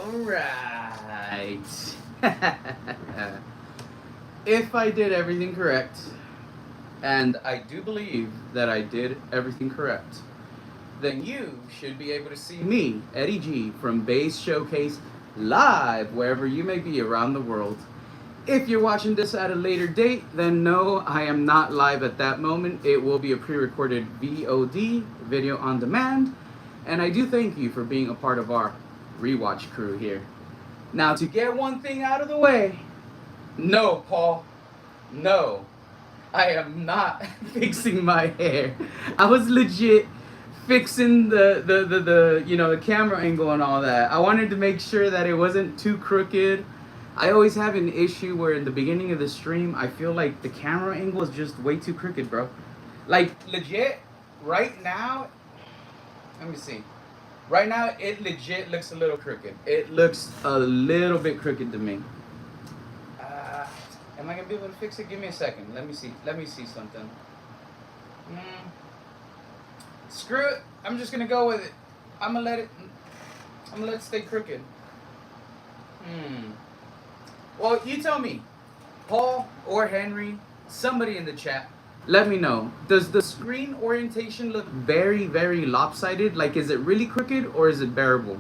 Alright. If I did everything correct, and I do believe that I did everything correct, then you should be able to see me, Eddie G, from Base Showcase live wherever you may be around the world. If you're watching this at a later date, then no, I am not live at that moment. It will be a pre-recorded VOD, video on demand, and I do thank you for being a part of our rewatch crew here. Now, to get one thing out of the way, no, Paul, no, I am not fixing my hair. I was legit fixing the camera angle and all that. I wanted to make sure that it wasn't too crooked. I always have an issue where in the beginning of the stream, I feel like the camera angle is just way too crooked, bro. Like, legit, right now, let me see. Right now, it legit looks a little crooked. It looks a little bit crooked to me. Am I gonna be able to fix it? Give me a second. Let me see. Let me see something. Screw it. I'm just gonna go with it. I'm gonna let it stay crooked. Well, you tell me, Paul or Henry, somebody in the chat, let me know. Does the screen orientation look very, very lopsided? Like, is it really crooked or is it bearable?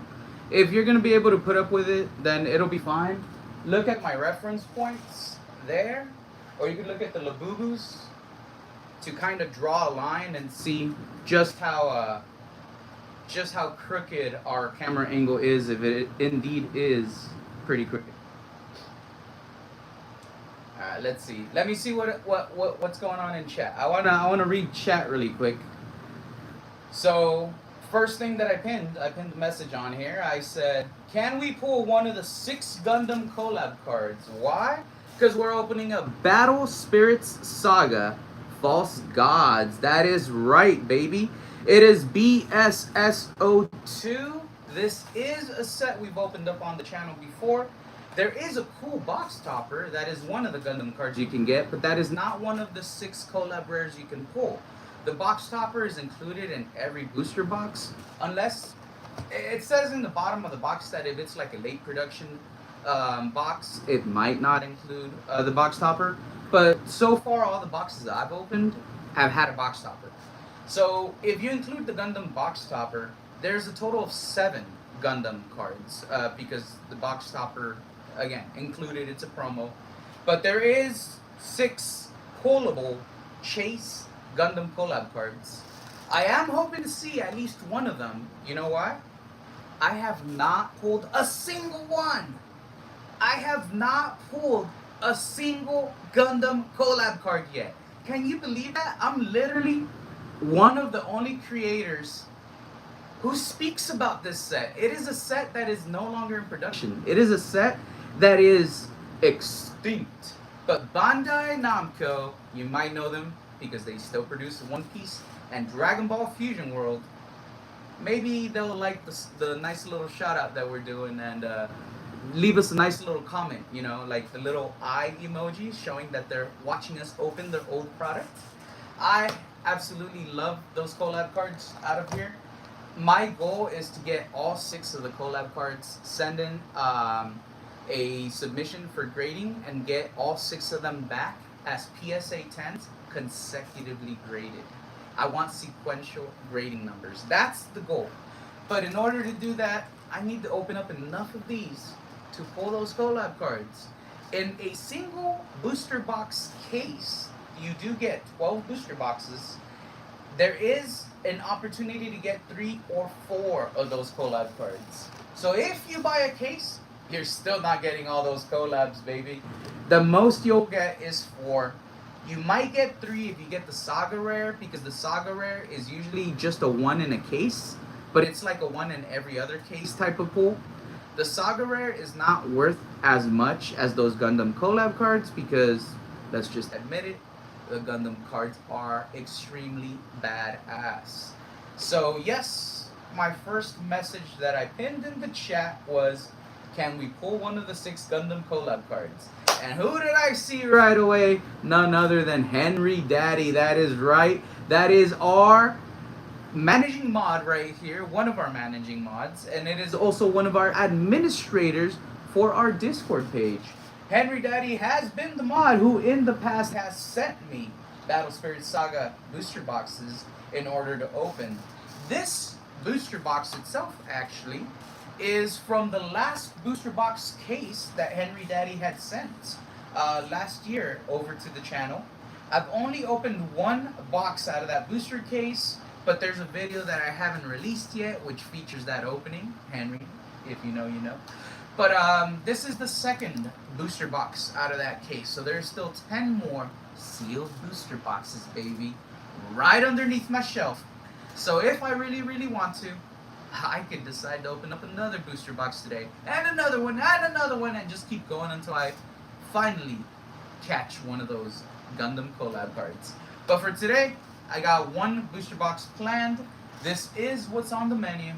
If you're gonna be able to put up with it, then it'll be fine. Look at my reference points there, or you can look at the labubus to kind of draw a line and see just how crooked our camera angle is, if it indeed is pretty crooked. Let's see. Let me see what's going on in chat. I wanna read chat really quick. So first thing that I pinned a message on here. I said, can we pull one of the 6 Gundam collab cards? Why? Because we're opening up Battle Spirits Saga False Gods. That is right, baby. It is BSSO2. This is a set we've opened up on the channel before. There is a cool box topper that is one of the Gundam cards you can get, but that is not one of the 6 collab rares you can pull. The box topper is included in every booster box, unless it says in the bottom of the box that if it's like a late production box, it might not include the box topper. But so far, all the boxes I've opened have had a box topper. So if you include the Gundam box topper, there's a total of 7 Gundam cards because the box topper, again, included, it's a promo. But there is 6 pullable Chase Gundam collab cards. I am hoping to see at least one of them. You know why? I have not pulled a single one. I have not pulled a single Gundam collab card yet. Can you believe that? I'm literally one of the only creators who speaks about this set. It is a set that is no longer in production. It is a set that is extinct. But Bandai Namco, you might know them because they still produce One Piece and Dragon Ball Fusion World. Maybe they'll like the nice little shout out that we're doing and leave us a nice little comment, you know, like the little eye emoji showing that they're watching us open their old product. I absolutely love those collab cards out of here. My goal is to get all 6 of the collab cards, send in a submission for grading, and get all 6 of them back as PSA 10s consecutively graded. I want sequential grading numbers. That's the goal. But in order to do that, I need to open up enough of these to pull those collab cards. In a single booster box case, you do get 12 booster boxes. There is an opportunity to get 3 or 4 of those collab cards. So if you buy a case, you're still not getting all those collabs, baby. The most you'll get is 4. You might get 3 if you get the Saga rare, because the Saga rare is usually just a 1 in a case, but it's like a 1 in every other case type of pull. The Saga rare is not worth as much as those Gundam collab cards because, let's just admit it, the Gundam cards are extremely badass. So yes, my first message that I pinned in the chat was, can we pull one of the 6 Gundam collab cards? And who did I see right away? None other than Henry Daddy. That is right. That is our managing mod right here, one of our managing mods, and it is also one of our administrators for our Discord page. Henry Daddy has been the mod who in the past has sent me Battle Spirit Saga booster boxes in order to open. This booster box itself actually is from the last booster box case that Henry Daddy had sent last year over to the channel. I've only opened one box out of that booster case, but there's a video that I haven't released yet which features that opening. Henry, if you know, you know. But this is the second booster box out of that case, so there's still 10 more sealed booster boxes, baby, right underneath my shelf. So if I really, really want to, I could decide to open up another booster box today, and another one, and just keep going until I finally catch one of those Gundam collab cards. But for today, I got one booster box planned. This is what's on the menu.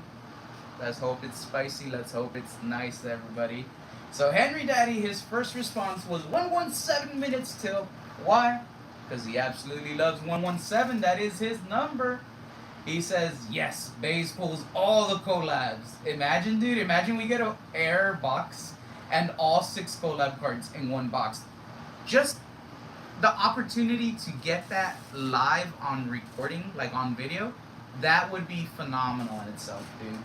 Let's hope it's spicy. Let's hope it's nice, everybody. So Henry Daddy, his first response was 117 minutes till. Why? Because he absolutely loves 117. That is his number. He says, yes, Baze pulls all the collabs. Imagine, dude, imagine we get an air box and all 6 collab cards in one box. Just the opportunity to get that live on recording, like on video, that would be phenomenal in itself, dude.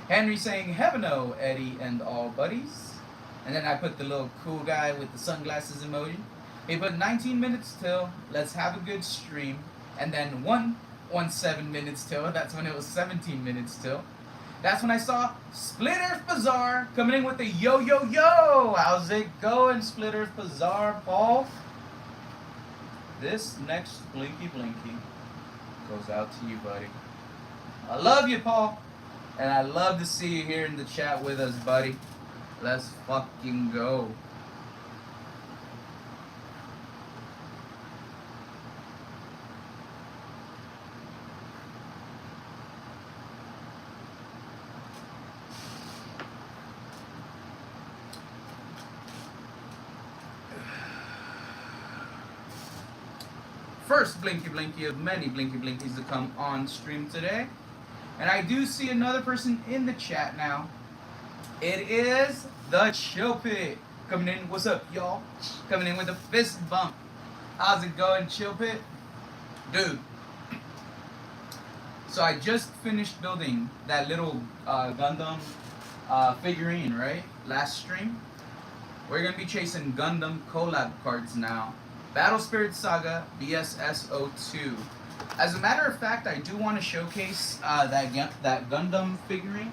Henry saying, heaven no, Eddie and all buddies. And then I put the little cool guy with the sunglasses emoji. He put 19 minutes till, let's have a good stream. And then 117 minutes till, that's when it was 17 minutes till. That's when I saw Split Earth Bazaar coming in with the yo yo yo. How's it going, Split Earth Bazaar, Paul? This next Blinky Blinky goes out to you, buddy. I love you, Paul. And I love to see you here in the chat with us, buddy. Let's fucking go. First Blinky Blinky of many Blinky Blinkies to come on stream today. And I do see another person in the chat now. It is the Chill Pit coming in. What's up, y'all? Coming in with a fist bump. How's it going, Chill Pit? Dude. So I just finished building that little Gundam figurine, right? Last stream. We're going to be chasing Gundam collab cards now. Battle Spirit Saga BSS02. As a matter of fact, I do want to showcase that Gundam figurine,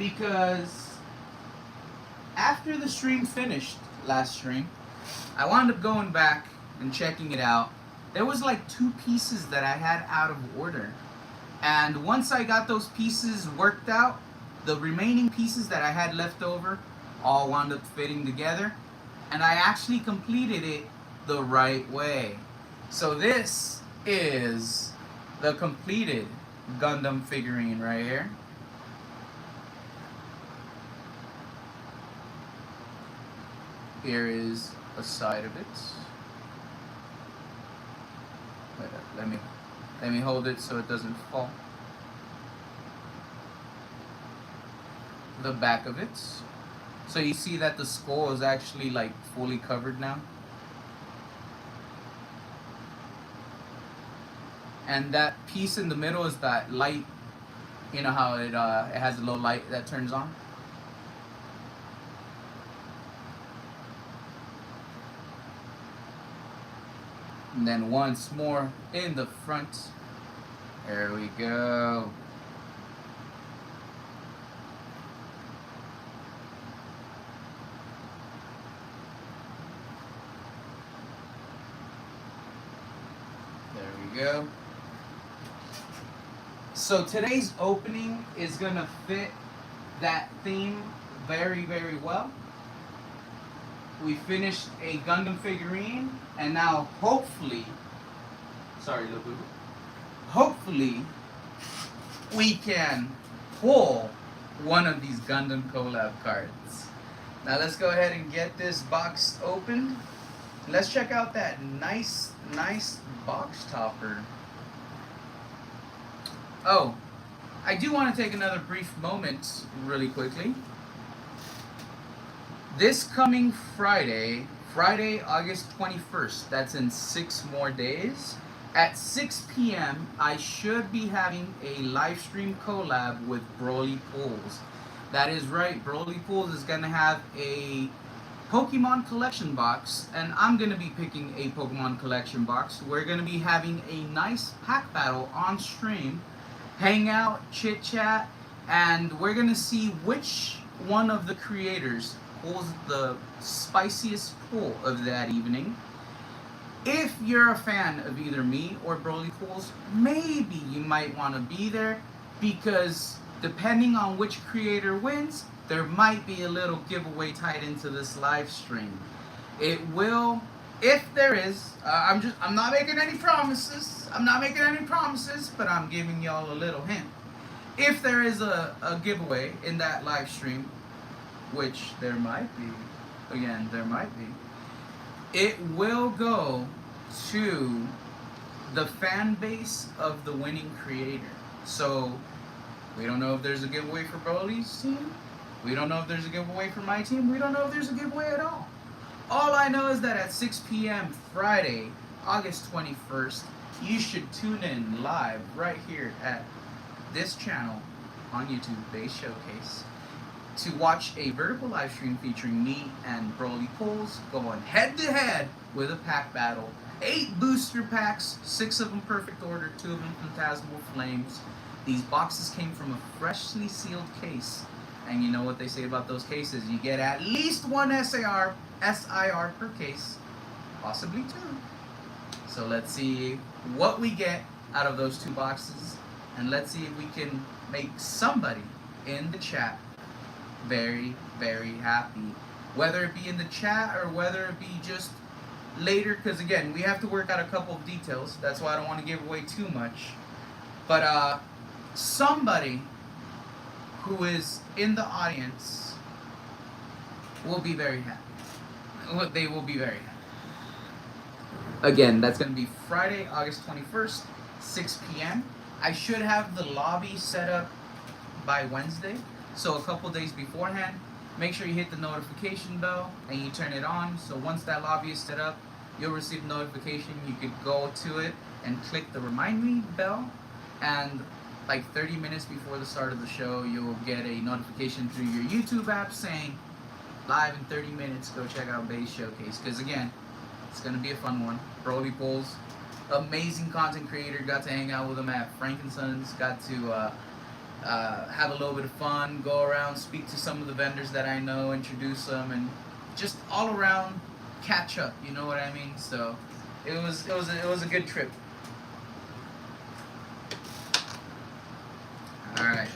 because after the stream finished, last stream, I wound up going back and checking it out. There was like 2 pieces that I had out of order, and once I got those pieces worked out, the remaining pieces that I had left over all wound up fitting together, and I actually completed it the right way. So this is the completed Gundam figurine right here. Here is a side of it. Wait, let me hold it so it doesn't fall. The back of it. So you see that the skull is actually like fully covered now. And that piece in the middle is that light. You know how it has a little light that turns on? And then once more in the front. There we go. There we go. So today's opening is gonna fit that theme very, very well. We finished a Gundam figurine, and now hopefully, hopefully we can pull one of these Gundam collab cards. Now let's go ahead and get this box opened. Let's check out that nice box topper. Oh, I do want to take another brief moment really quickly. This coming Friday, August 21st, that's in 6 more days, at 6 p.m., I should be having a live stream collab with Broly Pools. That is right, Broly Pools is going to have a Pokemon collection box, and I'm going to be picking a Pokemon collection box. We're going to be having a nice pack battle on stream, hang out, chit chat, and we're going to see which one of the creators pulls the spiciest pull of that evening. If you're a fan of either me or Broly Pools, maybe you might want to be there, because depending on which creator wins, there might be a little giveaway tied into this live stream. It will, if there is, I'm not making any promises. But I'm giving y'all a little hint. If there is a giveaway in that live stream, which there might be, it will go to the fan base of the winning creator. So we don't know if there's a giveaway for Broly's team. We don't know if there's a giveaway for my team. We don't know if there's a giveaway at all. All I know is that at 6 p.m. Friday, August 21st, you should tune in live right here at this channel on YouTube, Base Showcase, to watch a vertical live stream featuring me and Broly Pools going head to head with a pack battle. 8 booster packs, 6 of them perfect order, 2 of them phantasmal flames. These boxes came from a freshly sealed case. And you know what they say about those cases. You get at least 1 SIR per case, possibly 2. So let's see what we get out of those 2 boxes. And let's see if we can make somebody in the chat very, very happy. Whether it be in the chat or whether it be just later. Because again, we have to work out a couple of details. That's why I don't want to give away too much. But somebody who is in the audience will be very happy. They will be very happy. Again, that's going to be Friday, August 21st, 6 p.m. I should have the lobby set up by Wednesday, so a couple days beforehand. Make sure you hit the notification bell and you turn it on, so once that lobby is set up, you'll receive notification. You could go to it and click the remind me bell, and like 30 minutes before the start of the show, you'll get a notification through your YouTube app saying, live in 30 minutes, go check out Base Showcase. Because again, it's going to be a fun one. Broly Pools, amazing content creator, got to hang out with him at Frankenson's, got to have a little bit of fun, go around, speak to some of the vendors that I know, introduce them, and just all around catch up, you know what I mean? So it was a good trip. Alright,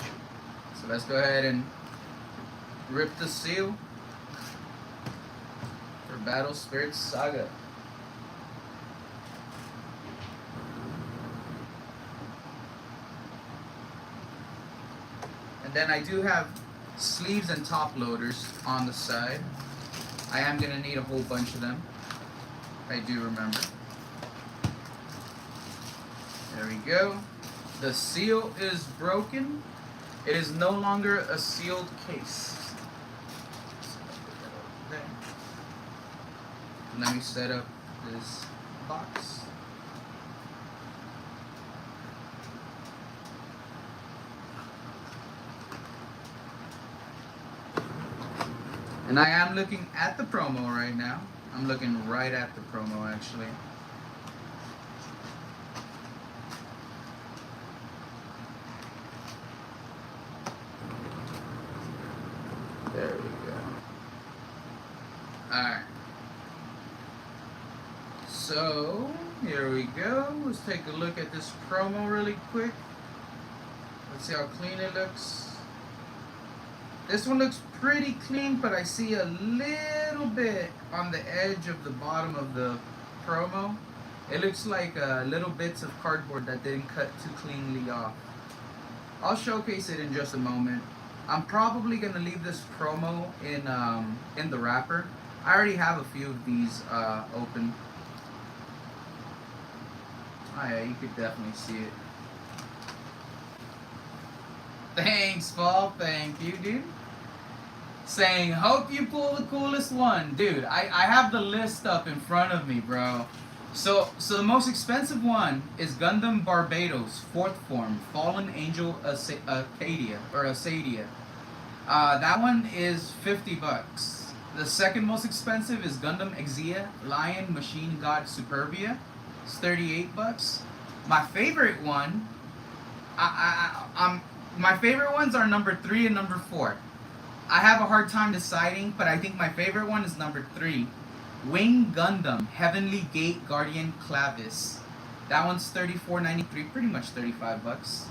so let's go ahead and rip the seal for Battle Spirit Saga. And then I do have sleeves and top loaders on the side. I am going to need a whole bunch of them. I do remember. There we go. The seal is broken. It is no longer a sealed case. Let me set up this box. And I am looking at the promo right now. I'm looking right at the promo actually. There we go. Alright. So, here we go. Let's take a look at this promo really quick. Let's see how clean it looks. This one looks pretty clean, but I see a little bit on the edge of the bottom of the promo. It looks like little bits of cardboard that didn't cut too cleanly off. I'll showcase it in just a moment. I'm probably gonna leave this promo in the wrapper. I already have a few of these open. Oh yeah, you could definitely see it. Thanks, Paul. Thank you, dude. Saying, hope you pull the coolest one. Dude, I have the list up in front of me, bro. So the most expensive one is Gundam Barbados, 4th form, Fallen Angel Acadia, or Acadia. That one is $50. The second most expensive is Gundam Exia, Lion Machine God Superbia. It's $38. My favorite one, my favorite ones are number 3 and number 4. I have a hard time deciding, but I think my favorite one is number 3. Wing Gundam, Heavenly Gate Guardian Clavis. That one's $34.93, pretty much $35.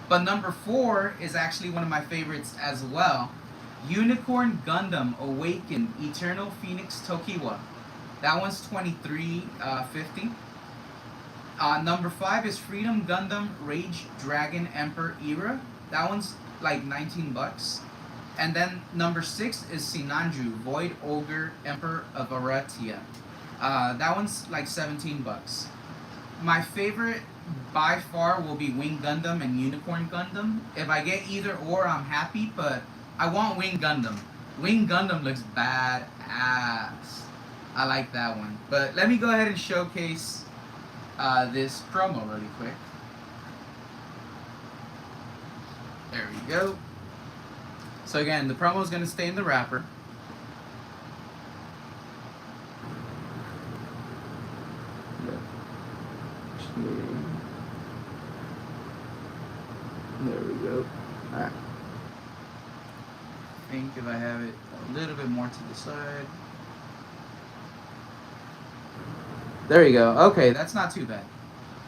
But number 4 is actually one of my favorites as well. Unicorn Gundam Awaken Eternal Phoenix Tokiwa. That one's $23.50. Number 5 is Freedom Gundam Rage Dragon Emperor Era. That one's like $19. And then number 6 is Sinanju Void Ogre Emperor of Aratia. That one's like $17. My favorite by far will be Wing Gundam and Unicorn Gundam. If I get either or, I'm happy, but I want Wing Gundam. Wing Gundam looks badass. I like that one. But let me go ahead and showcase this promo really quick. There we go. So again, the promo is going to stay in the wrapper. There we go. Alright. I think if I have it a little bit more to the side. There you go. Okay, that's not too bad.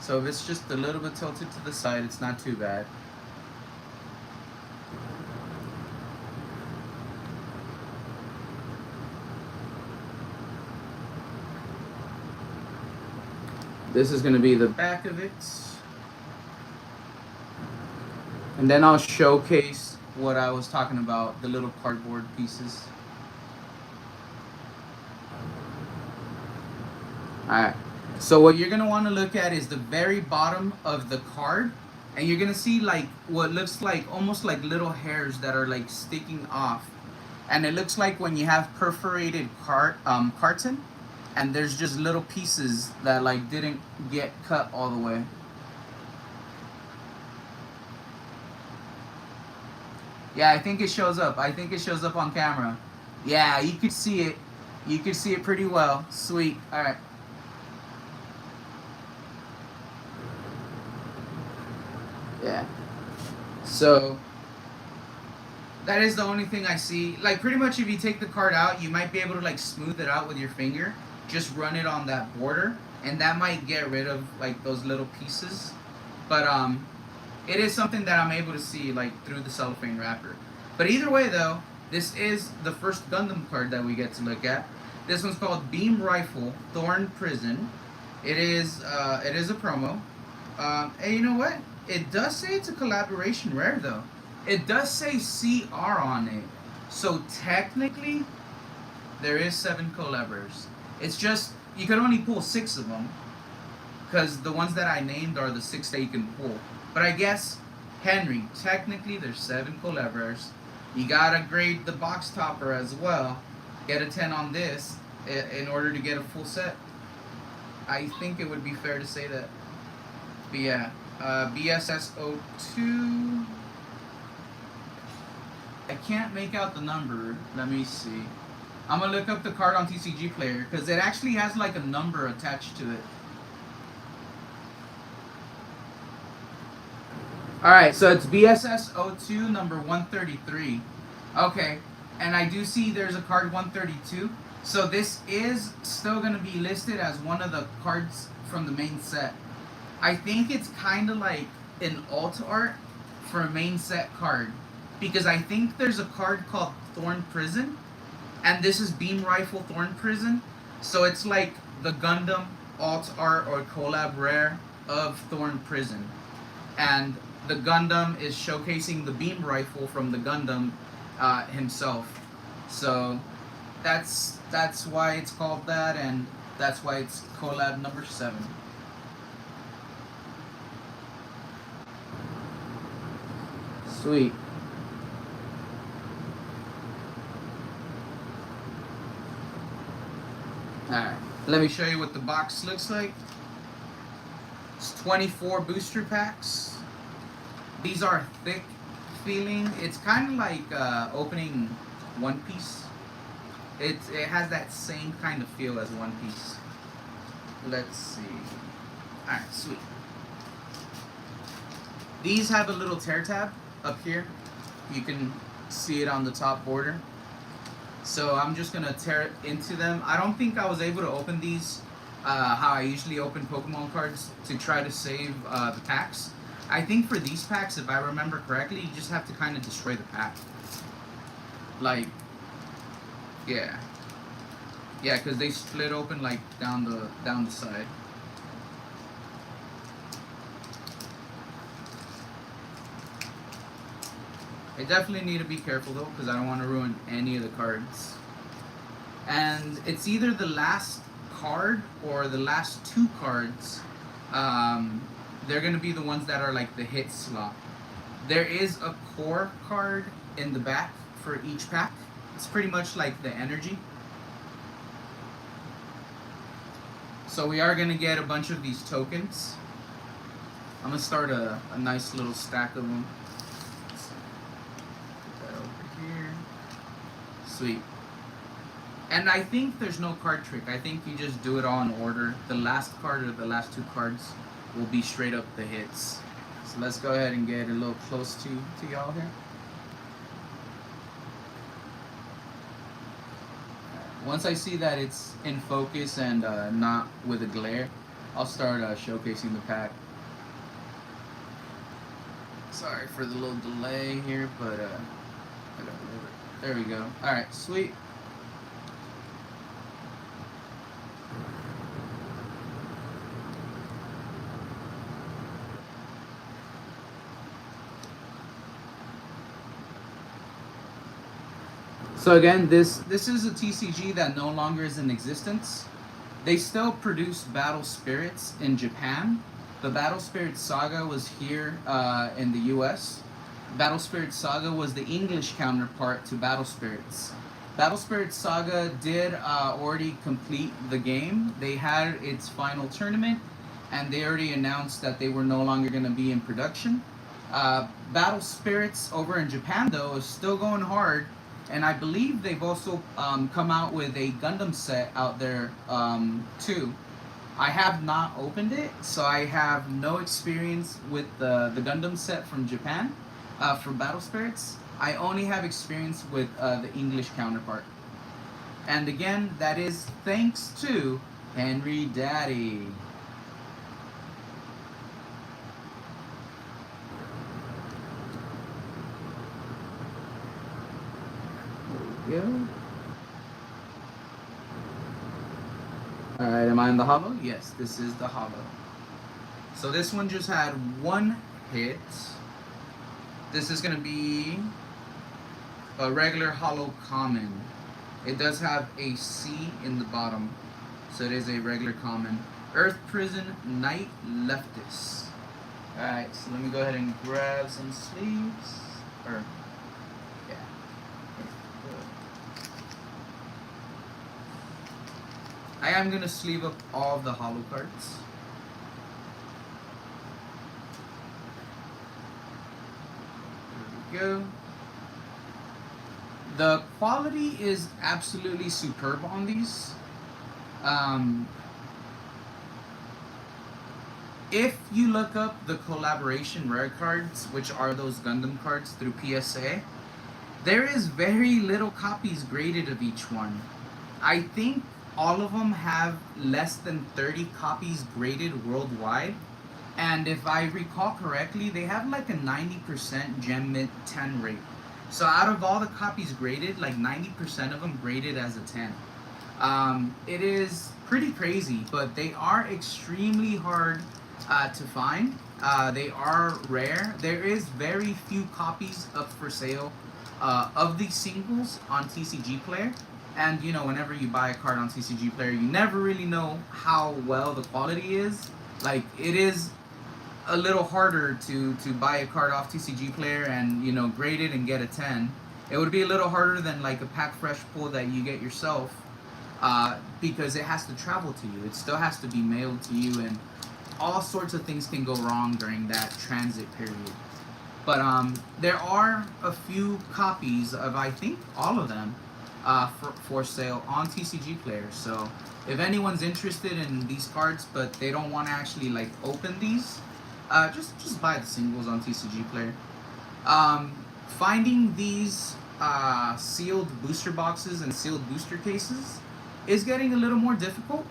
So if it's just a little bit tilted to the side, it's not too bad. This is going to be the back of it. And then I'll showcase what I was talking about, the little cardboard pieces. Alright, so what you're going to want to look at is the very bottom of the card. And you're going to see like what looks like almost like little hairs that are like sticking off. And it looks like when you have perforated carton. And there's just little pieces that like didn't get cut all the way. Yeah, I think it shows up. I think it shows up on camera. Yeah, you could see it. You could see it pretty well. Sweet. Alright. Yeah. So that is the only thing I see. Like pretty much if you take the card out, you might be able to like smooth it out with your finger. Just run it on that border, and that might get rid of like those little pieces. But it is something that I'm able to see like through the cellophane wrapper. But either way though, this is the first Gundam card that we get to look at. This one's called Beam Rifle Thorn Prison. It is a promo. And you know what? It does say it's a collaboration rare though. It does say CR on it. So technically, there is 7 collabors. It's just, you can only pull 6 of them. Because the ones that I named are the 6 that you can pull. But I guess, Henry, technically there's 7 collabors. You gotta grade the box topper as well. Get a 10 on this in order to get a full set. I think it would be fair to say that. But yeah, BSS02. I can't make out the number. Let me see. I'm gonna look up the card on TCG Player because it actually has like a number attached to it. Alright, so it's BSS02 number 133. Okay, and I do see there's a card 132. So this is still gonna be listed as one of the cards from the main set. I think it's kind of like an alt art for a main set card. Because I think there's a card called Thorn Prison. And this is Beam Rifle Thorn Prison. So it's like the Gundam alt art or collab rare of Thorn Prison. And the Gundam is showcasing the beam rifle from the Gundam himself. So that's why it's called that, and that's why it's collab number 7. Sweet. Alright, let me show you what the box looks like. It's 24 booster packs. These are thick feeling. It's kind of like opening One Piece. It has that same kind of feel as One Piece. Let's see. Alright, sweet. These have a little tear tab up here. You can see it on the top border. So I'm just gonna tear into them. I don't think I was able to open these how I usually open Pokemon cards to try to save the packs. I think for these packs, if I remember correctly, you just have to kind of destroy the pack. Like, yeah, because they split open like down the side. I definitely need to be careful though, because I don't want to ruin any of the cards. And it's either the last card or the last two cards. They're going to be the ones that are like the hit slot. There is a core card in the back for each pack. It's pretty much like the energy. So we are going to get a bunch of these tokens. I'm going to start a nice little stack of them. Sweet. And I think there's no card trick. I think you just do it all in order. The last card or the last two cards will be straight up the hits. So let's go ahead and get a little close to y'all here. Once I see that it's in focus and not with a glare, I'll start showcasing the pack. Sorry for the little delay here, but I got it. There we go. Alright, sweet. So again, this is a TCG that no longer is in existence. They still produce Battle Spirits in Japan. The Battle Spirit Saga was here in the US. Battle Spirit Saga was the English counterpart to Battle Spirits. Battle Spirit Saga did already complete the game. They had its final tournament, and they already announced that they were no longer going to be in production. Battle Spirits over in Japan, though, is still going hard, and I believe they've also come out with a Gundam set out there too. I have not opened it, so I have no experience with the Gundam set from Japan. For Battle Spirits, I only have experience with the English counterpart. And again, that is thanks to Henry Daddy. There we go. Alright, am I in the hollow? Yes, this is the hollow. So this one just had one hit. This is going to be a regular hollow common. It does have a C in the bottom, so it is a regular common. Earth Prison Knight Leftist. Alright, so let me go ahead and grab some sleeves. Yeah. I am going to sleeve up all of the hollow cards. Go. The quality is absolutely superb on these. If you look up the collaboration rare cards, which are those Gundam cards through PSA, there is very little copies graded of each one. I think all of them have less than 30 copies graded worldwide. And if I recall correctly, they have like a 90% gem mint 10 rate. So out of all the copies graded, like 90% of them graded as a 10. It is pretty crazy, but they are extremely hard to find. They are rare. There is very few copies up for sale of these singles on TCG Player. And you know, whenever you buy a card on TCG Player, you never really know how well the quality is. Like, it is a little harder to buy a card off TCG Player and, you know, grade it and get a 10. It would be a little harder than like a pack fresh pull that you get yourself, because it has to travel to you. It still has to be mailed to you, and all sorts of things can go wrong during that transit period. But there are a few copies of, I think, all of them for sale on TCG Player. So if anyone's interested in these cards but they don't want to actually like open these, just buy the singles on TCG Player. Finding these sealed booster boxes and sealed booster cases is getting a little more difficult.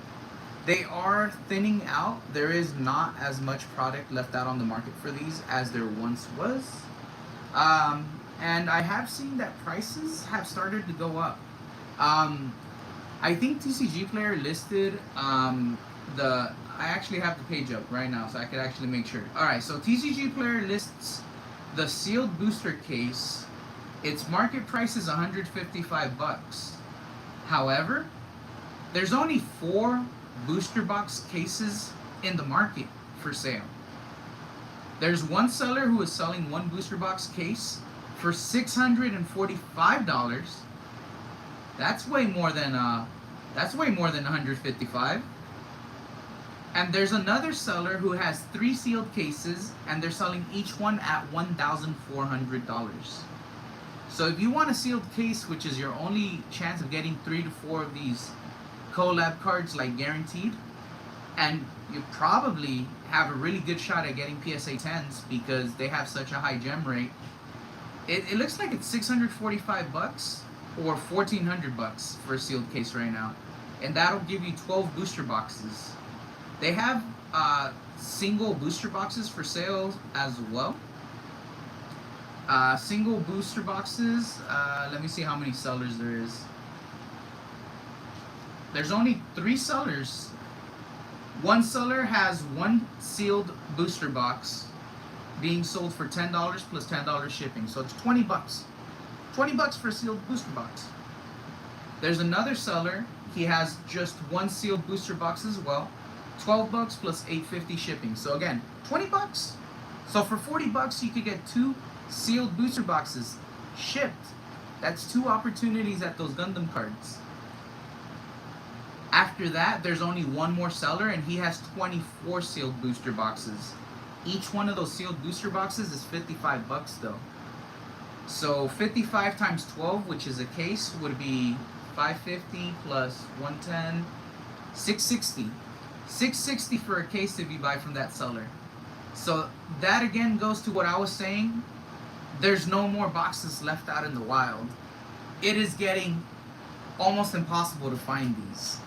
They are thinning out. There is not as much product left out on the market for these as there once was. And I have seen that prices have started to go up. I think TCG Player listed I actually have the page up right now so I could actually make sure. Alright, so TCG Player lists the sealed booster case. Its market price is $155. However, there's only 4 booster box cases in the market for sale. There's one seller who is selling one booster box case for $645. That's way more than $155. And there's another seller who has 3 sealed cases and they're selling each one at $1,400. So if you want a sealed case, which is your only chance of getting 3 to 4 of these collab cards like guaranteed, and you probably have a really good shot at getting PSA 10s because they have such a high gem rate. It looks like it's $645 or $1,400 for a sealed case right now, and that'll give you 12 booster boxes. They have single booster boxes for sale as well. Single booster boxes, let me see how many sellers there is. There's only 3 sellers. One seller has 1 sealed booster box being sold for $10 plus $10 shipping. So it's $20. $20 for a sealed booster box. There's another seller, he has just 1 sealed booster box as well. $12 plus $8.50 shipping. So again, $20. So for $40 you could get 2 sealed booster boxes shipped. That's 2 opportunities at those Gundam cards. After that, there's only one more seller, and he has 24 sealed booster boxes. Each one of those sealed booster boxes is $55 though. So 55 times 12, which is a case, would be 550 plus 110, 660. 660 for a case if you buy from that seller. So that again goes to what I was saying. There's no more boxes left out in the wild. It is getting almost impossible to find these.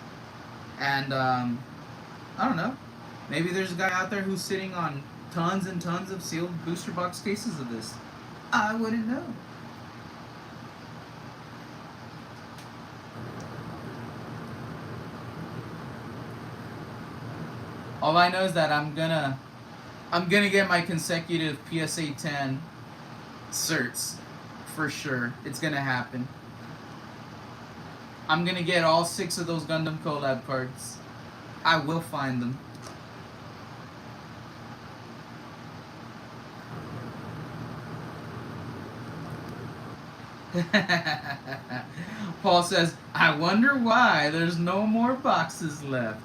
And I don't know, maybe there's a guy out there who's sitting on tons and tons of sealed booster box cases of this. I wouldn't know. All I know is that I'm gonna get my consecutive PSA 10 certs for sure. It's gonna happen. I'm gonna get all 6 of those Gundam collab cards. I will find them. Paul says, I wonder why there's no more boxes left.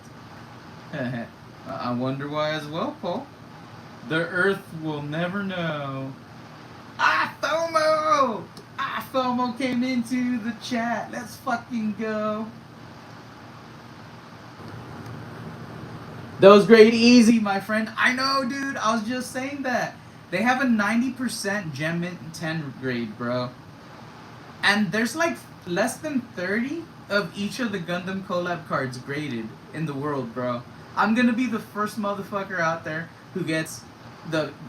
I wonder why as well, Paul. The Earth will never know. FOMO! FOMO came into the chat. Let's fucking go. Those grade easy, my friend. I know, dude. I was just saying that. They have a 90% Gem Mint 10 grade, bro. And there's like less than 30 of each of the Gundam collab cards graded in the world, bro. I'm gonna be the first motherfucker out there who gets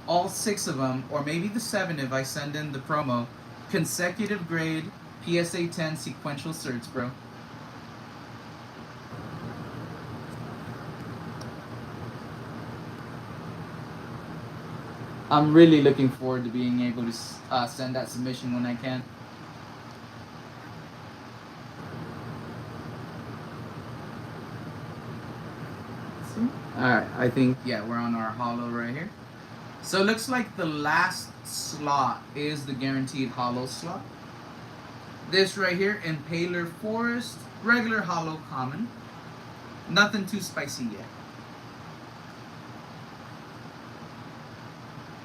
all 6 of them, or maybe the 7 if I send in the promo, consecutive grade PSA 10 sequential certs, bro. I'm really looking forward to being able to send that submission when I can. Alright, I think, yeah, we're on our holo right here. So it looks like the last slot is the guaranteed holo slot. This right here, Impaler Forest, regular holo common. Nothing too spicy yet.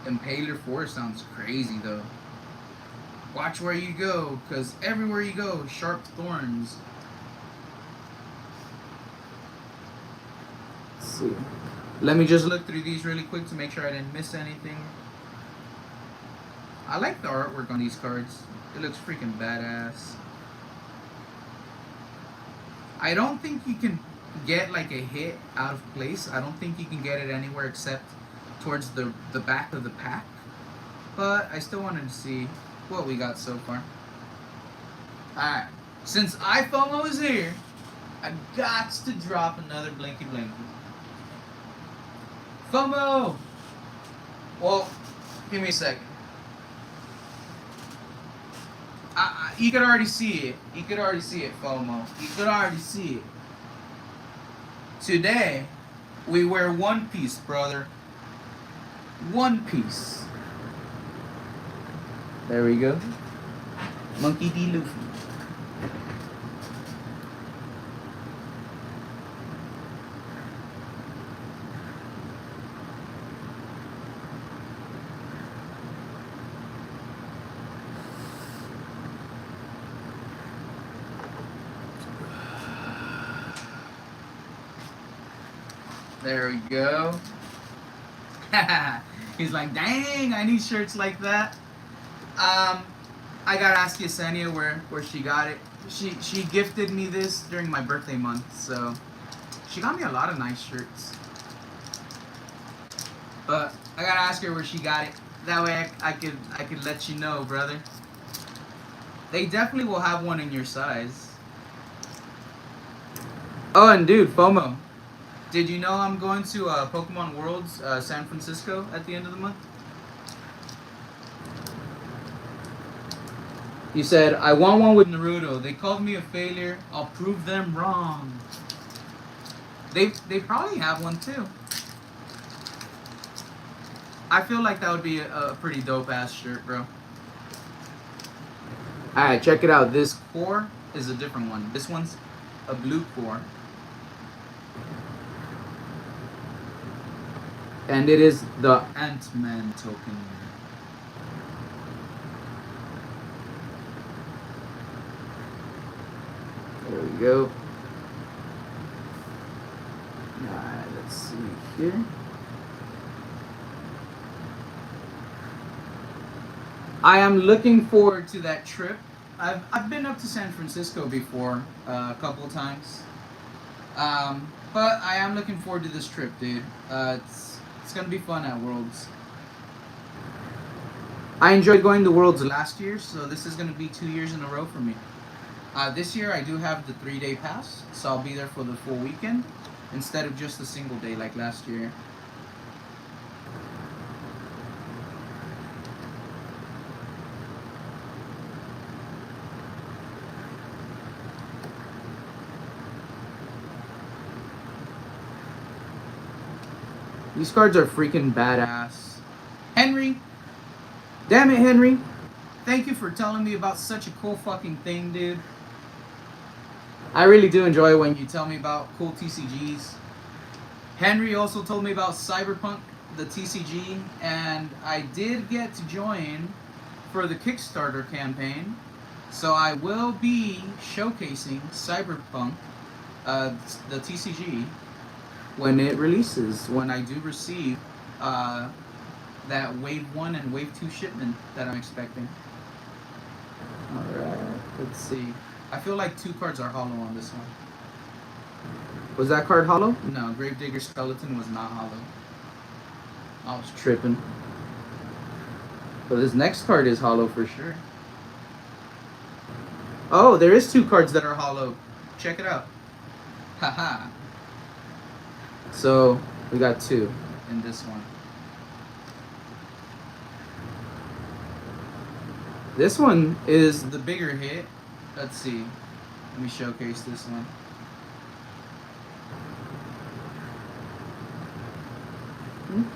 Impaler Forest sounds crazy though. Watch where you go, because everywhere you go, sharp thorns. Let's see. Let me just look through these really quick to make sure I didn't miss anything. I like the artwork on these cards. It looks freaking badass. I don't think you can get like a hit out of place. I don't think you can get it anywhere except towards the back of the pack. But I still wanted to see what we got so far. Alright. Since iFOMO is here, I got to drop another Blinky Blinky. FOMO! Well, give me a second. You could already see it. You could already see it, FOMO. You could already see it. Today, we wear One Piece, brother. One Piece. There we go. Monkey D. Luffy. There we go. He's like, dang, I need shirts like that. I gotta ask Yesenia where she got it. She gifted me this during my birthday month, so she got me a lot of nice shirts. But I gotta ask her where she got it. That way I could let you know, brother. They definitely will have one in your size. Oh, and dude, FOMO. Did you know I'm going to Pokemon Worlds San Francisco at the end of the month? You said, I want one with Naruto. They called me a failure. I'll prove them wrong. They probably have one too. I feel like that would be a pretty dope ass shirt, bro. Alright, check it out. This core is a different one. This one's a blue core. And it is the Ant-Man token. There we go. Alright, let's see here. I am looking forward to that trip. I've been up to San Francisco before a couple of times. But I am looking forward to this trip, dude. It's gonna be fun at Worlds. I enjoyed going to Worlds last year, so this is gonna be 2 years in a row for me. This year I do have the 3-day pass, so I'll be there for the full weekend instead of just a single day like last year. These cards are freaking badass. Henry! Damn it, Henry! Thank you for telling me about such a cool fucking thing, dude. I really do enjoy when you tell me about cool TCGs. Henry also told me about Cyberpunk, the TCG, and I did get to join for the Kickstarter campaign. So I will be showcasing Cyberpunk, the TCG, when it releases, when I do receive that Wave 1 and Wave 2 shipment that I'm expecting. Alright, let's see. I feel like 2 cards are hollow on this one. Was that card hollow? No, Gravedigger Skeleton was not hollow. I was tripping. But this next card is hollow for sure. Oh, there is 2 cards that are hollow. Check it out. Haha. So, we got 2 in this one. This one is the bigger hit. Let's see. Let me showcase this one.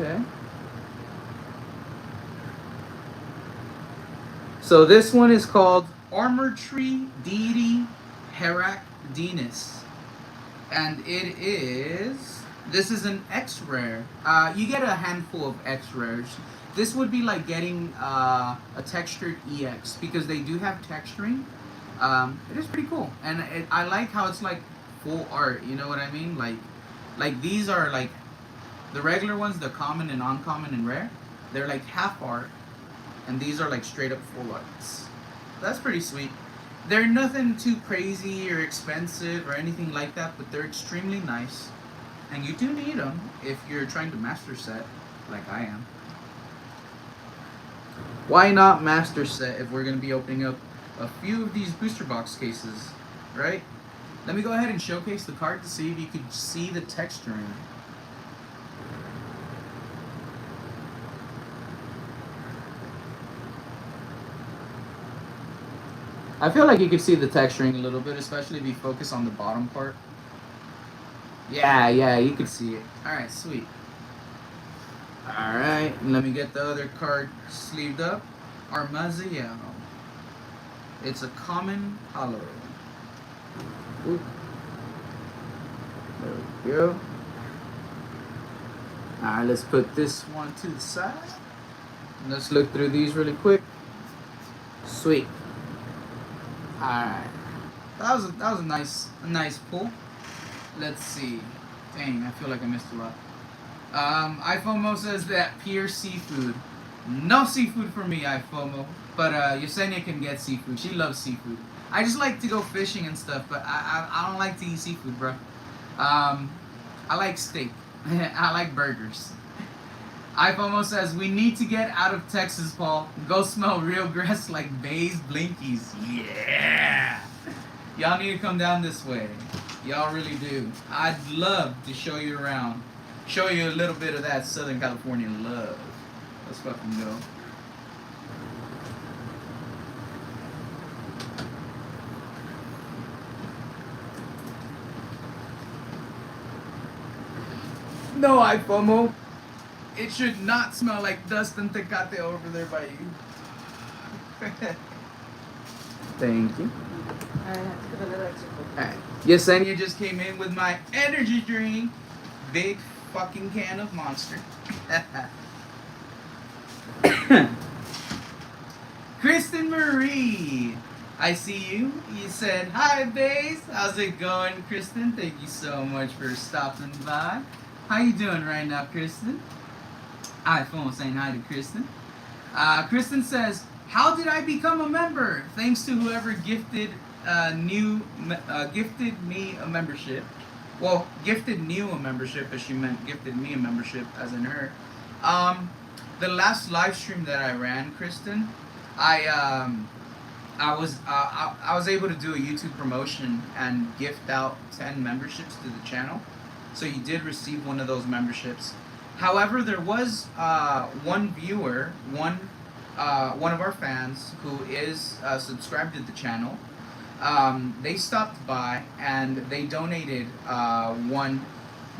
Okay. So this one is called Armor Tree Deity Herak Dinas. And it is... This is an X-Rare. You get a handful of X-Rares. This would be like getting a textured EX because they do have texturing. It is pretty cool. And I like how it's like full art, you know what I mean? Like these are like the regular ones, the common and uncommon and rare. They're like half art. And these are like straight up full arts. That's pretty sweet. They're nothing too crazy or expensive or anything like that, but they're extremely nice. And you do need them if you're trying to master set, like I am. Why not master set if we're going to be opening up a few of these booster box cases, right? Let me go ahead and showcase the card to see if you could see the texturing. I feel like you can see the texturing a little bit, especially if you focus on the bottom part. Yeah, you can see it. Alright, sweet. Alright, let me get the other card sleeved up. Armaziel. It's a common hollow. Oop. There we go. Alright, let's put this one to the side. Let's look through these really quick. Sweet. Alright. That was a nice pull. Let's see. Dang, I feel like I missed a lot. iFomo says that pure seafood. No seafood for me, iFomo. But Yesenia can get seafood. She loves seafood. I just like to go fishing and stuff, but I don't like to eat seafood, bro. I like steak. I like burgers. iFomo says, we need to get out of Texas, Paul. Go smell real grass like Bay's Blinkies. Yeah! Y'all need to come down this way. Y'all really do. I'd love to show you around. Show you a little bit of that Southern California love. Let's fucking go. No, iFomo. It should not smell like dust and tecate over there by you. Thank you. Alright. Yesenia just came in with my energy drink. Big fucking can of Monster. Kristen Marie. I see you. You said, hi, Baze. How's it going, Kristen? Thank you so much for stopping by. How you doing right now, Kristen? iPhone saying hi to Kristen. Kristen says, how did I become a member? Thanks to whoever gifted gifted me a membership. Well, gifted new a membership, as she meant gifted me a membership, as in her. The last live stream that I ran, Kristen, I was able to do a YouTube promotion and gift out 10 memberships to the channel. So you did receive one of those memberships. However, there was one viewer, one of our fans who is subscribed to the channel. They stopped by and they donated one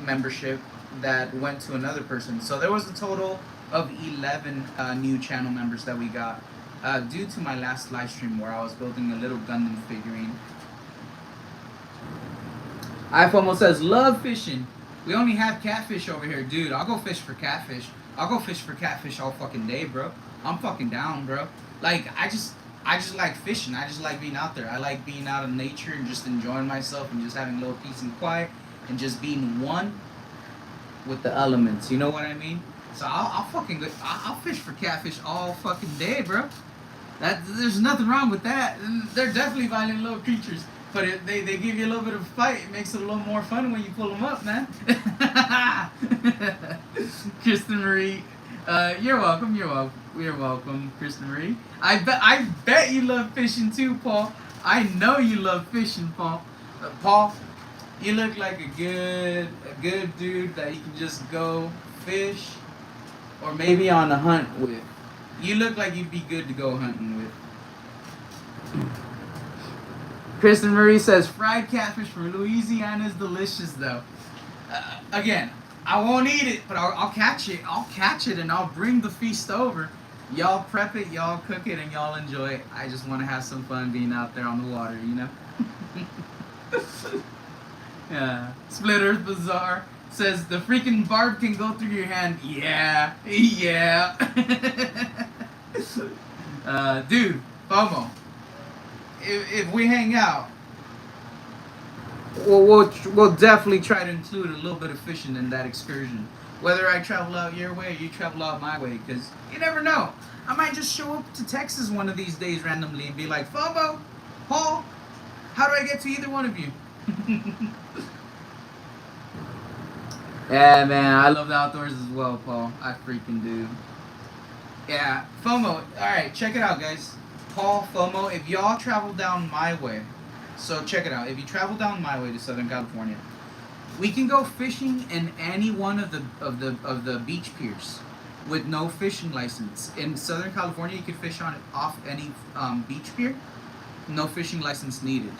membership that went to another person. So there was a total of 11 new channel members that we got due to my last live stream where I was building a little Gundam figurine. iFomo says, love fishing. We only have catfish over here. Dude, I'll go fish for catfish. I'll go fish for catfish all fucking day, bro. I'm fucking down, bro. Like, I just like fishing. I just like being out there. I like being out in nature and just enjoying myself and just having a little peace and quiet and just being one with the elements. You know what I mean? So I'll fish for catfish all fucking day, bro. There's nothing wrong with that. They're definitely violent little creatures. But they give you a little bit of a fight. It makes it a little more fun when you pull them up, man. Kristen Marie, you're welcome. You're welcome, Kristen Marie. I bet you love fishing too, Paul. I know you love fishing, Paul. Paul, you look like a good dude that you can just go fish, or maybe on a hunt with. You look like you'd be good to go hunting with. Kristen Marie says, fried catfish from Louisiana is delicious, though. Again, I won't eat it, but I'll catch it. I'll catch it, and I'll bring the feast over. Y'all prep it, y'all cook it, and y'all enjoy it. I just want to have some fun being out there on the water, you know? Yeah. Split Earth Bazaar says the freaking barb can go through your hand. Yeah. Yeah. Dude, FOMO. If we hang out, we'll definitely try to include a little bit of fishing in that excursion. Whether I travel out your way or you travel out my way, because you never know. I might just show up to Texas one of these days randomly and be like, FOMO, Paul, how do I get to either one of you? Yeah, man, I love the outdoors as well, Paul. I freaking do. Yeah, FOMO. Alright, check it out, guys. Paul, FOMO, if y'all travel down my way, so check it out. If you travel down my way to Southern California, we can go fishing in any one of the beach piers with no fishing license. In Southern California, you can fish on off any beach pier, no fishing license needed.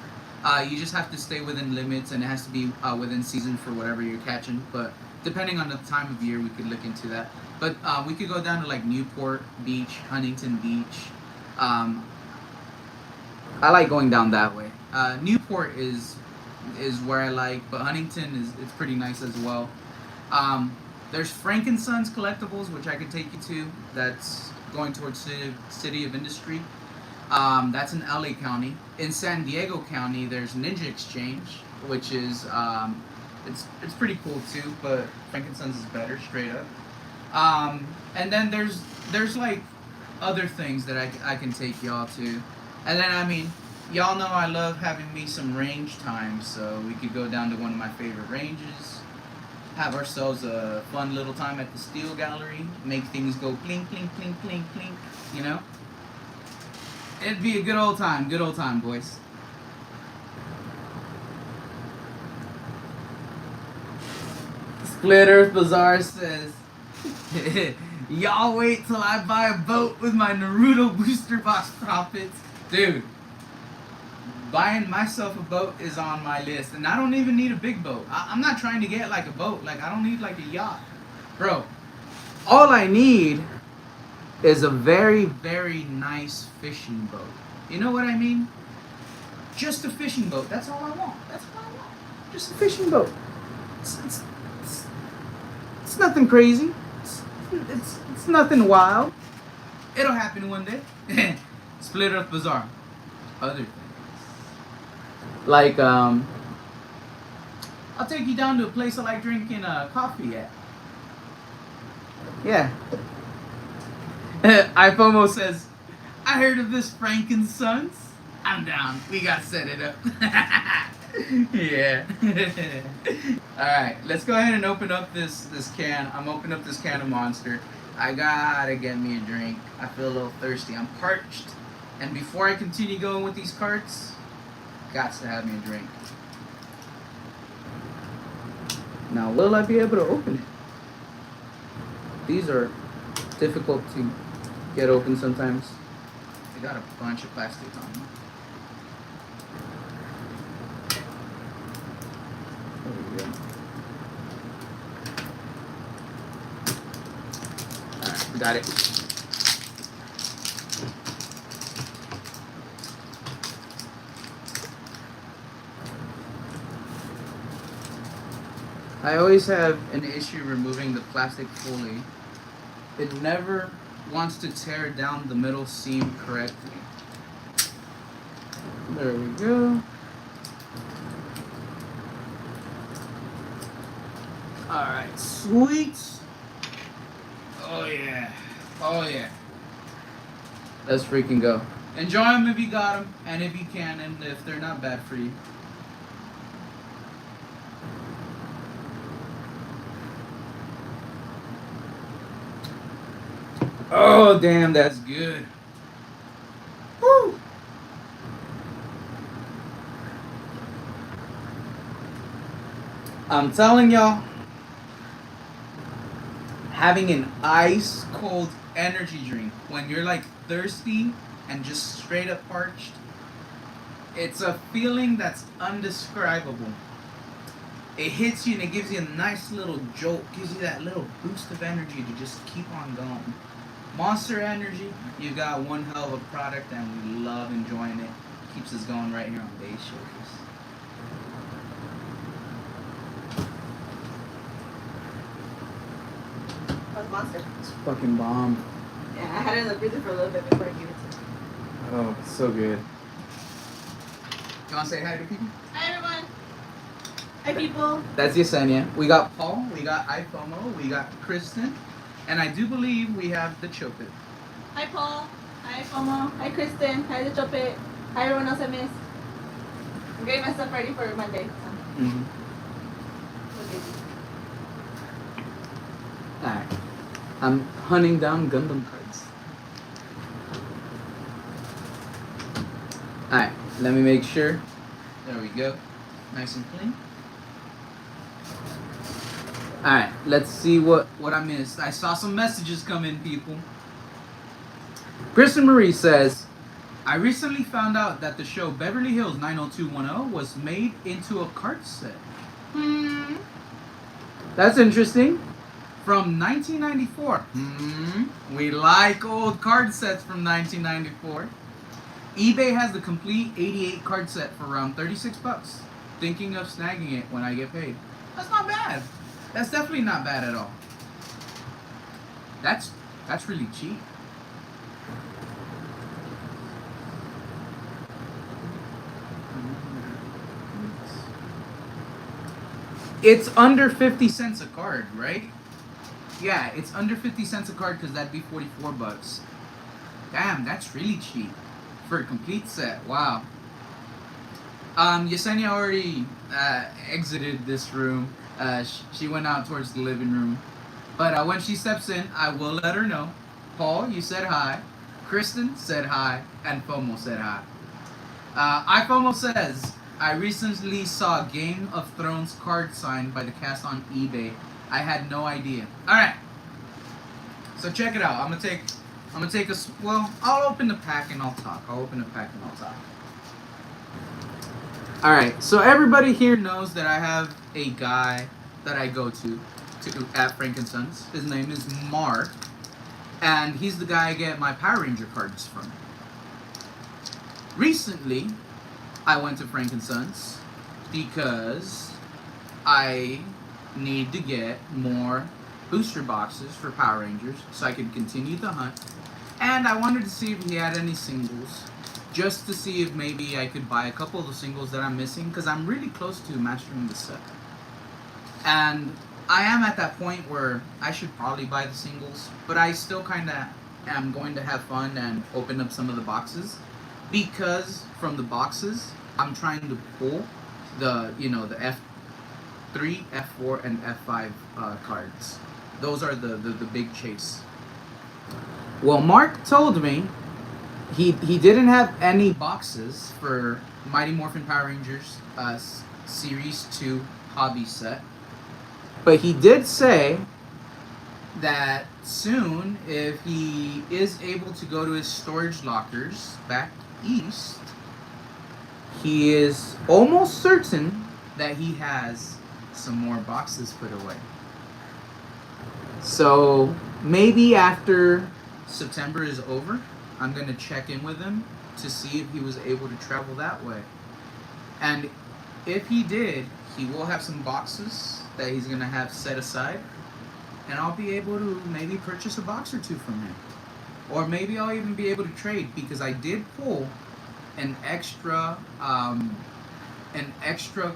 You just have to stay within limits, and it has to be within season for whatever you're catching. But depending on the time of year, we could look into that. But we could go down to like Newport Beach, Huntington Beach. I like going down that way. Newport is where I like, but Huntington is pretty nice as well. There's Frankensons Collectibles, which I could take you to. That's going towards City of Industry. That's in LA County. In San Diego County, there's Ninja Exchange, which is it's pretty cool too, but Frankensons is better, straight up. And then there's like other things that I can take y'all to. And then, I mean, y'all know I love having me some range time, so we could go down to one of my favorite ranges, have ourselves a fun little time at the Steel Gallery, make things go clink, clink, clink, clink, clink, you know? It'd be a good old time, boys. Split Earth Bazaar says, y'all wait till I buy a boat with my Naruto booster box profits. Dude, buying myself a boat is on my list, and I don't even need a big boat. I'm not trying to get like a boat. Like, I don't need like a yacht. Bro, all I need is a very, very nice fishing boat. You know what I mean? Just a fishing boat. That's all I want. That's all I want. Just a fishing boat. It's nothing crazy. It's nothing wild. It'll happen one day. Split Earth Bazaar. Other things. Like, I'll take you down to a place I like drinking coffee at. Yeah. iFomo says, I heard of this Frankensons. I'm down. We gotta set it up. Yeah. Alright, let's go ahead and open up this can. I'm opening up this can of Monster. I gotta get me a drink. I feel a little thirsty. I'm parched. And before I continue going with these cards, got to have me a drink. Now, will I be able to open it? These are difficult to get open sometimes. They got a bunch of plastic on them. There we go. Alright, got it. I always have an issue removing the plastic fully. It never wants to tear down the middle seam correctly. There we go. Alright, sweet. Oh yeah. Oh yeah. Let's freaking go. Enjoy them if you got them, and if you can, and if they're not bad for you. Oh, damn, that's good. Woo! I'm telling y'all, having an ice cold energy drink when you're like thirsty and just straight up parched, it's a feeling that's undescribable. It hits you and it gives you a nice little jolt, gives you that little boost of energy to just keep on going. Monster Energy, you got one hell of a product, and we love enjoying it. Keeps us going right here on Base Showcase. How's Monster? It's fucking bomb. Yeah, I had it in the freezer for a little bit before I gave it to you. Oh, it's so good. You want to say hi to people? Hi, everyone. Hi, people. That's Yesenia. We got Paul, we got iFomo, we got Kristen, and I do believe we have the Chopit. Hi, Paul. Hi, Fomo. Hi, Kristen. Hi, the Chopit. Hi, everyone else I missed. I'm getting my stuff ready for Monday. Mm-hmm. Okay. Alright. I'm hunting down Gundam cards. Alright, let me make sure. There we go. Nice and clean. Alright, let's see what I missed. I saw some messages come in, people. Kristen Marie says, I recently found out that the show Beverly Hills 90210 was made into a card set. That's interesting. From 1994. We like old card sets from 1994. eBay has the complete 88 card set for around 36 bucks. Thinking of snagging it when I get paid. That's not bad. That's definitely not bad at all. That's really cheap. It's under 50 cents a card, right? Yeah, it's under 50 cents a card because that'd be 44 bucks. Damn, that's really cheap for a complete set. Wow. Yesenia already exited this room. She went out towards the living room. But when she steps in, I will let her know. Paul, you said hi. Kristen said hi. And FOMO said hi. iFOMO says, I recently saw Game of Thrones card signed by the cast on eBay. I had no idea. Alright. So check it out. I'm gonna take well, I'll open the pack and I'll talk. Alright, so everybody here knows that I have a guy that I go to at Frankensons. His name is Mark. And he's the guy I get my Power Ranger cards from. Recently, I went to Frankensons because I need to get more booster boxes for Power Rangers so I could continue the hunt. And I wanted to see if he had any singles, just to see if maybe I could buy a couple of the singles that I'm missing, because I'm really close to mastering the set. And I am at that point where I should probably buy the singles, but I still kind of am going to have fun and open up some of the boxes, because from the boxes I'm trying to pull the F3, F4, and F5 cards. Those are the big chase. Well, Mark told me he didn't have any boxes for Mighty Morphin Power Rangers Series 2 hobby set. But he did say that soon, if he is able to go to his storage lockers back east, he is almost certain that he has some more boxes put away. So maybe after September is over, I'm going to check in with him to see if he was able to travel that way. And if he did, he will have some boxes that he's going to have set aside. And I'll be able to maybe purchase a box or two from him. Or maybe I'll even be able to trade, because I did pull an extra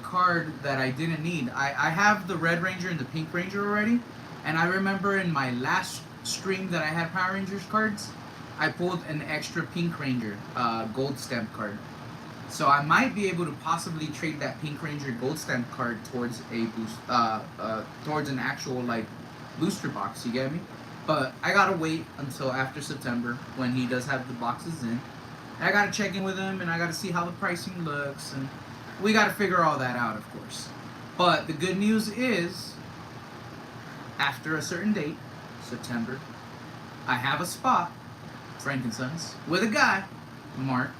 card that I didn't need. I have the Red Ranger and the Pink Ranger already. And I remember in my last stream that I had Power Rangers cards, I pulled an extra Pink Ranger gold stamp card. So I might be able to possibly trade that Pink Ranger gold stamp card towards a boost, towards an actual booster box. You get me? But I gotta wait until after September when he does have the boxes in. And I gotta check in with him, and I gotta see how the pricing looks, and we gotta figure all that out, of course. But the good news is, after a certain date, September, I have a spot, Frankensons, with a guy, Mark,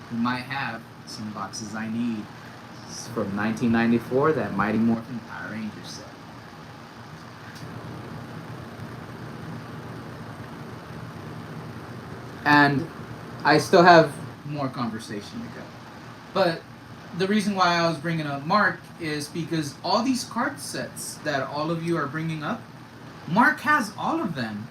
who might have some boxes I need. This is from 1994, that Mighty Morphin Power Ranger set. And I still have more conversation to go. But the reason why I was bringing up Mark is because all these card sets that all of you are bringing up, Mark has all of them.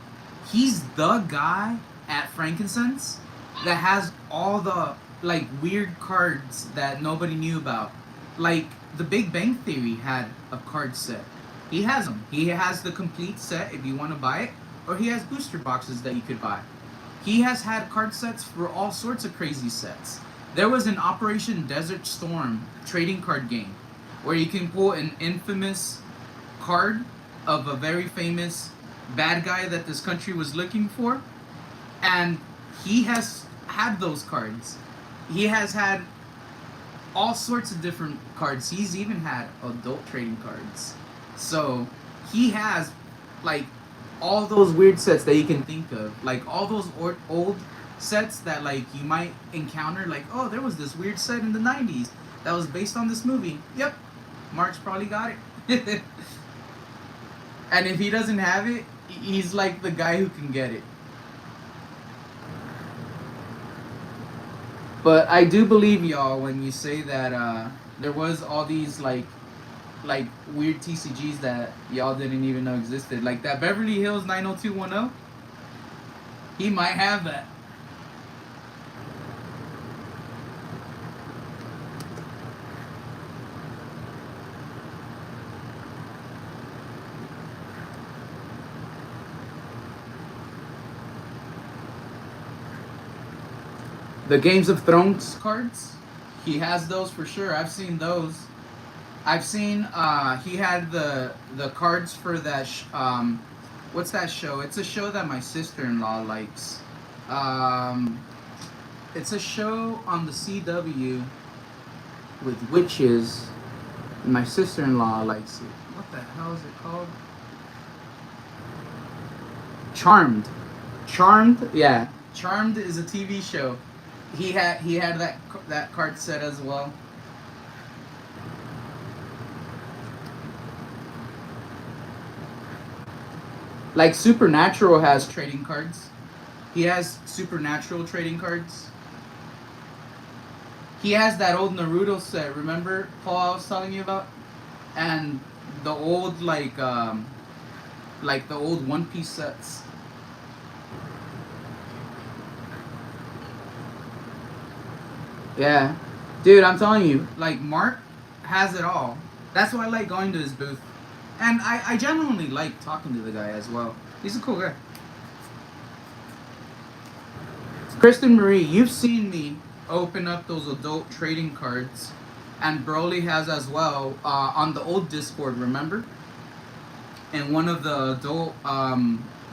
He's the guy at Frankincense that has all the like weird cards that nobody knew about. Like the Big Bang Theory had a card set. He has them. He has the complete set if you want to buy it, or he has booster boxes that you could buy. He has had card sets for all sorts of crazy sets. There was an Operation Desert Storm trading card game where you can pull an infamous card of a very famous bad guy that this country was looking for, and he has had those cards. He has had all sorts of different cards. He's even had adult trading cards. So he has like all those weird sets that you can think of, like all those old sets that like you might encounter, like, oh, there was this weird set in the 90s that was based on this movie. Yep, Mark's probably got it. And if he doesn't have it, he's like the guy who can get it. But I do believe y'all when you say that there was all these like weird TCGs that y'all didn't even know existed. Like that Beverly Hills 90210. He might have that. The Games of Thrones cards, he has those for sure. I've seen those. I've seen he had the cards for that what's that show? It's a show that my sister-in-law likes. It's a show on the CW with witches. My sister-in-law likes it. What the hell is it called? Charmed. Charmed? Yeah. Charmed is a TV show. He had that card set as well. Like Supernatural has trading cards. He has Supernatural trading cards. He has that old Naruto set, remember, Paul, I was telling you about? And the old like the old One Piece sets. Yeah. Dude, I'm telling you, like Mark has it all. That's why I like going to his booth. And I genuinely like talking to the guy as well. He's a cool guy. Kristen Marie, you've seen me open up those adult trading cards. And Broly has as well on the old Discord, remember? In one of the adult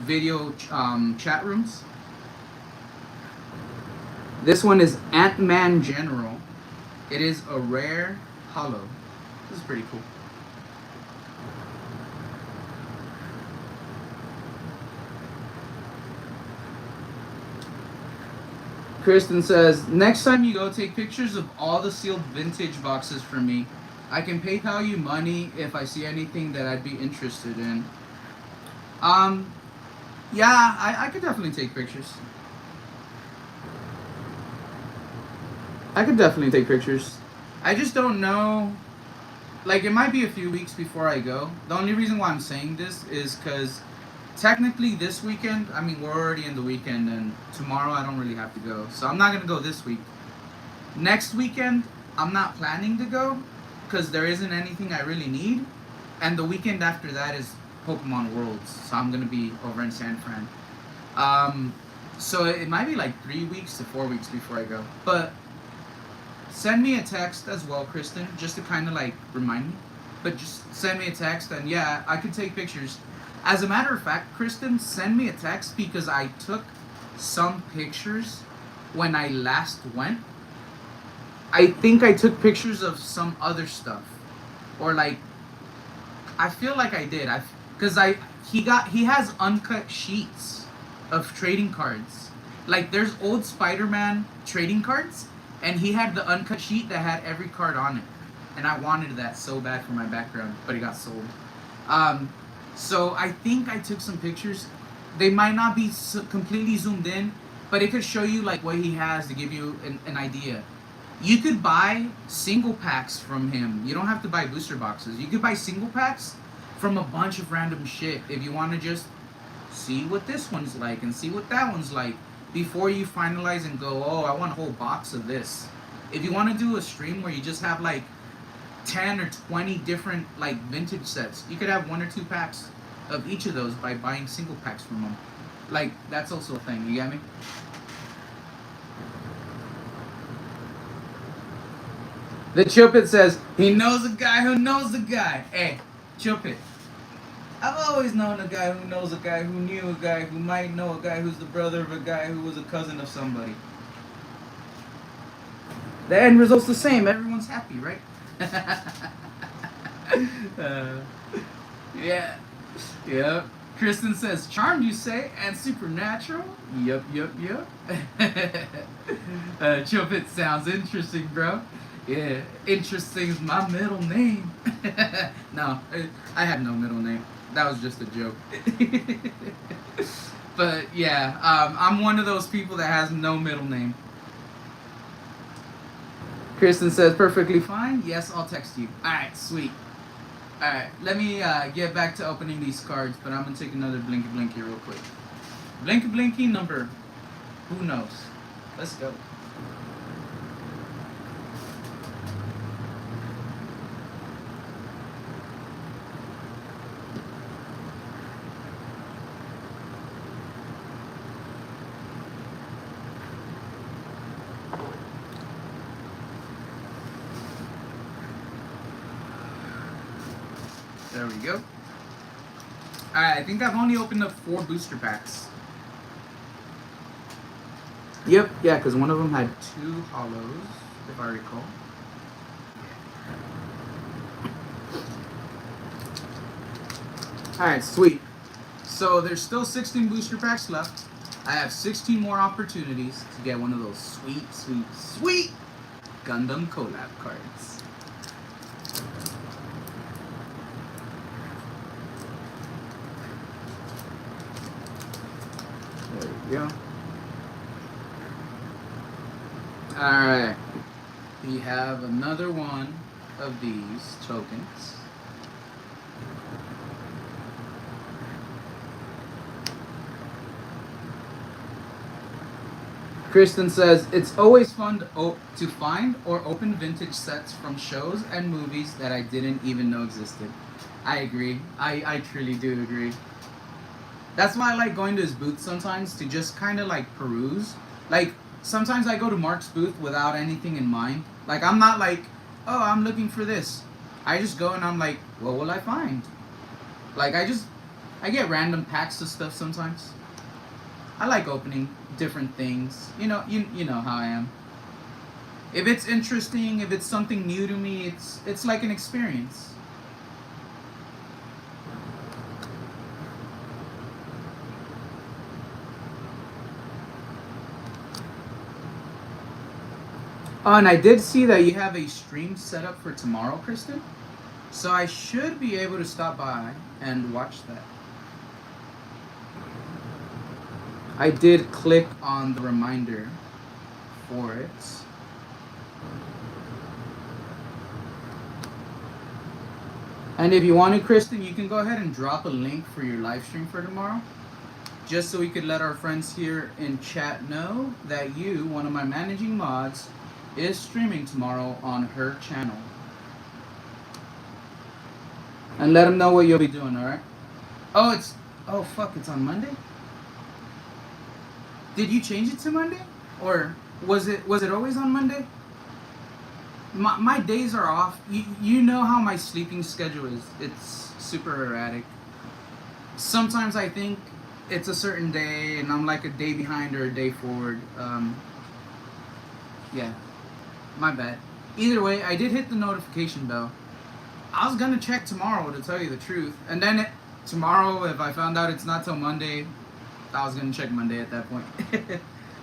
video chat rooms. This one is Ant-Man General. It is a rare holo. This is pretty cool. Kristen says, next time you go, take pictures of all the sealed vintage boxes for me. I can PayPal you money if I see anything that I'd be interested in. Yeah, I could definitely take pictures. I could definitely take pictures. I just don't know. Like, it might be a few weeks before I go. The only reason why I'm saying this is because technically this weekend, I mean, we're already in the weekend, and tomorrow I don't really have to go. So I'm not going to go this week. Next weekend, I'm not planning to go because there isn't anything I really need. And the weekend after that is Pokemon Worlds. So I'm going to be over in San Fran. So it might be like 3 weeks to 4 weeks before I go. But send me a text as well, Kristen, just to kind of like remind me. But just send me a text, and yeah, I could take pictures. As a matter of fact, Kristen, send me a text because I took some pictures when I last went. I think I took pictures of some other stuff, or like, I feel like I did. Because he has uncut sheets of trading cards. Like there's old Spider-Man trading cards, and he had the uncut sheet that had every card on it, and I wanted that so bad for my background, but it got sold. So I think I took some pictures. They might not be completely zoomed in, but it could show you like what he has to give you an idea. You could buy single packs from him. You don't have to buy booster boxes. You could buy single packs from a bunch of random shit if you want to just see what this one's like and see what that one's like before you finalize and go, oh, I want a whole box of this. If you want to do a stream where you just have like 10 or 20 different like vintage sets, you could have 1 or 2 packs of each of those by buying single packs from them. Like, that's also a thing, you get me? The Chupit says, he knows a guy who knows a guy. Hey, Chupit. I've always known a guy who knows a guy who knew a guy who might know a guy who's the brother of a guy who was a cousin of somebody. The end result's the same. Everyone's happy, right? Yeah. Yep. Kristen says, charmed you say, and supernatural? Yup. Chupit sounds interesting, bro. Yeah, interesting is my middle name. No, I have no middle name. That was just a joke. But yeah, I'm one of those people that has no middle name. Kristen says, perfectly fine. Yes, I'll text you. Alright, sweet. Alright, let me get back to opening these cards, but I'm going to take another Blinky Blinky real quick. Blinky Blinky number, who knows? Let's go. There we go. Alright, I think I've only opened up 4 booster packs. Yep, yeah, because one of them had 2 hollows, if I recall. Alright, sweet. So there's still 16 booster packs left. I have 16 more opportunities to get one of those sweet Gundam Collab cards. Yeah. Alright. We have another one of these tokens. Kristen says, it's always fun to find or open vintage sets from shows and movies that I didn't even know existed. I agree. I truly do agree. That's why I like going to his booth sometimes, to just kind of like peruse. Like, sometimes I go to Mark's booth without anything in mind. Like, I'm not like, oh, I'm looking for this. I just go and I'm like, what will I find? Like, I get random packs of stuff sometimes. I like opening different things. You know how I am. If it's interesting, if it's something new to me, it's like an experience. Oh, and I did see that you have a stream set up for tomorrow, Kristen. So I should be able to stop by and watch that. I did click on the reminder for it. And if you wanted, Kristen, you can go ahead and drop a link for your live stream for tomorrow. Just so we could let our friends here in chat know that you, one of my managing mods, is streaming tomorrow on her channel. And let them know what you'll be doing, alright? Oh fuck, it's on Monday? Did you change it to Monday? Or was it always on Monday? My days are off. You know how my sleeping schedule is. It's super erratic. Sometimes I think it's a certain day and I'm like a day behind or a day forward. Yeah. My bad. Either way, I did hit the notification bell. I was gonna check tomorrow, to tell you the truth. And then tomorrow, if I found out it's not till Monday, I was gonna check Monday at that point.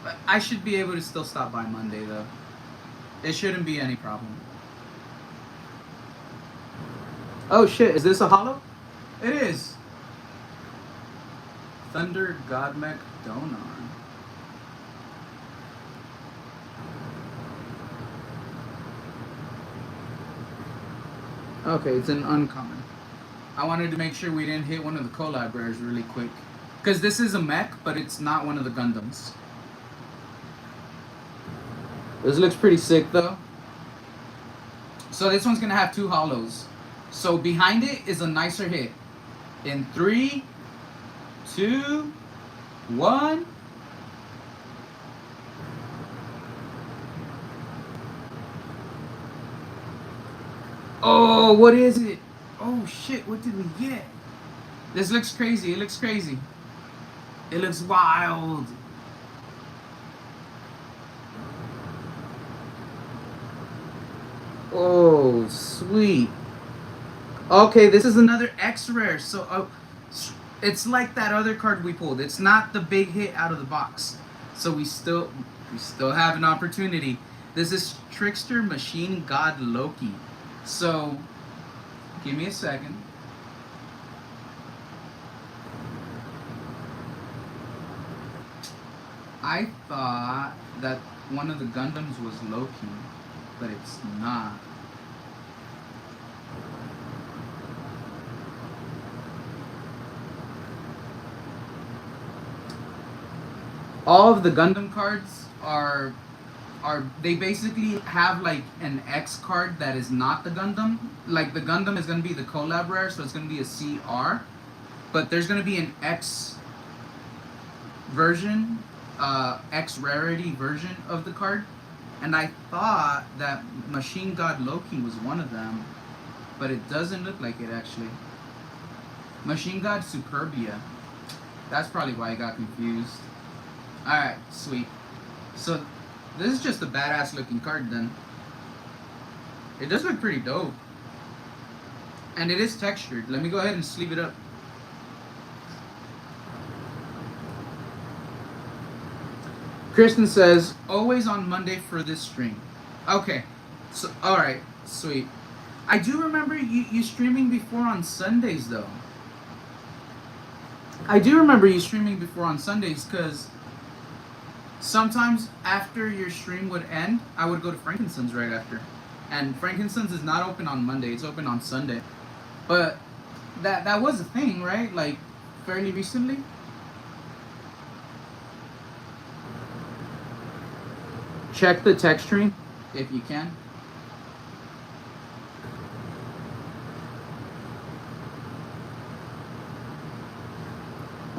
But I should be able to still stop by Monday, though. It shouldn't be any problem. Oh shit, is this a holo? It is. Thunder Godmech Donar. Okay, it's an uncommon. I wanted to make sure we didn't hit one of the collab rares really quick. Because this is a mech, but it's not one of the Gundams. This looks pretty sick though. So this one's gonna have 2 hollows. So behind it is a nicer hit. In 3, 2, 1. Oh, what is it? Oh shit, what did we get? This looks crazy, it looks crazy. It looks wild. Oh, sweet. Okay, this is another X rare. So it's like that other card we pulled. It's not the big hit out of the box. So we still have an opportunity. This is Trickster Machine God Loki. So give me a second. I thought that one of the Gundams was Loki, but it's not. All of the Gundam cards are they basically have like an X card that is not the Gundam. Like the Gundam is going to be the collab rare, so it's going to be a CR, but there's going to be an X version, X rarity version of the card. And I thought that Machine God Loki was one of them, but it doesn't look like it actually. Machine God Superbia. That's probably why I got confused. Alright, sweet. So this is just a badass looking card then. It does look pretty dope. And it is textured. Let me go ahead and sleeve it up. Kristen says, always on Monday for this stream. Okay. So alright, sweet. I do remember you streaming before on Sundays though. I do remember you streaming before on Sundays because sometimes after your stream would end, I would go to Frankincense right after. And Frankincense is not open on Monday, it's open on Sunday. But that was a thing, right? Like fairly recently. Check the texturing if you can.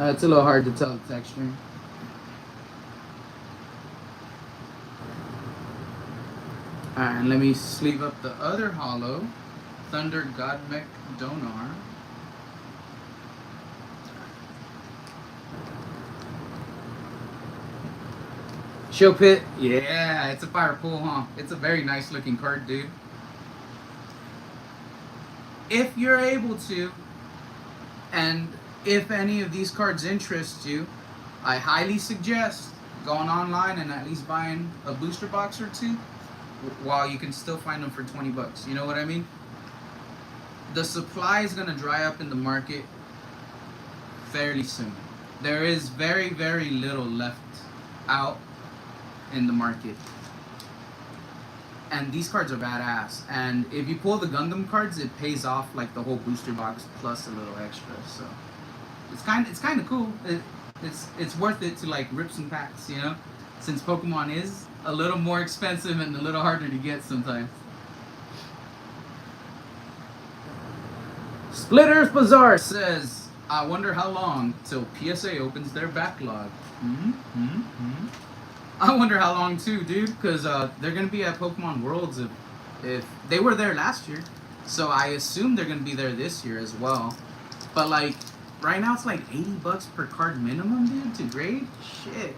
It's a little hard to tell the texturing. Alright, and let me sleeve up the other hollow. Thunder Godmech Donar. Chill Pit. Yeah, it's a fire pull, huh? It's a very nice looking card, dude. If you're able to, and if any of these cards interest you, I highly suggest going online and at least buying a booster box or two while you can still find them for 20 bucks. You know what I mean? The supply is going to dry up in the market fairly soon. There is very, very little left out in the market. And these cards are badass. And if you pull the Gundam cards, it pays off like the whole booster box plus a little extra. So it's kind of cool. It's worth it to like rip some packs, you know, since Pokemon is a little more expensive and a little harder to get sometimes. Splitters Bazaar says, I wonder how long till PSA opens their backlog. I wonder how long too, dude, because they're going to be at Pokemon Worlds if they were there last year. So I assume they're going to be there this year as well. But like, right now it's like 80 bucks per card minimum, dude, to grade? Shit.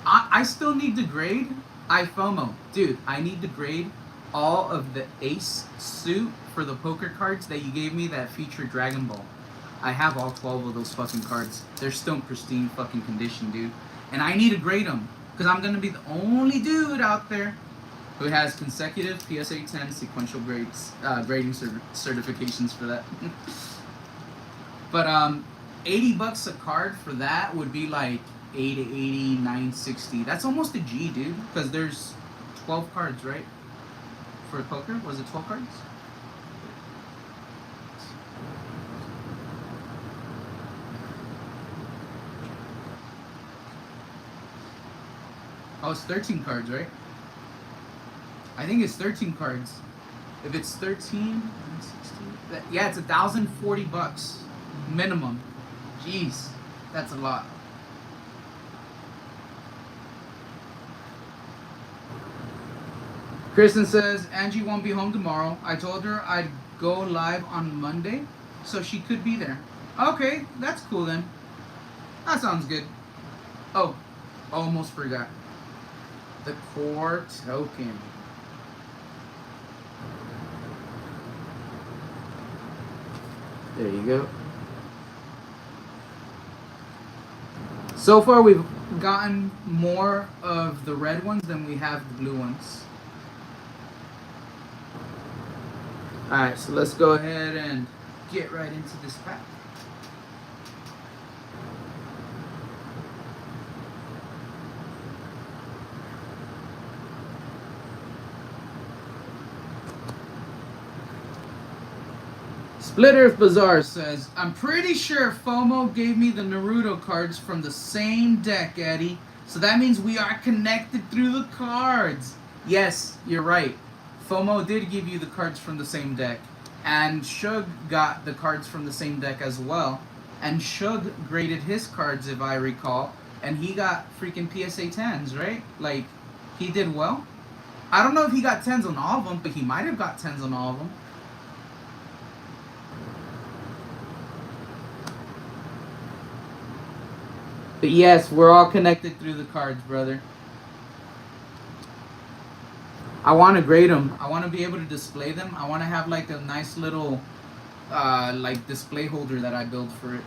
I still need to grade. I FOMO. Dude, I need to grade all of the Ace suit for the poker cards that you gave me that feature Dragon Ball. I have all 12 of those fucking cards. They're still in pristine fucking condition, dude. And I need to grade them. Because I'm going to be the only dude out there who has consecutive PSA 10 sequential grades, grading certifications for that. But 80 bucks a card for that would be like 880, 960. That's almost a G, dude. Because there's 12 cards, right? For poker? Was it 12 cards? Oh, it's 13 cards, right? I think it's 13 cards. If it's 13, 16, yeah, it's $1,040 minimum. Jeez, that's a lot. Kristen says Angie won't be home tomorrow. I told her I'd go live on Monday, so she could be there. Okay, that's cool then. That sounds good. Oh, almost forgot. The core token. There you go. So far we've gotten more of the red ones than we have the blue ones. Alright, so let's go ahead and get right into this pack. Split Earth Bazaar says, I'm pretty sure FOMO gave me the Naruto cards from the same deck, Eddie. So that means we are connected through the cards. Yes, you're right. FOMO did give you the cards from the same deck. And Shug got the cards from the same deck as well. And Shug graded his cards, if I recall. And he got freaking PSA 10s, right? Like, he did well. I don't know if he got 10s on all of them, but he might have got 10s on all of them. But yes, we're all connected through the cards, brother. I want to grade them. I want to be able to display them. I want to have like a nice little like display holder that I build for it.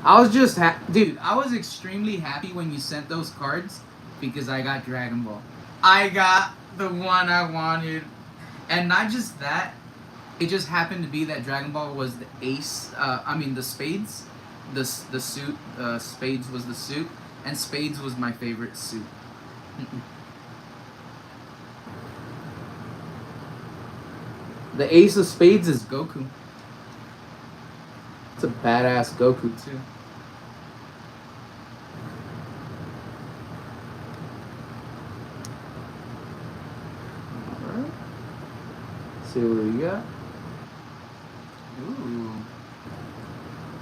I was just dude, I was extremely happy when you sent those cards because I got Dragon Ball. I got the one I wanted. And not just that, it just happened to be that Dragon Ball was the ace, the spades, the suit, spades was the suit, and spades was my favorite suit. The ace of spades is Goku. It's a badass Goku too. See what we got. Ooh.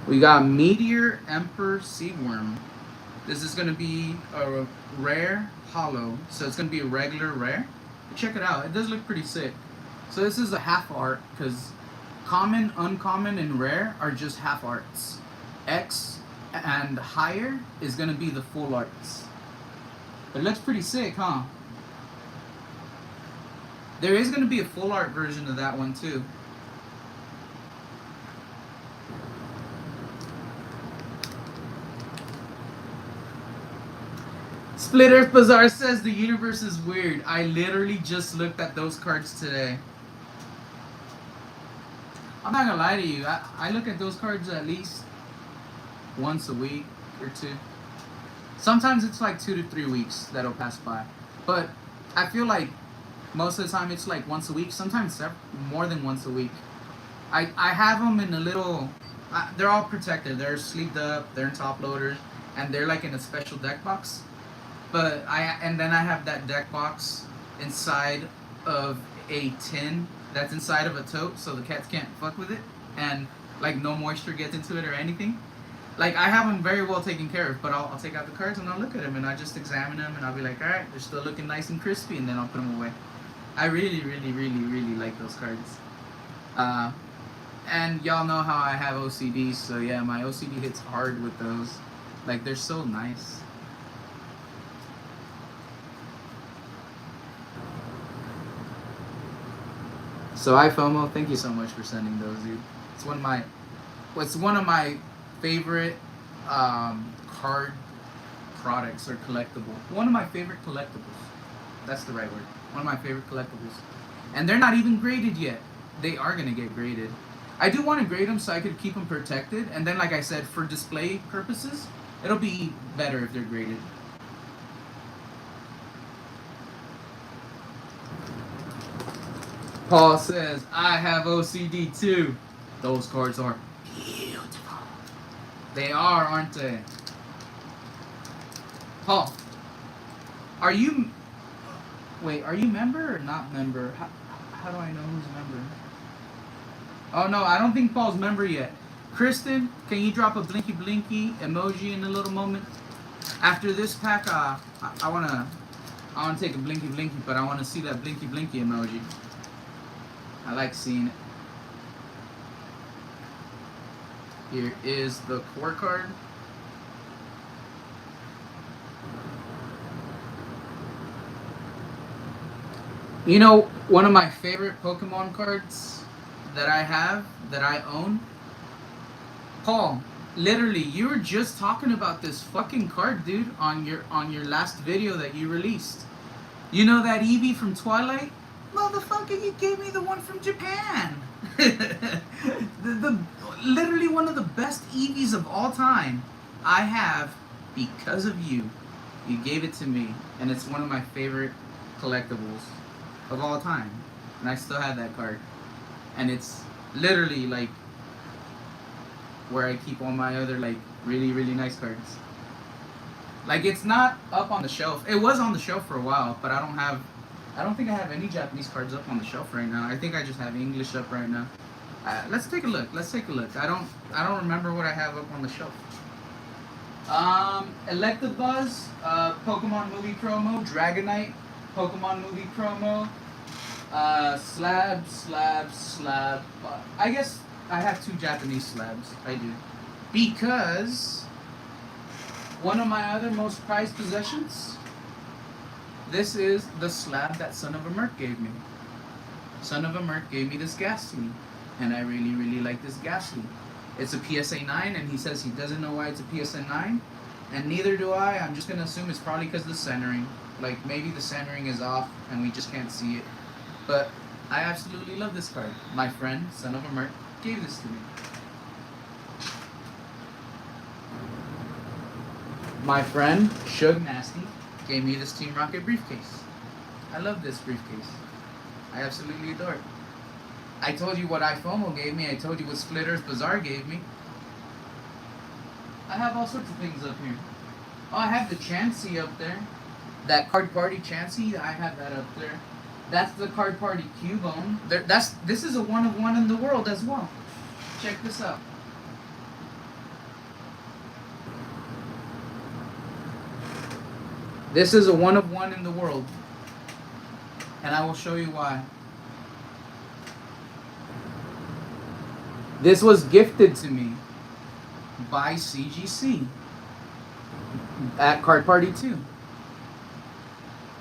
We got Meteor Emperor Seaworm. This is going to be a rare holo. So it's going to be a regular rare. Check it out. It does look pretty sick. So this is a half art because common, uncommon, and rare are just half arts. X and higher is going to be the full arts. But it looks pretty sick, huh? There is going to be a full art version of that one too. Split Earth Bazaar says the universe is weird. I literally just looked at those cards today. I'm not gonna lie to you. I look at those cards at least once a week or two. Sometimes it's like 2 to 3 weeks that'll pass by. But I feel like most of the time it's like once a week, sometimes more than once a week. I have them in a little, they're all protected. They're sleeved up, they're in top loaders, and they're like in a special deck box. But and then I have that deck box inside of a tin that's inside of a tote so the cats can't fuck with it and like no moisture gets into it or anything. Like I have them very well taken care of, but I'll take out the cards and I'll look at them and I just examine them and I'll be like, all right, they're still looking nice and crispy, and then I'll put them away. I really, really, really, really like those cards. And y'all know how I have OCD, so yeah, my OCD hits hard with those. Like, they're so nice. So iFOMO, thank you so much for sending those, dude. It's one of my favorite card products or collectible. One of my favorite collectibles. That's the right word. One of my favorite collectibles. And they're not even graded yet. They are going to get graded. I do want to grade them so I could keep them protected. And then, like I said, for display purposes, it'll be better if they're graded. Paul says, I have OCD too. Those cards are beautiful. They are, aren't they? Paul, are you... Wait, are you member or not member? How do I know who's member? Oh no, I don't think Paul's member yet. Kristen, can you drop a blinky blinky emoji in a little moment? After this pack, I wanna take a blinky blinky, but I wanna see that blinky blinky emoji. I like seeing it. Here is the core card. You know, one of my favorite Pokemon cards that I own. Paul, literally, you were just talking about this fucking card, dude, on your last video that you released. You know that Eevee from Twilight? Motherfucker, you gave me the one from Japan. the literally one of the best Eevees of all time I have because of you. You gave it to me, and it's one of my favorite collectibles of all time. And I still have that card. And it's literally like where I keep all my other like really, really nice cards. Like, it's not up on the shelf. It was on the shelf for a while, but I don't think I have any Japanese cards up on the shelf right now. I think I just have English up right now. Let's take a look. I don't remember what I have up on the shelf. Electabuzz, Pokemon movie promo, Dragonite, Pokemon movie promo, Slab. I guess I have 2 Japanese slabs. I do. Because one of my other most prized possessions, this is the slab that Son of a Merc gave me. Son of a Merc gave me this Ghastly, and I really, really like this Ghastly. It's a PSA 9, and he says he doesn't know why it's a PSA 9, and neither do I. I'm just going to assume it's probably because of the centering. Like, maybe the centering is off, and we just can't see it. But I absolutely love this card. My friend, Son of a Merc, gave this to me. My friend, Shug Nasty, gave me this Team Rocket briefcase. I love this briefcase. I absolutely adore it. I told you what iFOMO gave me. I told you what Split Earth Bazaar gave me. I have all sorts of things up here. Oh, I have the Chansey up there. That Card Party Chansey, I have that up there. That's the Card Party Cubone. This is a one of one in the world as well. Check this out. This is a one of one in the world. And I will show you why. This was gifted to me by CGC at Card Party 2.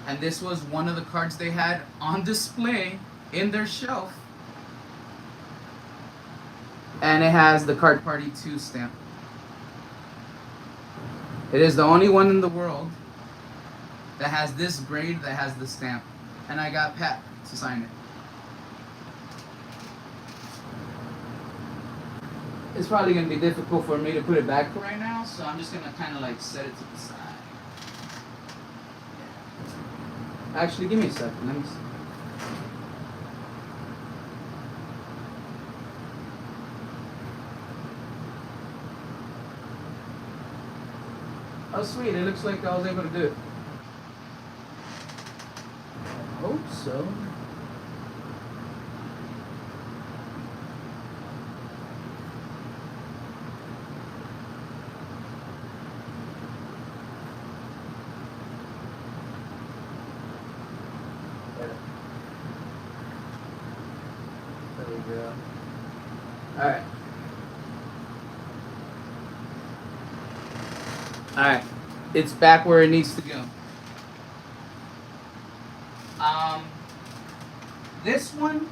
And this was one of the cards they had on display in their shelf. And it has the Card Party 2 stamp. It is the only one in the world that has this grade, that has the stamp. And I got Pat to sign it. It's probably going to be difficult for me to put it back right now, so I'm just going to kind of like set it to the side. Actually, give me a second. Let me see. Oh, sweet. It looks like I was able to do it. I hope so. Alright. Alright. It's back where it needs to go. This one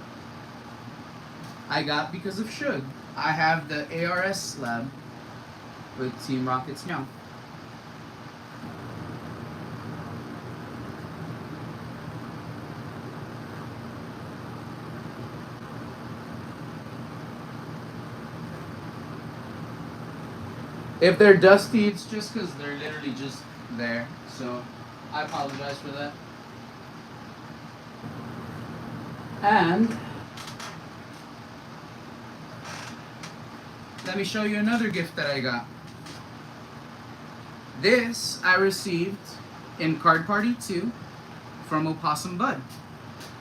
I got because of Shug. I have the ARS slab with Team Rocket's Meow. If they're dusty, it's just because they're literally just there. So I apologize for that. And let me show you another gift that I got. This I received in Card Party 2 from Opossum Bud.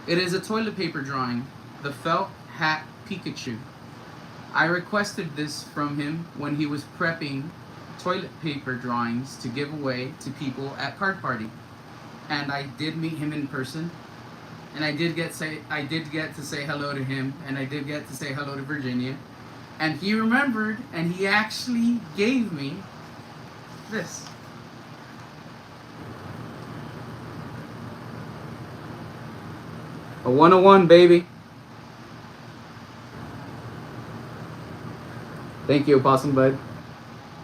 It is a toilet paper drawing, the felt hat Pikachu. I requested this from him when he was prepping toilet paper drawings to give away to people at Card Party. And I did meet him in person. And I did get to say hello to him, and I did get to say hello to Virginia. And he remembered, and he actually gave me this. A 101, baby. Thank you, Opossum Bud.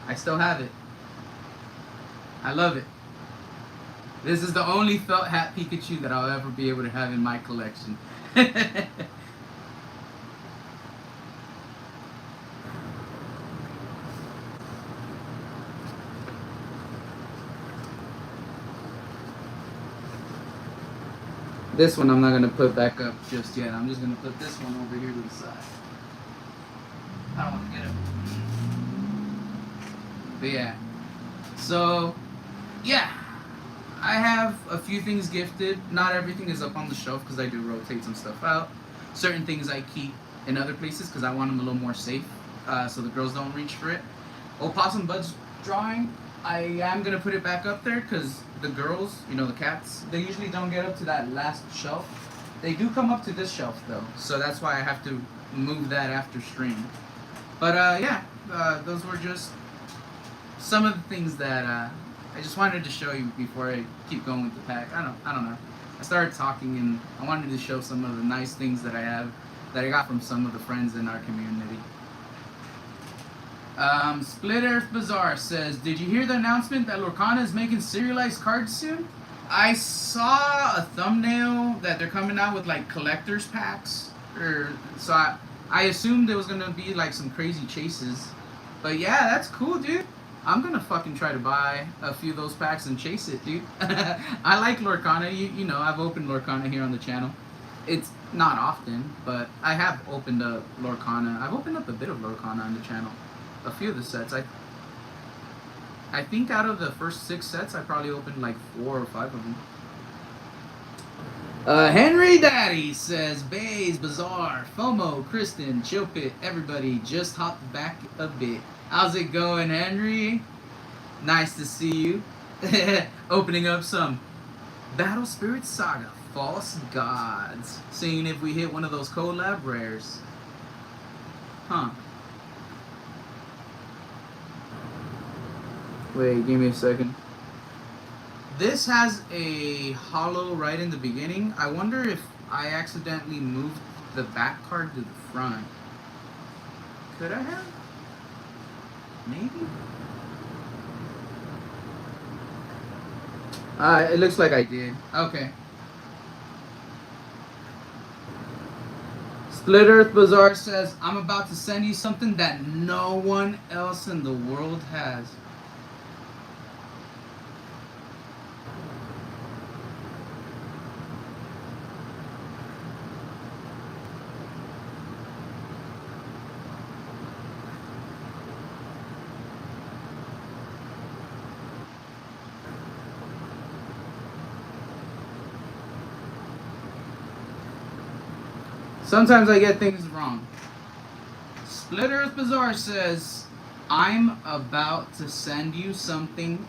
I still have it. I love it. This is the only felt hat Pikachu that I'll ever be able to have in my collection. This one I'm not going to put back up just yet. I'm just going to put this one over here to the side. I don't want to get it. But yeah. So, yeah. I have a few things gifted. Not everything is up on the shelf because I do rotate some stuff out. Certain things I keep in other places because I want them a little more safe so the girls don't reach for it. Opossum Bud's drawing, I am going to put it back up there because the girls, you know, the cats, they usually don't get up to that last shelf. They do come up to this shelf though, so that's why I have to move that after stream. But yeah, those were just some of the things that I just wanted to show you before I keep going with the pack. I don't know. I started talking and I wanted to show some of the nice things that I have that I got from some of the friends in our community. Split Earth Bazaar says, did you hear the announcement that Lorcana is making serialized cards soon? I saw a thumbnail that they're coming out with like collector's packs. So I assumed there was going to be like some crazy chases. But yeah, that's cool, dude. I'm going to fucking try to buy a few of those packs and chase it, dude. I like Lorcana. You know, I've opened Lorcana here on the channel. It's not often, but I have opened up Lorcana. I've opened up a bit of Lorcana on the channel. A few of the sets. I think out of the first 6 sets, I probably opened like 4 or 5 of them. Henry Daddy says, Bays, Bazaar, FOMO, Kristen, Chilpit, everybody just hopped back a bit. How's it going, Henry? Nice to see you. Opening up some Battle Spirit Saga, False Gods. Seeing if we hit one of those collab rares. Huh. Wait, give me a second. This has a hollow right in the beginning. I wonder if I accidentally moved the back card to the front. Could I have? Maybe? It looks like I did. Okay. Split Earth Bazaar says, I'm about to send you something that no one else in the world has. Sometimes I get things wrong. Split Earth Bazaar says, I'm about to send you something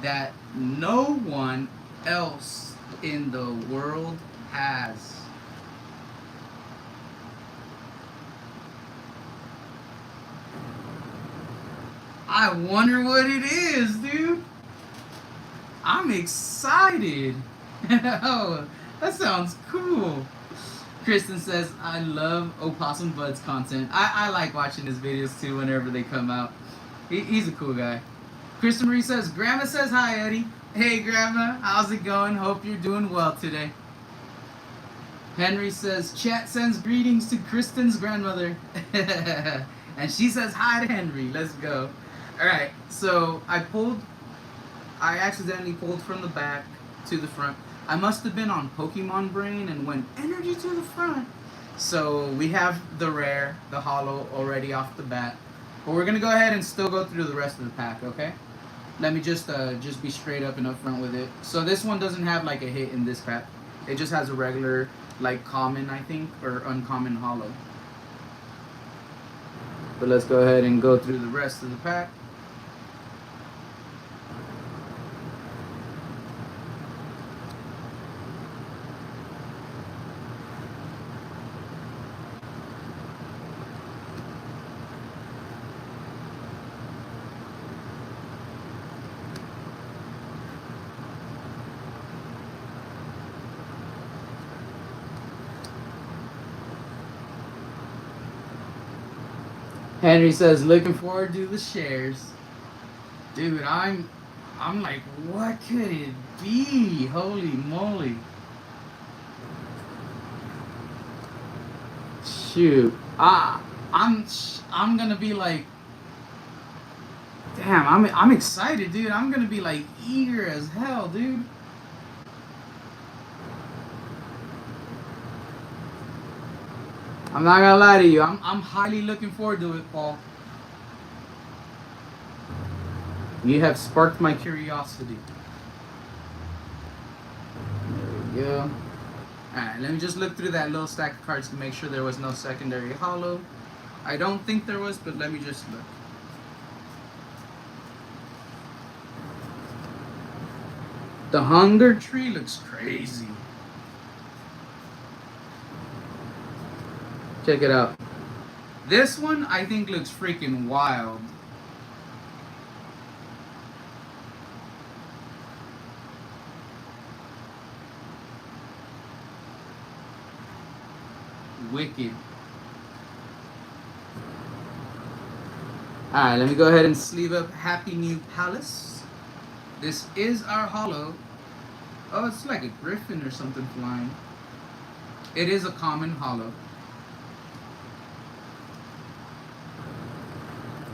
that no one else in the world has. I wonder what it is, dude. I'm excited. Oh, that sounds cool. Kristen says, I love Opossum Bud's content. I like watching his videos too whenever they come out. He's a cool guy. Kristen Marie says, Grandma says hi, Eddie. Hey, Grandma. How's it going? Hope you're doing well today. Henry says, chat sends greetings to Kristen's grandmother. And she says hi to Henry. Let's go. Alright, so I accidentally pulled from the back to the front. I must have been on Pokemon Brain and went energy to the front. So we have the rare, the hollow already off the bat. But we're gonna go ahead and still go through the rest of the pack, okay? Let me just be straight up and upfront with it. So this one doesn't have like a hit in this pack. It just has a regular, like, common, I think, or uncommon holo. But let's go ahead and go through the rest of the pack. Henry says, looking forward to the shares. Dude, I'm like, what could it be? Holy moly. Shoot. I'm gonna be like, damn, I'm excited, dude. I'm gonna be like eager as hell, dude. I'm not gonna lie to you. I'm highly looking forward to it, Paul. You have sparked my curiosity. There we go. Alright, let me just look through that little stack of cards to make sure there was no secondary holo. I don't think there was, but let me just look. The Hunger Tree looks crazy. Check it out. This one I think looks freaking wild. Wicked. Alright, let me go ahead and sleeve up Happy New Palace. This is our holo. Oh, it's like a griffin or something flying. It is a common holo.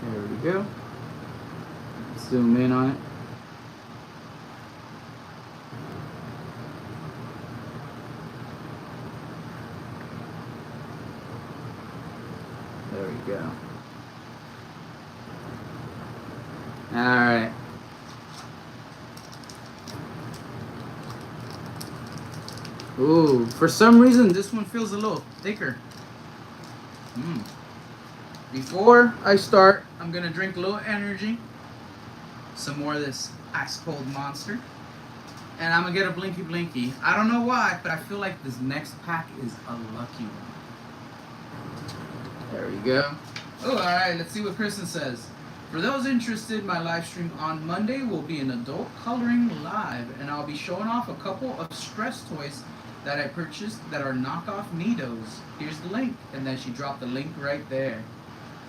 There we go. Zoom in on it. There we go. Alright. Ooh, for some reason this one feels a little thicker. Before I start, I'm gonna drink a little energy. Some more of this ice cold monster. And I'm gonna get a blinky blinky. I don't know why, but I feel like this next pack is a lucky one. There we go. Oh, alright, let's see what Kristen says. For those interested, my live stream on Monday will be an adult coloring live, and I'll be showing off a couple of stress toys that I purchased that are knockoff Nidos. Here's the link. And then she dropped the link right there.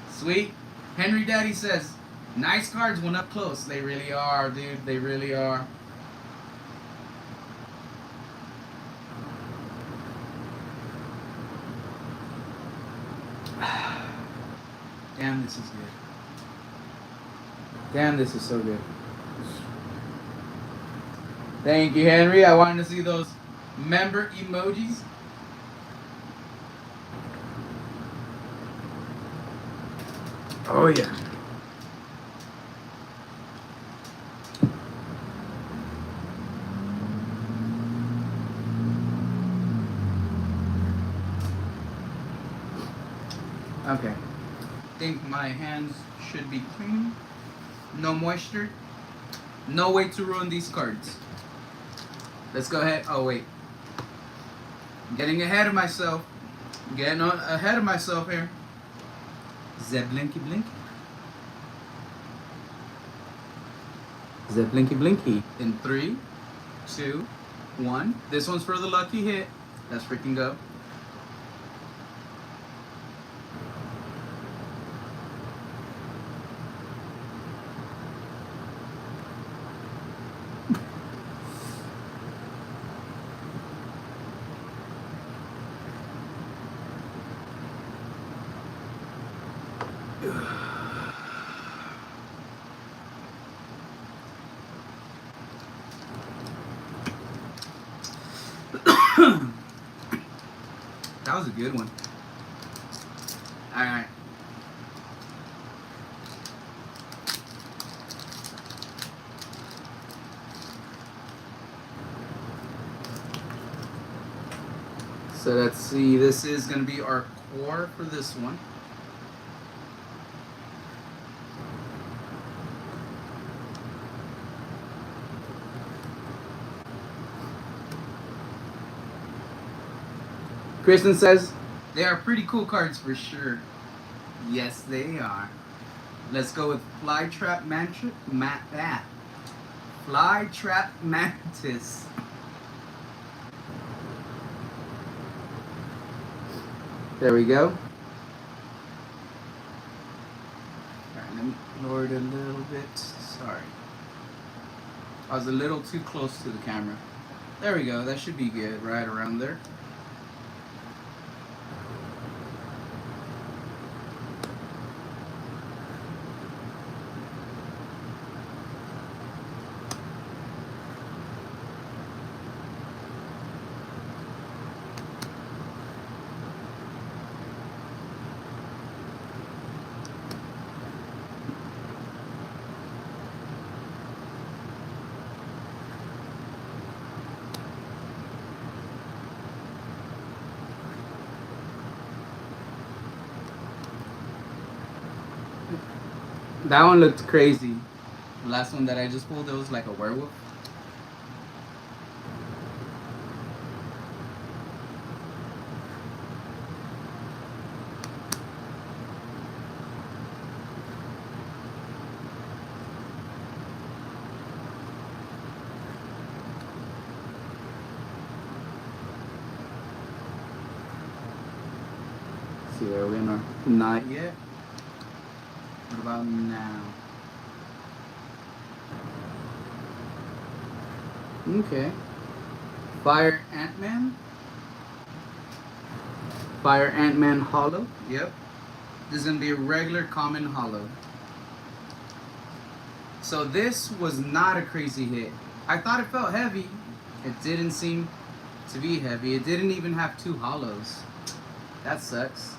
Sweet. Henry Daddy says, nice cards when up close. They really are, dude. They really are. Damn, this is good. Damn, this is so good. Thank you, Henry. I wanted to see those member emojis. Oh, yeah. Okay. I think my hands should be clean. No moisture. No way to ruin these cards. Let's go ahead. Oh, wait. I'm getting ahead of myself. I'm getting ahead of myself here. Zeb blinky blinky. Zeb blinky blinky. In 3, 2, 1. This one's for the lucky hit. Let's freaking go. That was a good one. Alright. So let's see, this is going to be our core for this one. Kristen says, they are pretty cool cards for sure. Yes, they are. Let's go with Flytrap Flytrap Mantis. There we go. Alright, let me lower it a little bit. Sorry. I was a little too close to the camera. There we go. That should be good. Right around there. That one looked crazy. The last one that I just pulled, it was like a werewolf. Let's see, are we in our... Not yet. What about now? Okay. Fire Ant-Man. Fire Ant-Man Hollow. Yep. This is going to be a regular common hollow. So this was not a crazy hit. I thought it felt heavy. It didn't seem to be heavy. It didn't even have 2 hollows. That sucks.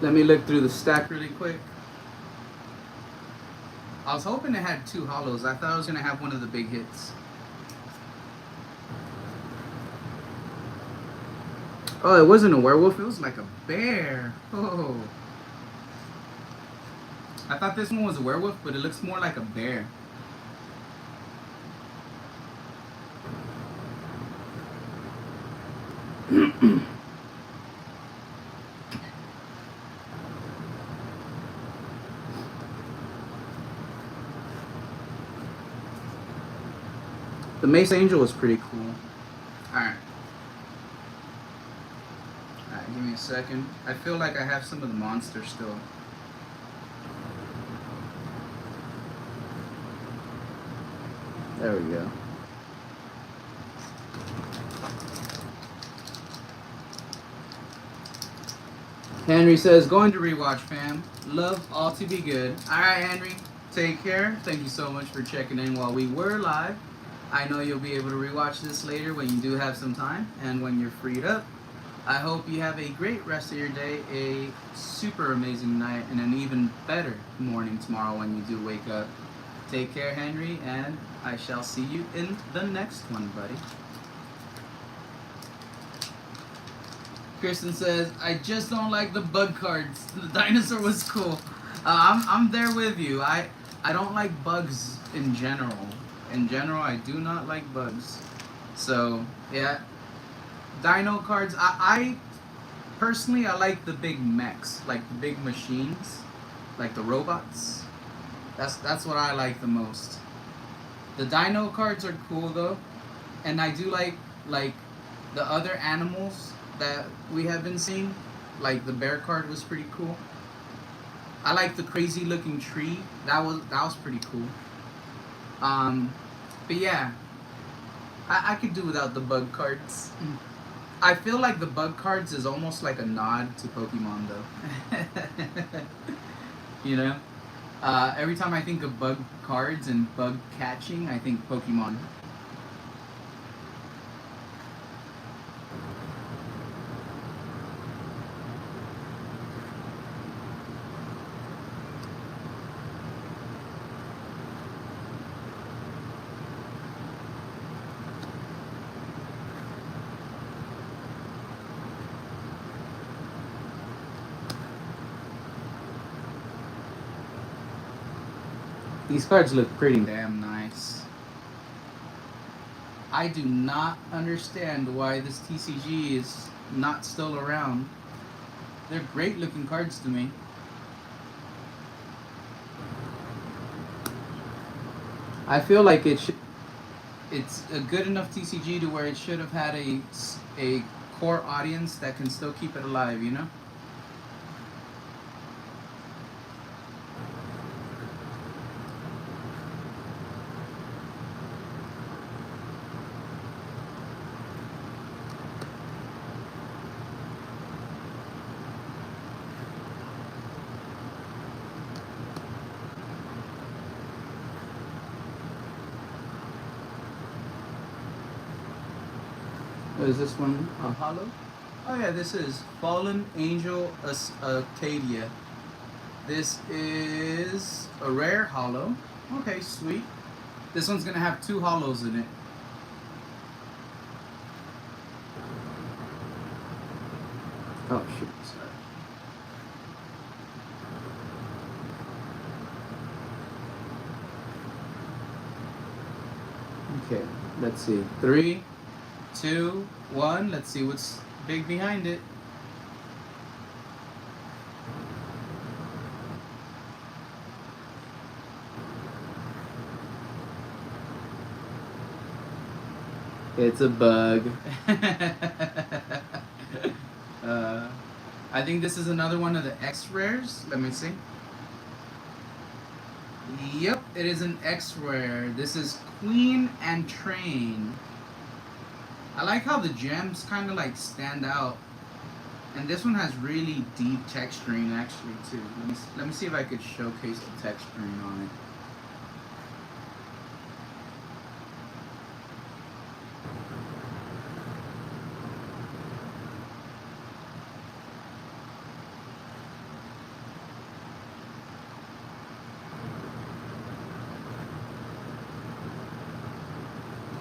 Let me look through the stack really quick. I was hoping it had 2 hollows. I thought I was going to have one of the big hits. Oh, it wasn't a werewolf. It was like a bear. Oh. I thought this one was a werewolf, but it looks more like a bear. The Mace Angel was pretty cool. Alright. Alright, give me a second. I feel like I have some of the monsters still. There we go. Henry says, going to rewatch, fam. Love all to be good. Alright, Henry. Take care. Thank you so much for checking in while we were live. I know you'll be able to rewatch this later when you do have some time and when you're freed up. I hope you have a great rest of your day, a super amazing night, and an even better morning tomorrow when you do wake up. Take care, Henry, and I shall see you in the next one, buddy. Kristen says, I just don't like the bug cards. The dinosaur was cool. I'm there with you. I don't like bugs in general. In general, I do not like bugs. So, yeah. Dino cards, I personally, I like the big mechs. Like the big machines. Like the robots. That's what I like the most. The dino cards are cool though. And I do like the other animals that we have been seeing. Like the bear card was pretty cool. I like the crazy looking tree. That was pretty cool. But yeah, I could do without the bug cards. I feel like the bug cards is almost like a nod to Pokemon though. You know? Every time I think of bug cards and bug catching, I think Pokemon. These cards look pretty damn nice. I do not understand why this TCG is not still around. They're great looking cards to me. I feel like it's a good enough TCG to where it should have had a core audience that can still keep it alive, you know? Is this one a hollow? Oh yeah, this is Fallen Angel Acadia. This is a rare hollow. Okay, sweet. This one's gonna have 2 hollows in it. Oh shoot, sorry. Okay, let's see. 3, 2, 1. Let's see what's big behind it. It's a bug. I think this is another one of the X rares. Let me see. Yep, it is an X rare. This is Queen and Train. I like how the gems kind of like stand out, and this one has really deep texturing actually too. Let me see if I could showcase the texturing on it.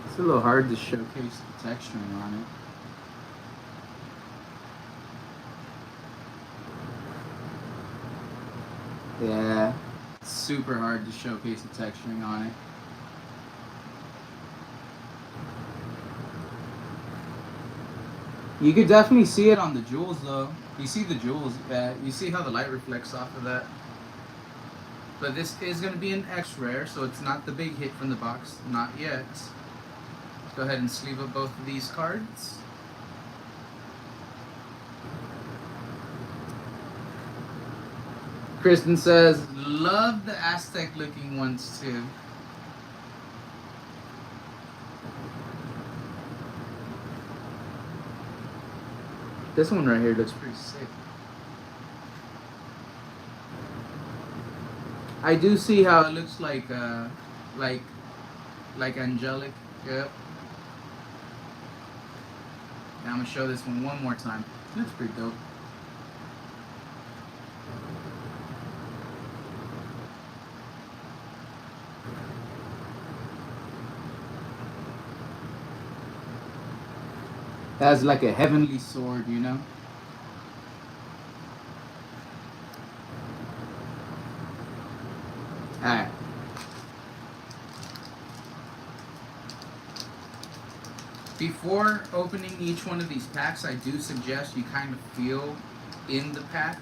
It's a little hard to showcase the texturing on it. Yeah, it's super hard to showcase the texturing on it. You could definitely see it on the jewels though. You see the jewels, yeah. You see how the light reflects off of that. But this is going to be an X rare, so it's not the big hit from the box. Not yet. Go ahead and sleeve up both of these cards. Kristen says, love the Aztec looking ones too. This one right here looks pretty sick. I do see how it looks like angelic. Yep. Now I'm gonna show this one more time. It looks pretty dope. It has like a heavenly sword, you know? Alright. Before opening each one of these packs, I do suggest you kind of feel in the pack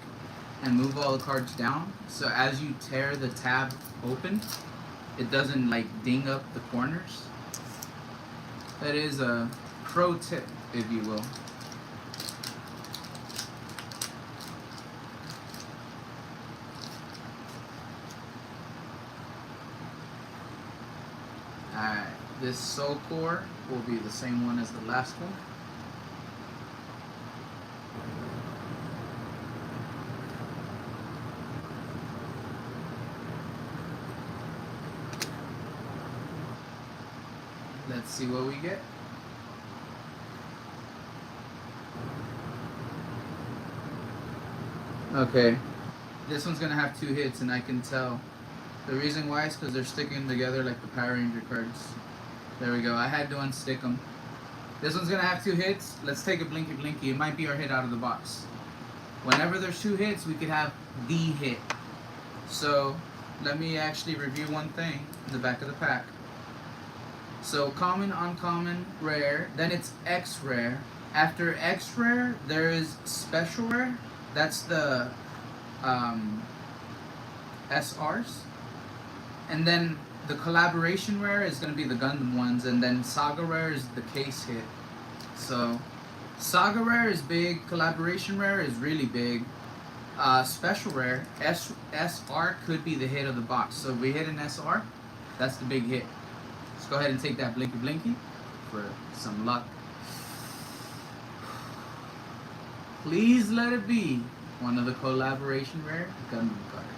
and move all the cards down. So as you tear the tab open, it doesn't like ding up the corners. That is a pro tip, if you will. Alright, this Soul Core will be the same one as the last one. Let's see what we get. Okay, this one's gonna have 2 hits, and I can tell. The reason why is because they're sticking together like the Power Ranger cards. There we go. I had to unstick them. This one's gonna have 2 hits. Let's take a blinky blinky. It might be our hit out of the box. Whenever there's 2 hits, we could have the hit. So let me actually review one thing in the back of the pack. So common, uncommon, rare, then it's X rare. After X rare, there is special rare. That's the SRs. And then the collaboration rare is going to be the Gundam ones, and then Saga rare is the case hit. So Saga rare is big, collaboration rare is really big. Special rare, SR could be the hit of the box. So if we hit an SR, that's the big hit. Let's go ahead and take that Blinky Blinky for some luck. Please let it be one of the collaboration rare Gundam cards.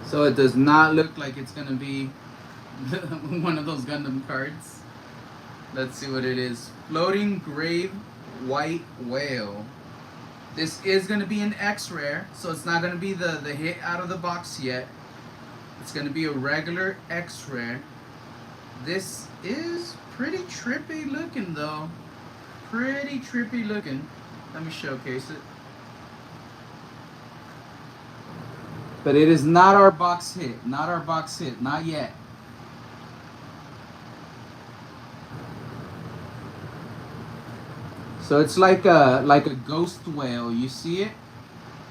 So it does not look like it's gonna be one of those Gundam cards. Let's see what it is. Floating Grave White Whale. This is gonna be an X rare, so it's not gonna be the hit out of the box yet. It's gonna be a regular X rare. This is pretty trippy looking though. Pretty trippy looking. Let me showcase it. But it is not our box hit. Not our box hit. Not yet. So it's like a ghost whale. You see it?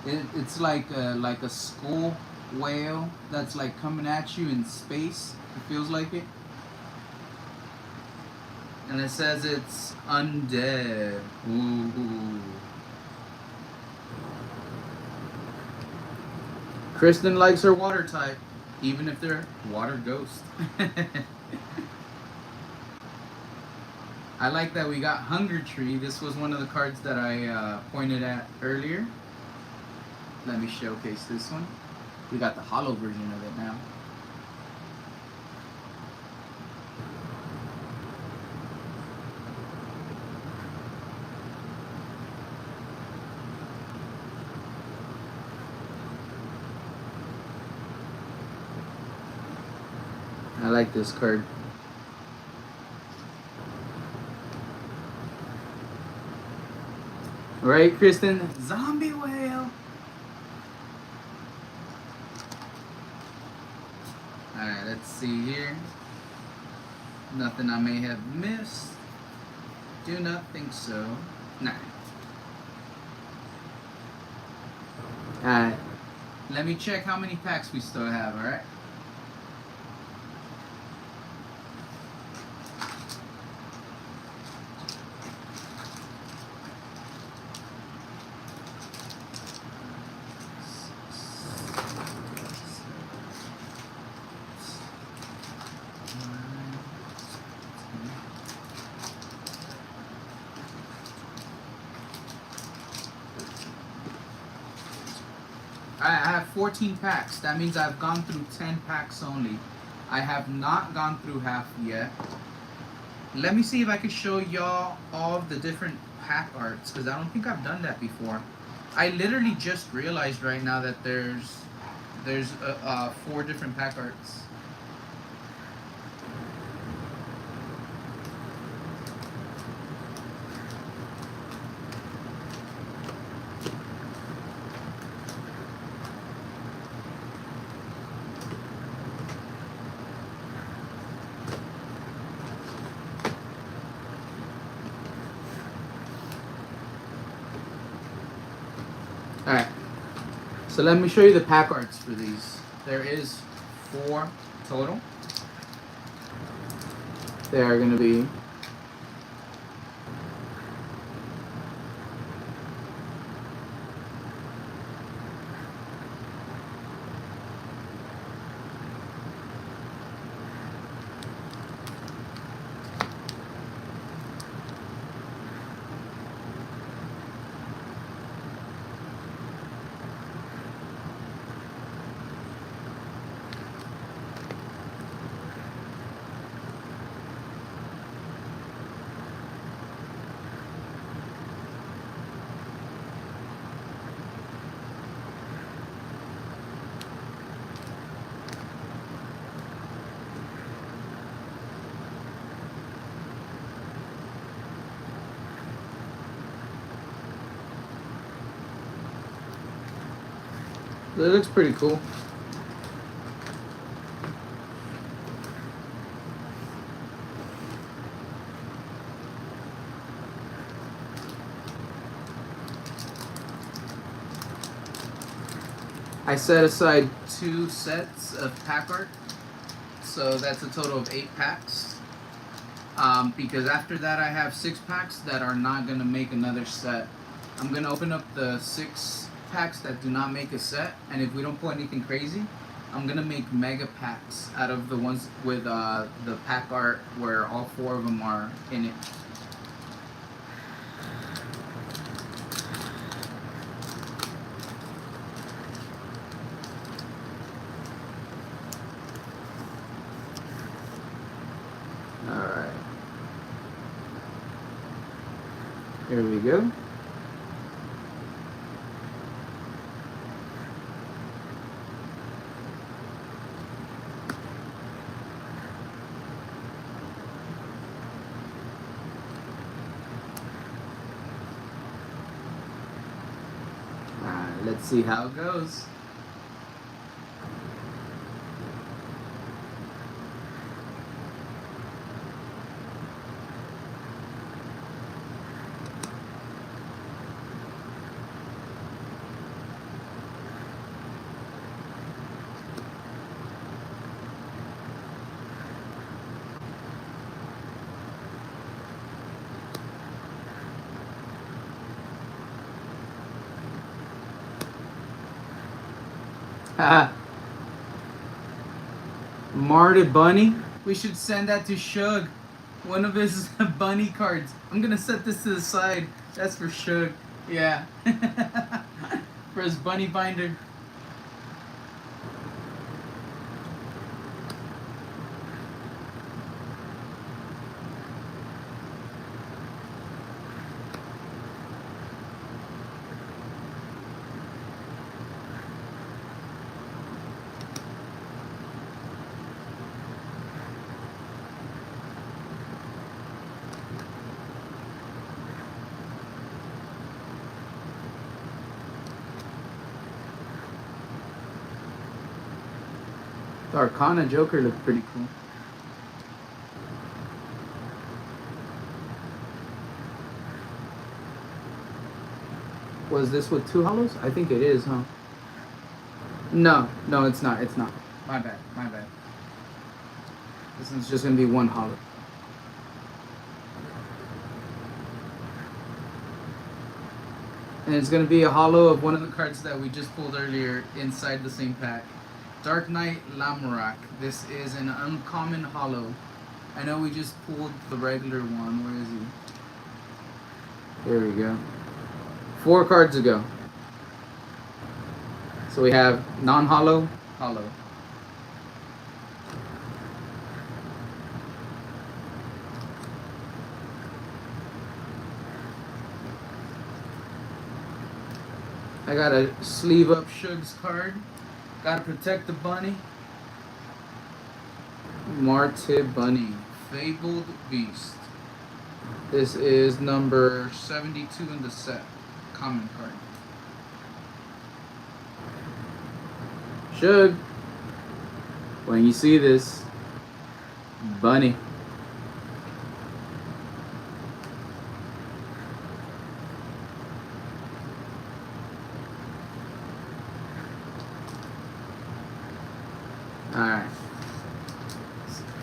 It's like a skull whale that's like coming at you in space. It feels like it. And it says it's undead. Ooh. Kristen likes her water type, even if they're water ghost. I like that we got Hunger Tree. This was one of the cards that I pointed at earlier. Let me showcase this one. We got the holo version of it now. I like this card. Right, Kristen? Zombie whale. Alright, let's see here. Nothing I may have missed. Do not think so. Nah. Alright. Let me check how many packs we still have, alright? I have 14 packs. That means I've gone through 10 packs only. I have not gone through half yet. Let me see if I can show y'all all of the different pack arts, because I don't think I've done that before. I literally just realized right now that there's 4 different pack arts. So let me show you the pack arts for these. There is 4 total. They are going to be it looks pretty cool. I set aside 2 sets of pack art, so that's a total of 8 packs. Because after that I have 6 packs that are not going to make another set. I'm going to open up the 6 packs that do not make a set, and if we don't pull anything crazy, I'm going to make mega packs out of the ones with the pack art where all 4 of them are in it. Alright. Here we go. Let's see how it goes. Marted Bunny. We should send that to Shug. One of his bunny cards. I'm gonna set this to the side. That's for Shug. Yeah. For his bunny binder. The Arcana Joker looked pretty cool. Was this with 2 hollows? I think it is, huh? No, it's not. It's not. My bad. This one's just gonna be 1 hollow. And it's gonna be a hollow of one of the cards that we just pulled earlier inside the same pack. Dark Knight Lamorak. This is an uncommon hollow. I know we just pulled the regular one. Where is he? There we go. 4 cards ago. So we have non-hollow, hollow. I got a sleeve up Shug's card. Gotta protect the bunny. Marted Bunny. Fabled Beast. This is number 72 in the set. Common card. Shug. When you see this, bunny. Alright.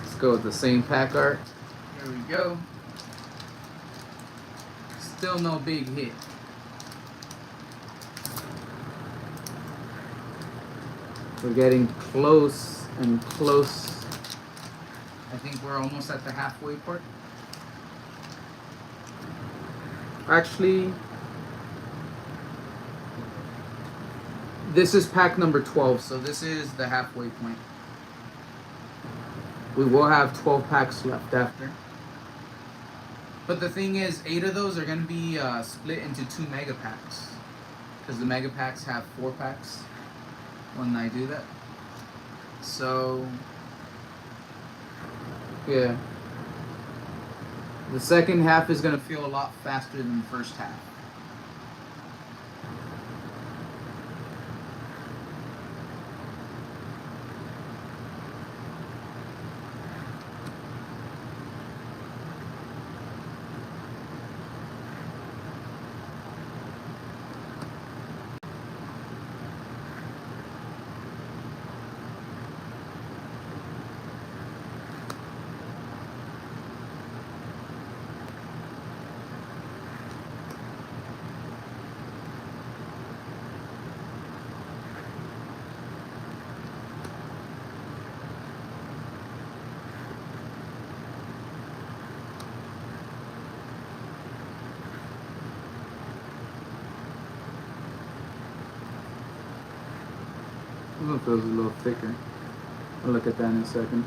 Let's go with the same pack art. Here we go. Still no big hit. We're getting close and close. I think we're almost at the halfway part. Actually, this is pack number 12, so this is the halfway point. We will have 12 packs left after. But the thing is, 8 of those are going to be split into 2 mega packs. Because the mega packs have 4 packs when I do that. So, yeah. The second half is going to feel a lot faster than the first half. I don't know if it was a little thicker. I'll look at that in a second.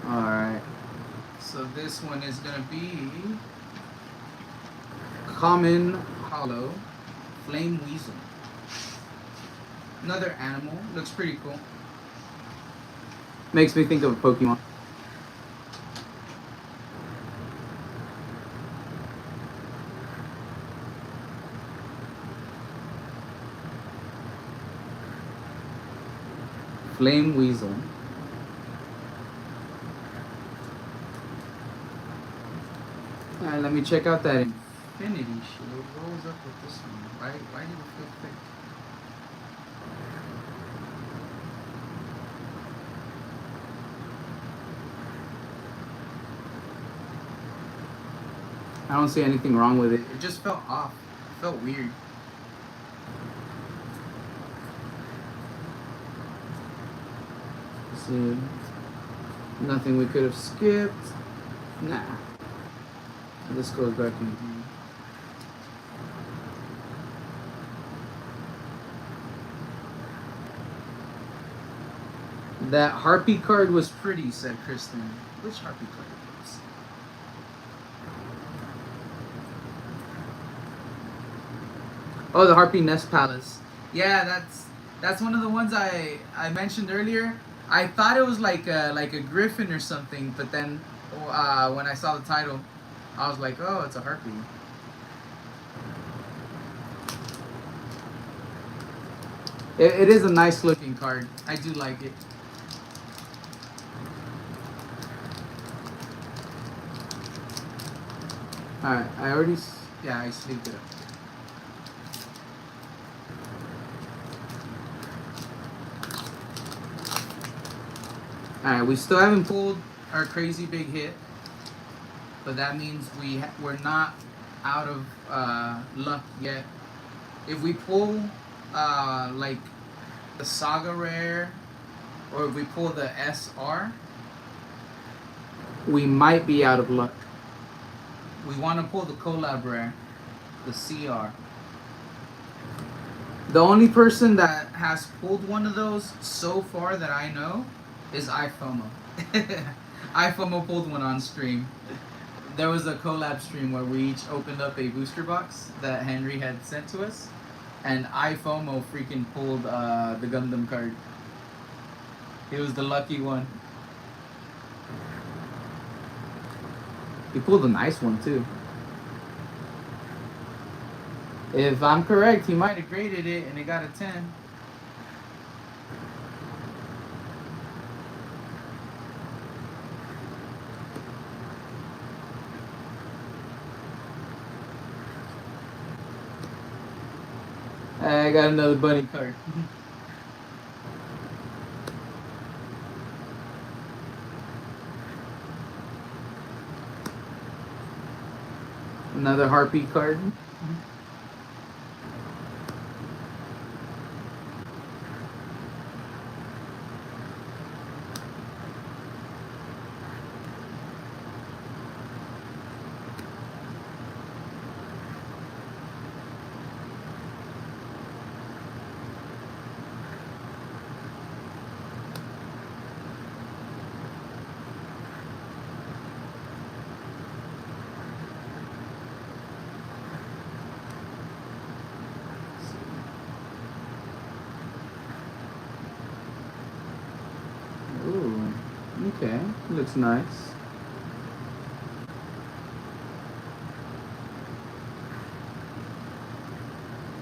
Alright, so this one is going to be Common Hollow Flame Weasel. Another animal, looks pretty cool. Makes me think of a Pokemon. Flame Weasel. Alright, let me check out that Infinity Shield. What was up with this one? Why did it feel thick? I don't see anything wrong with it. It just felt off. It felt weird. Let's see. Nothing we could have skipped. Nah. This goes back in here. That Harpy card was pretty, said Kristen. Which Harpy card was? Oh, the Harpy Nest Palace. Yeah, that's one of the ones I mentioned earlier. I thought it was like a griffin or something, but then when I saw the title, I was like, oh, it's a Harpy. It is a nice looking card. I do like it. Alright, I sleeved it up. Alright, we still haven't pulled our crazy big hit. But that means we're not out of luck yet. If we pull like the Saga rare, or if we pull the SR, we might be out of luck. We want to pull the collab rare, the CR. The only person that has pulled one of those so far that I know is iFOMO. iFOMO pulled one on stream. There was a collab stream where we each opened up a booster box that Henry had sent to us, And iFOMO freaking pulled the Gundam card. He was the lucky one. He pulled a nice one too. If I'm correct, he might have graded it and it got a 10. I got another bunny card. Another harpy card. Ooh, okay, looks nice.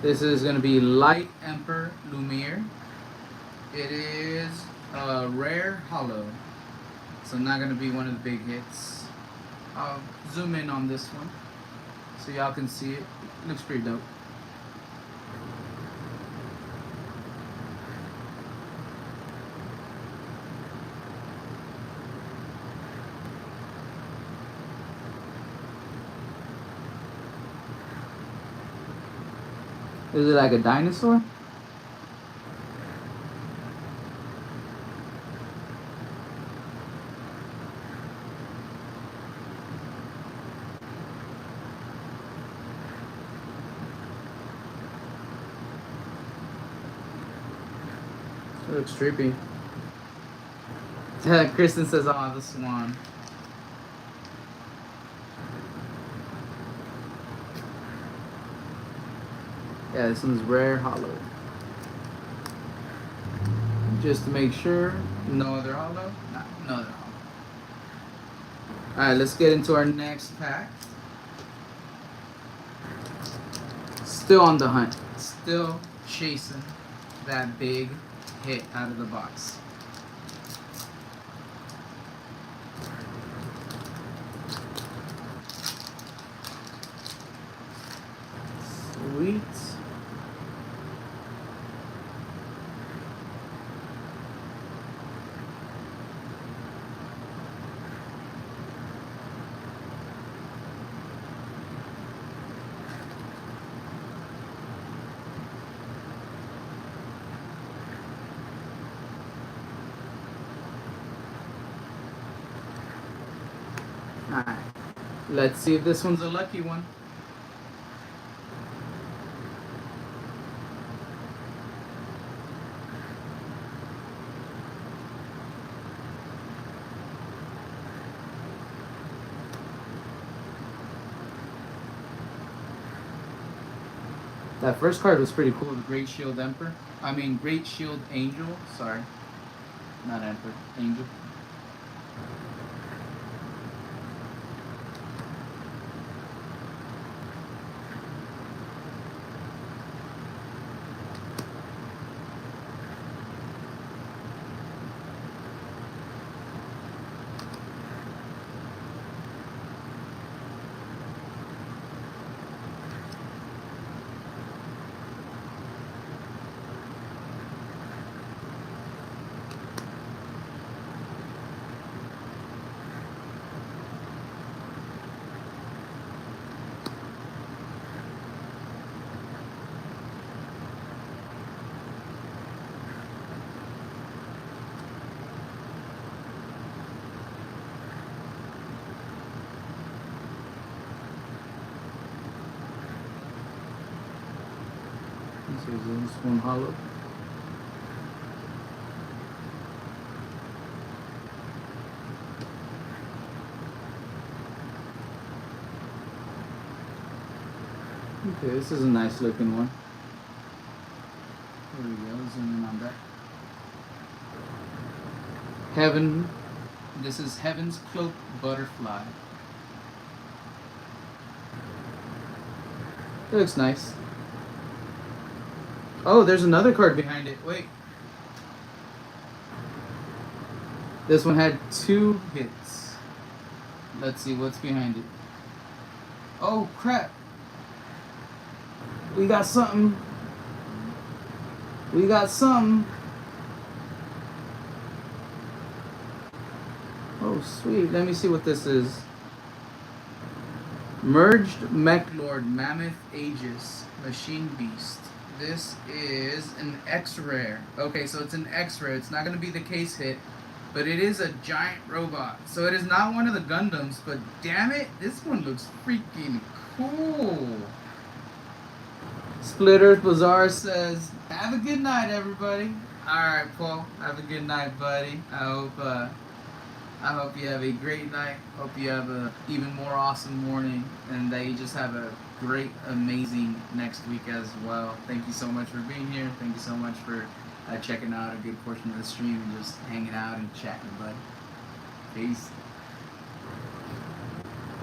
This is going to be Light Emperor Lumiere. It is a rare hollow, so not going to be one of the big hits. I'll zoom in on this one so y'all can see it. Looks pretty dope. Is it like a dinosaur? It looks trippy. Kristen says, "Oh, the swan." Yeah, this one's rare hollow. Just to make sure, no other hollow? Nah, no other hollow. Alright, let's get into our next pack. Still on the hunt. Still chasing that big hit out of the box. Sweet. Alright, let's see if this one's a lucky one. That first card was pretty cool, the Great Shield Emperor. I mean, Great Shield Angel, sorry. Not Emperor, Angel. This is one hollow. Okay, this is a nice looking one. There we go. Zoom in on that. Heaven. This is Heaven's Cloak Butterfly. It looks nice. Oh, there's another card behind it. Wait. This one had 2 hits. Let's see what's behind it. Oh, crap. We got something. We got something. Oh, sweet. Let me see what this is. Merged Mech Lord Mammoth Aegis Machine Beast. This is an X-Rare. Okay, so it's an X-Rare. It's not going to be the case hit, but it is a giant robot. So it is not one of the Gundams, but damn it, this one looks freaking cool. Split Earth Bazaar says, have a good night, everybody. Alright, Paul. Have a good night, buddy. I hope you have a great night. Hope you have a even more awesome morning, and that you just have a great, amazing next week as well. Thank you so much for being here. Thank you so much for checking out a good portion of the stream and just hanging out and chatting, buddy. Peace.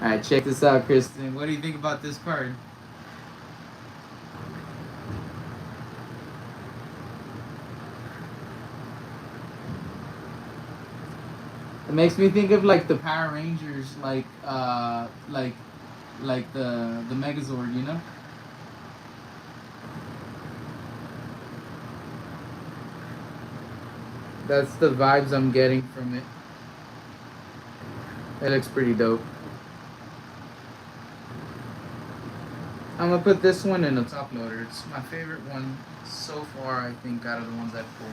Alright, check this out, Kristen. What do you think about this card? It makes me think of like the Power Rangers, like the Megazord, you know? That's the vibes I'm getting from it. It looks pretty dope. I'm gonna put this one in the top loader. It's my favorite one so far, I think, out of the ones I've pulled.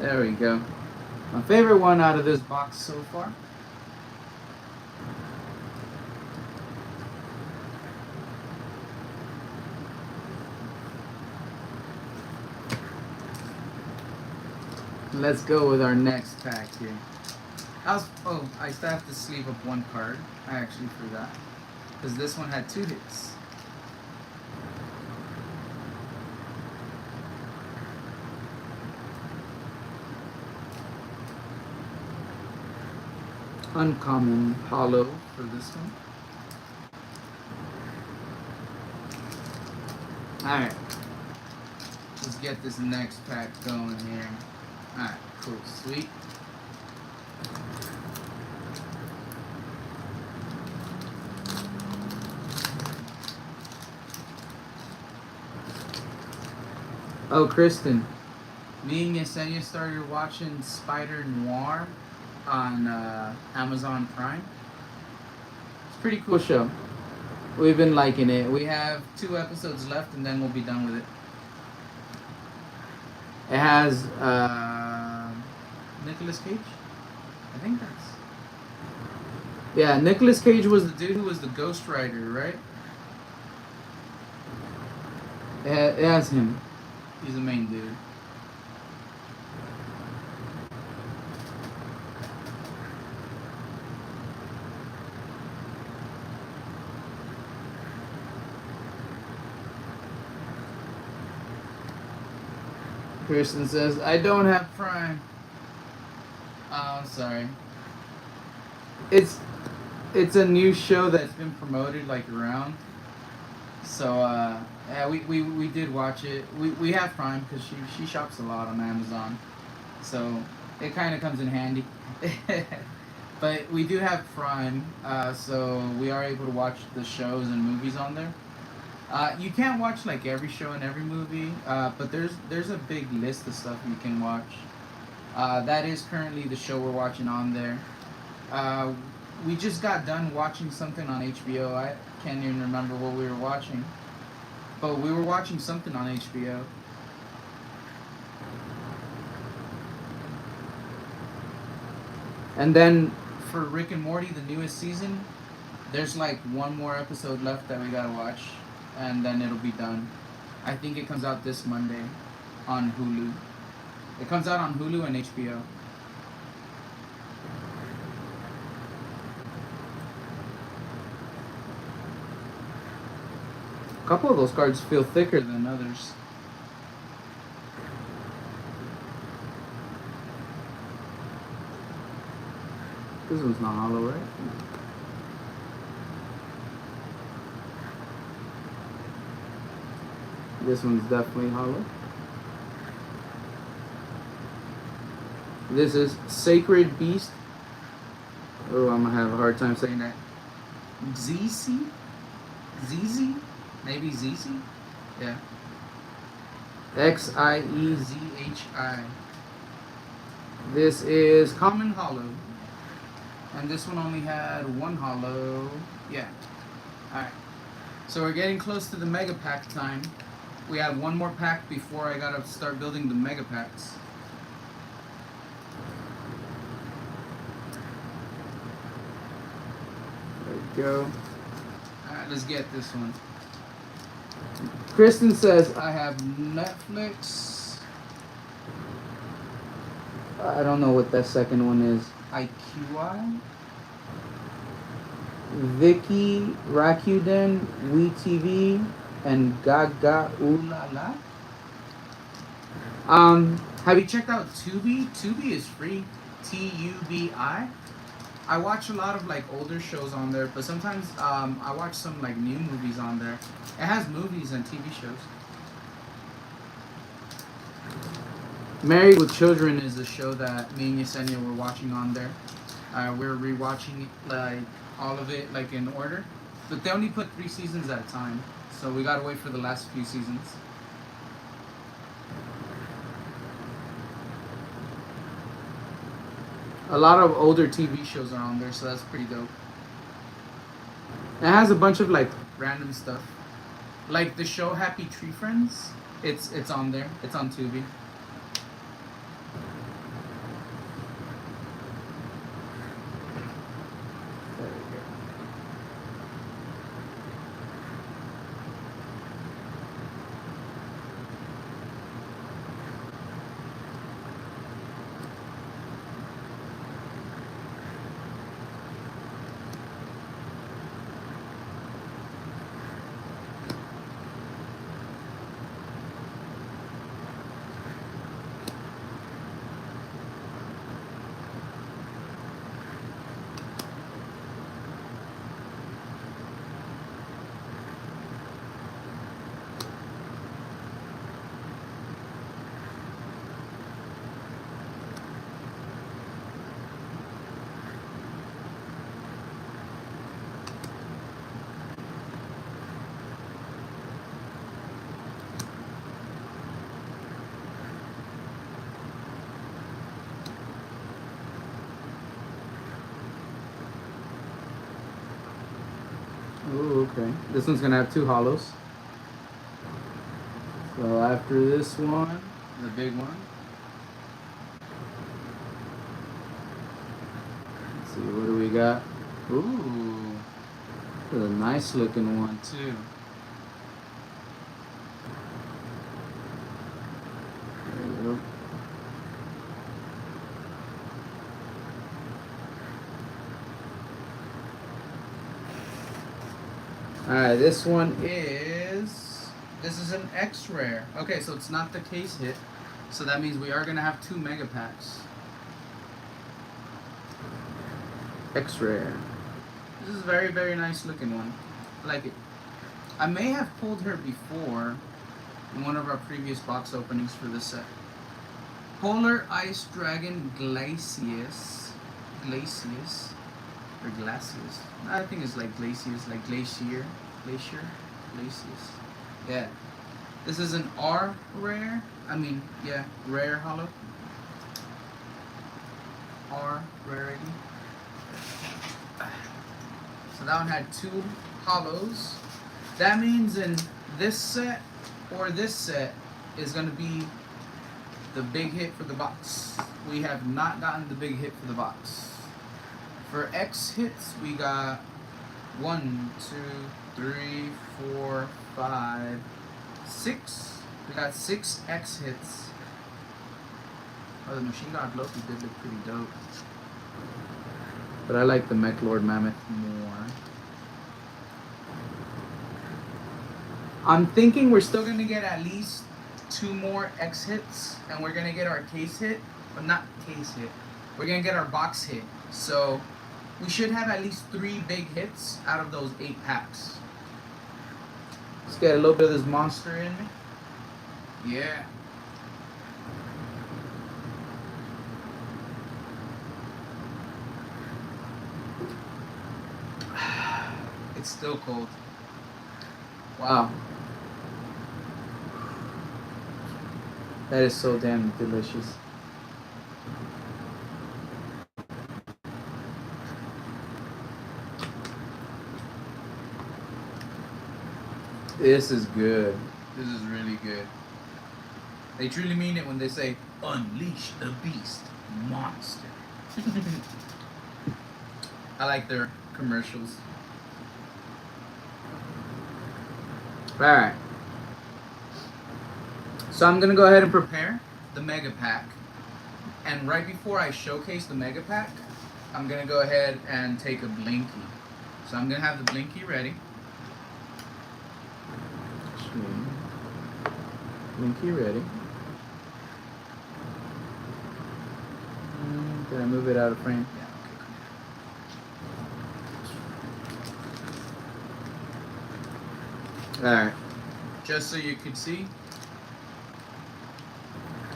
There we go. My favorite one out of this box so far. Let's go with our next pack here. I still have to sleeve up one card. I actually forgot. Because this one had 2 hits. Uncommon hollow for this one. Alright. Let's get this next pack going here. Alright, cool, sweet. Oh, Kristen. Me and Yesenia started watching Spider Noir on Amazon Prime. It's a pretty cool show. We've been liking it. We have 2 episodes left and then we'll be done with it. It has Nicolas Cage? I think that's... Yeah, Nicolas Cage was the dude who was the Ghost Rider, right? It has him. He's the main dude. Kristen says, I don't have Prime. Oh, I'm sorry. It's a new show that's been promoted like around. So yeah, we did watch it. We have Prime because she shops a lot on Amazon. So it kind of comes in handy. But we do have Prime, so we are able to watch the shows and movies on there. You can't watch like every show and every movie, but there's a big list of stuff you can watch. That is currently the show we're watching on there. We just got done watching something on HBO. I can't even remember what we were watching, but we were watching something on HBO. And then for Rick and Morty, the newest season, there's like 1 more episode left that we gotta watch, and then it'll be done. I think it comes out this Monday on Hulu. It comes out on Hulu and HBO. A couple of those cards feel thicker than others. This one's not hollow, right? This one's definitely hollow. This is Sacred Beast. Oh, I'm gonna have a hard time saying that. ZC? ZZ? Maybe ZZ? Yeah. XIEZHI. This is Common Hollow. And this one only had one hollow. Yeah. Alright. So we're getting close to the mega pack time. We have one more pack before I gotta start building the mega packs. There we go. Alright, let's get this one. Kristen says, I have Netflix. I don't know what that second one is. IQI? Vicky, Rakuten, WeTV, and Gaga Ulala. Have you checked out Tubi? Tubi is free. TUBI. I watch a lot of like older shows on there, but sometimes I watch some like new movies on there. It has movies and TV shows. Married with Children is a show that me and Yesenia were watching on there. We're rewatching like all of it like in order, but they only put 3 seasons at a time, so we gotta wait for the last few seasons. A lot of older TV shows are on there, so that's pretty dope. It has a bunch of like random stuff, like the show Happy Tree Friends. It's on there. It's on Tubi. There we go. Ooh, okay. This one's gonna have 2 hollows. So after this one, the big one. Let's see, what do we got? Ooh, a nice looking one too. There we go. Alright, this one is an X rare. Okay, so it's not the case hit. So that means we are gonna have 2 mega packs. X rare. This is a very, very nice looking one. I like it. I may have pulled her before in one of our previous box openings for this set. Polar Ice Dragon Glacius. Or Glacius. I think it's like Glacius, like Glacier. Glacius. Yeah. This is an R rare. Rare hollow. R rarity. So that one had 2 hollows. That means in this set or this set is going to be the big hit for the box. We have not gotten the big hit for the box. For X hits, we got 1, 2, 3, 4, 5, 6. We got 6 X hits. Oh, the Machine God Loki did look pretty dope. But I like the Mech Lord Mammoth more. I'm thinking we're still going to get at least 2 more X hits. And we're going to get our case hit. But not case hit. We're going to get our box hit. So we should have at least 3 big hits out of those 8 packs. Let's get a little bit of this monster in me. Yeah. It's still cold. Wow. That is so damn delicious. This is good. This is really good. They truly mean it when they say, unleash the beast, monster. I like their commercials. Alright. So I'm going to go ahead and prepare the Mega Pack. And right before I showcase the Mega Pack, I'm going to go ahead and take a Blinky. So I'm going to have the Blinky ready. Blinky ready. Did I move it out of frame? Yeah, okay, cool. Alright. Just so you can see,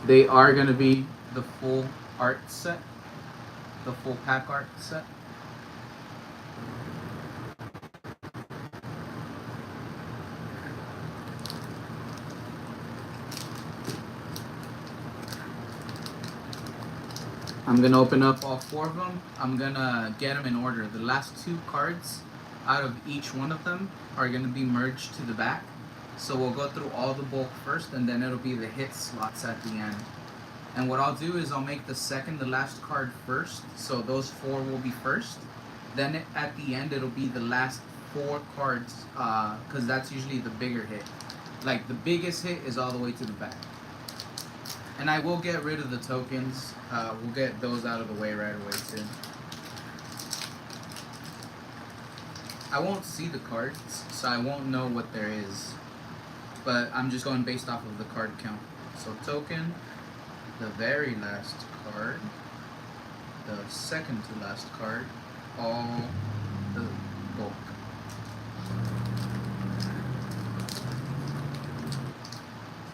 they are going to be the full art set. The full pack art set. I'm going to open up all 4 of them. I'm going to get them in order. The last 2 cards out of each one of them are going to be merged to the back. So we'll go through all the bulk first, and then it'll be the hit slots at the end. And what I'll do is I'll make the second, the last card first. So those 4 will be first. Then at the end, it'll be the last 4 cards, because that's usually the bigger hit. Like the biggest hit is all the way to the back. And I will get rid of the tokens. We'll get those out of the way right away too. I won't see the cards, so I won't know what there is. But I'm just going based off of the card count. So token, the very last card, the second to last card, all the bulk.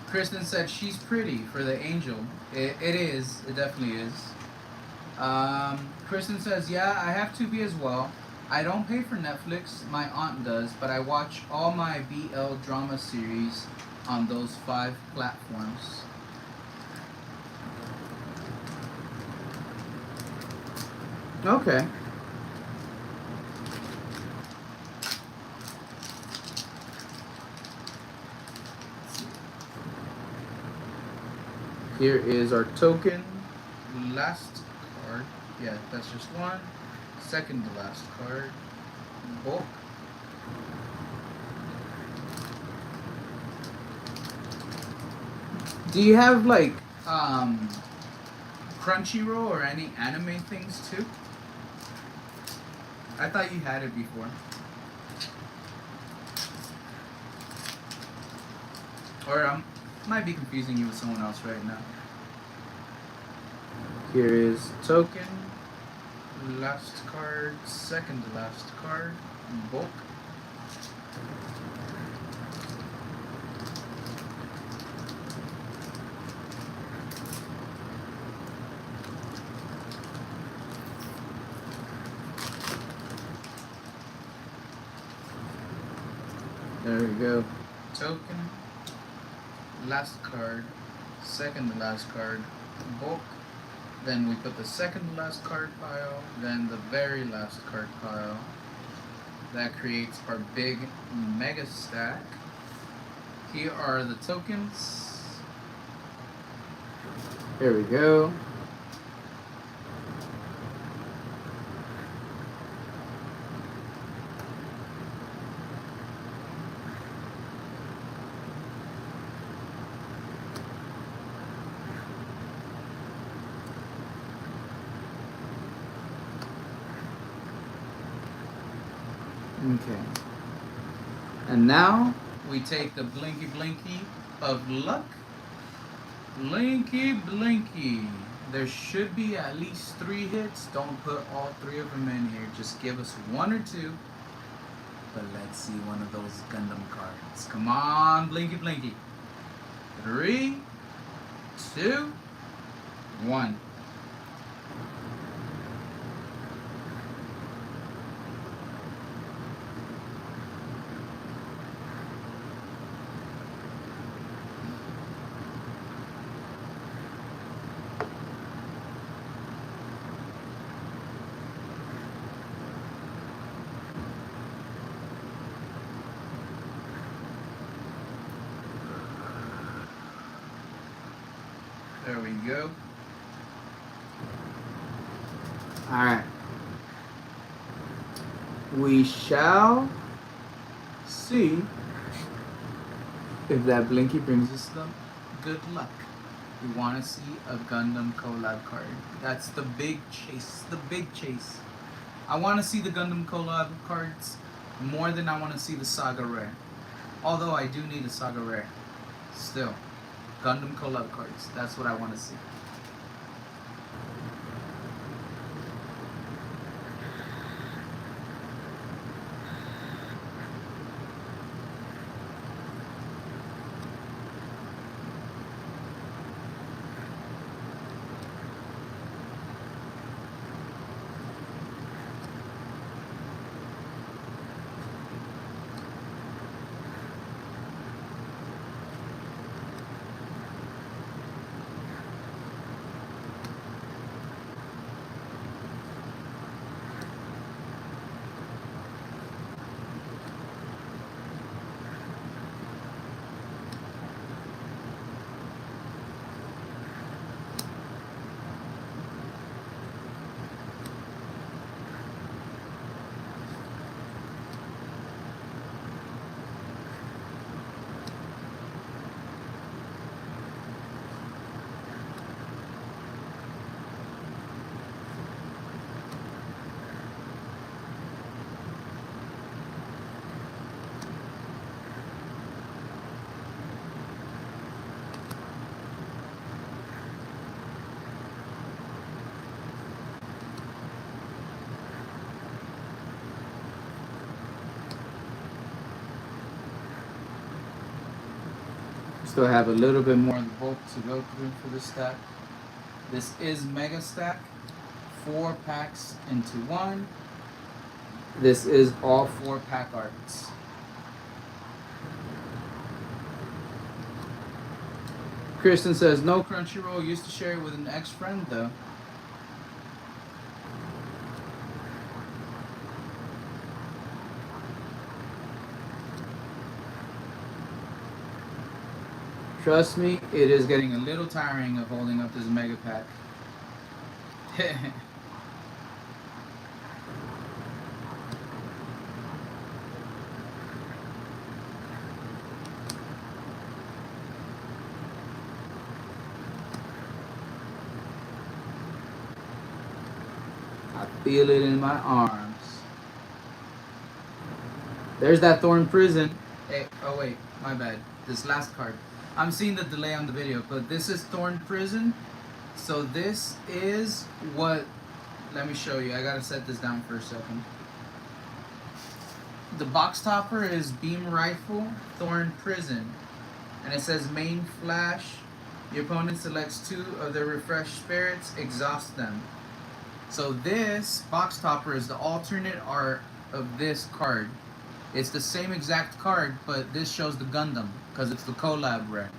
Kristen said she's pretty for the angel. It is. It definitely is. Kristen says, yeah, I have Tubi as well. I don't pay for Netflix. My aunt does, but I watch all my BL drama series on those 5 platforms. Okay. Here is our token. Last card. Yeah, that's just 1. Second to last card. Bulk. Do you have like Crunchyroll or any anime things too? I thought you had it before. Or I might be confusing you with someone else right now. Here is token, last card, second to last card, bulk. There we go. Token, last card, second to last card, bulk. Then we put the second to last card pile, then the very last card pile. That creates our big mega stack. Here are the tokens. There we go. Okay. And now we take the Blinky Blinky of luck. Blinky Blinky. There should be at least 3 hits. Don't put all 3 of them in here. Just give us 1 or 2. But let's see one of those Gundam cards. Come on, Blinky Blinky. 3, 2, 1. There we go. Alright. We shall see if that Blinky brings us the good luck. We want to see a Gundam collab card. That's the big chase. The big chase. I want to see the Gundam collab cards more than I want to see the Saga rare. Although I do need a Saga rare. Still. Gundam collab cards. That's what I want to see. Still have a little bit more of the bulk to go through for this stack. This is Mega Stack. 4 packs into 1. This is all 4 pack arts. Kristen says, no Crunchyroll. Used to share it with an ex-friend though. Trust me, it is getting a little tiring of holding up this mega pack. I feel it in my arms. There's that Thorn Prison. Hey, oh wait, my bad. This last card. I'm seeing the delay on the video, but this is Thorn Prison. So this is what, let me show you. I gotta set this down for a second. The box topper is Beam Rifle, Thorn Prison. And it says main flash. The opponent selects 2 of their refreshed spirits, exhaust them. So this box topper is the alternate art of this card. It's the same exact card, but this shows the Gundam because it's the collab rare.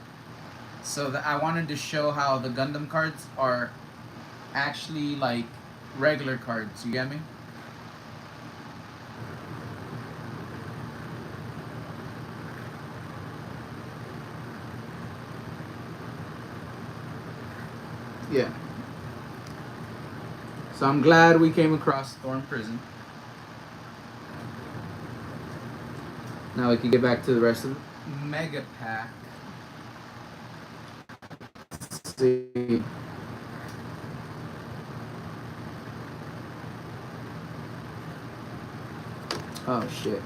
So I wanted to show how the Gundam cards are actually like regular cards. You get me? Yeah. So I'm glad we came across Thorn Prison. Now we can get back to the rest of the mega pack. Let's see. Oh shit.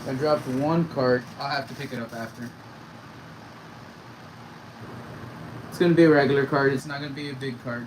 I dropped one card. I'll have to pick it up after. It's gonna be a regular card. It's not gonna be a big card.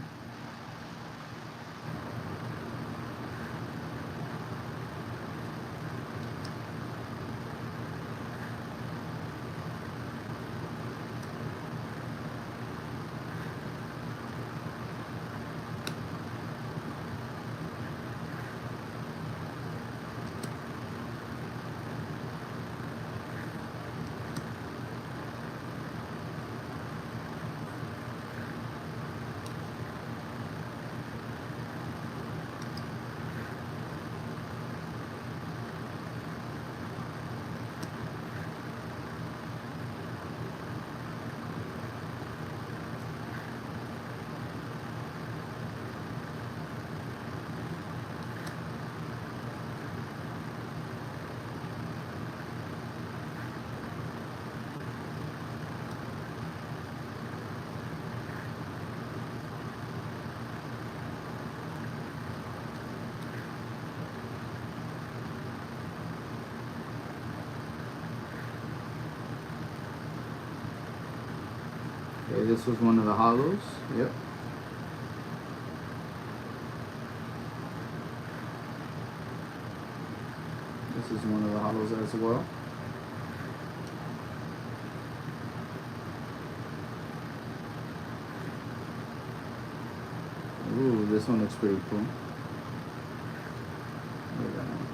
Okay, this was one of the hollows. Yep. This is one of the hollows as well. Ooh, this one looks pretty cool. Look at that one.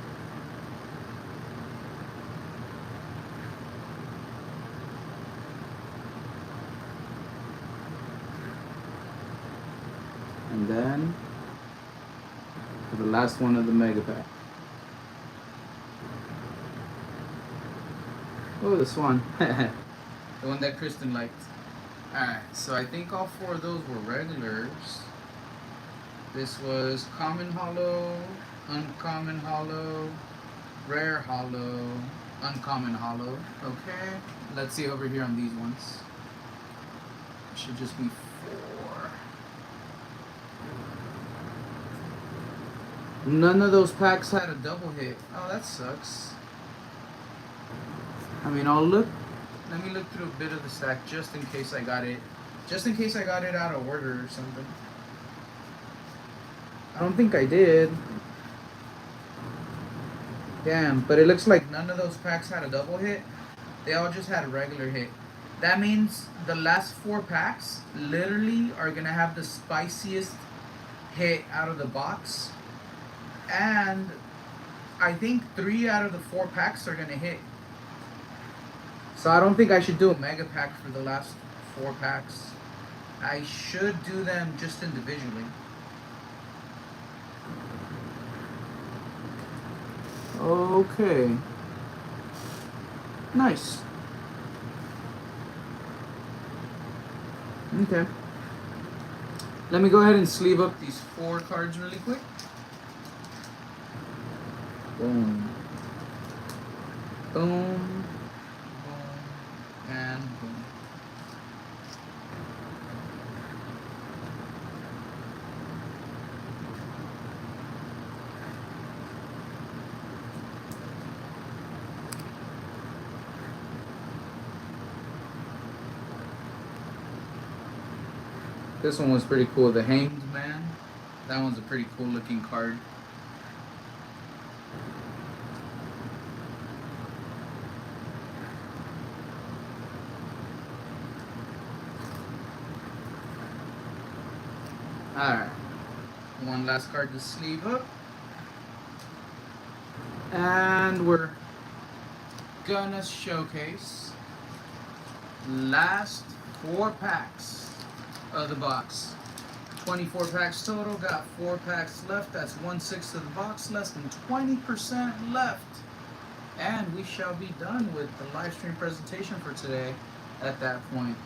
And then for the last one of the mega pack. Oh, the swan. The one that Kristen liked. Alright, so I think all four of those were regulars. This was common hollow, uncommon hollow, rare hollow, uncommon hollow. Okay, let's see over here on these ones. It should just be 4. None of those packs had a double hit. Oh, that sucks. I mean, let me look through a bit of the stack just in case I got it. Just in case I got it out of order or something. I don't think I did. Damn, but it looks like none of those packs had a double hit. They all just had a regular hit. That means the last 4 packs literally are gonna have the spiciest hit out of the box. And I think 3 out of the 4 packs are gonna hit. So I don't think I should do a mega pack for the last 4 packs. I should do them just individually. Okay. Nice. Okay. Let me go ahead and sleeve up these 4 cards really quick. Boom. Boom. Boom. And boom. This one was pretty cool. The Hanged Man. That one's a pretty cool looking card. Alright. One last card to sleeve up. And we're gonna showcase last 4 packs of the box. 24 packs total, got 4 packs left. That's 1/6 of the box, less than 20% left. And we shall be done with the live stream presentation for today at that point.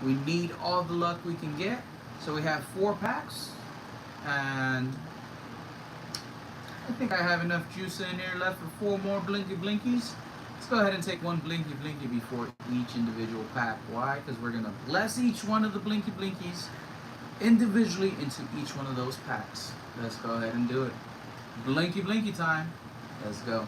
We need all the luck we can get. So we have 4 packs. And I think I have enough juice in here left for 4 more Blinky Blinkies. Let's go ahead and take 1 Blinky Blinky before each individual pack. Why? Because we're going to bless each one of the Blinky Blinkies individually into each one of those packs. Let's go ahead and do it. Blinky Blinky time. Let's go.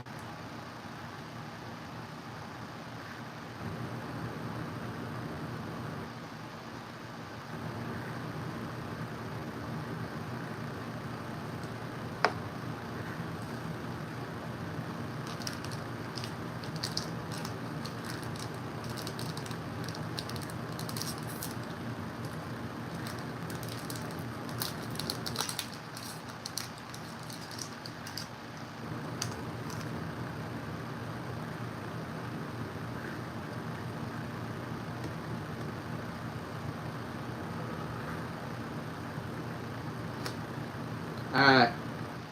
Alright,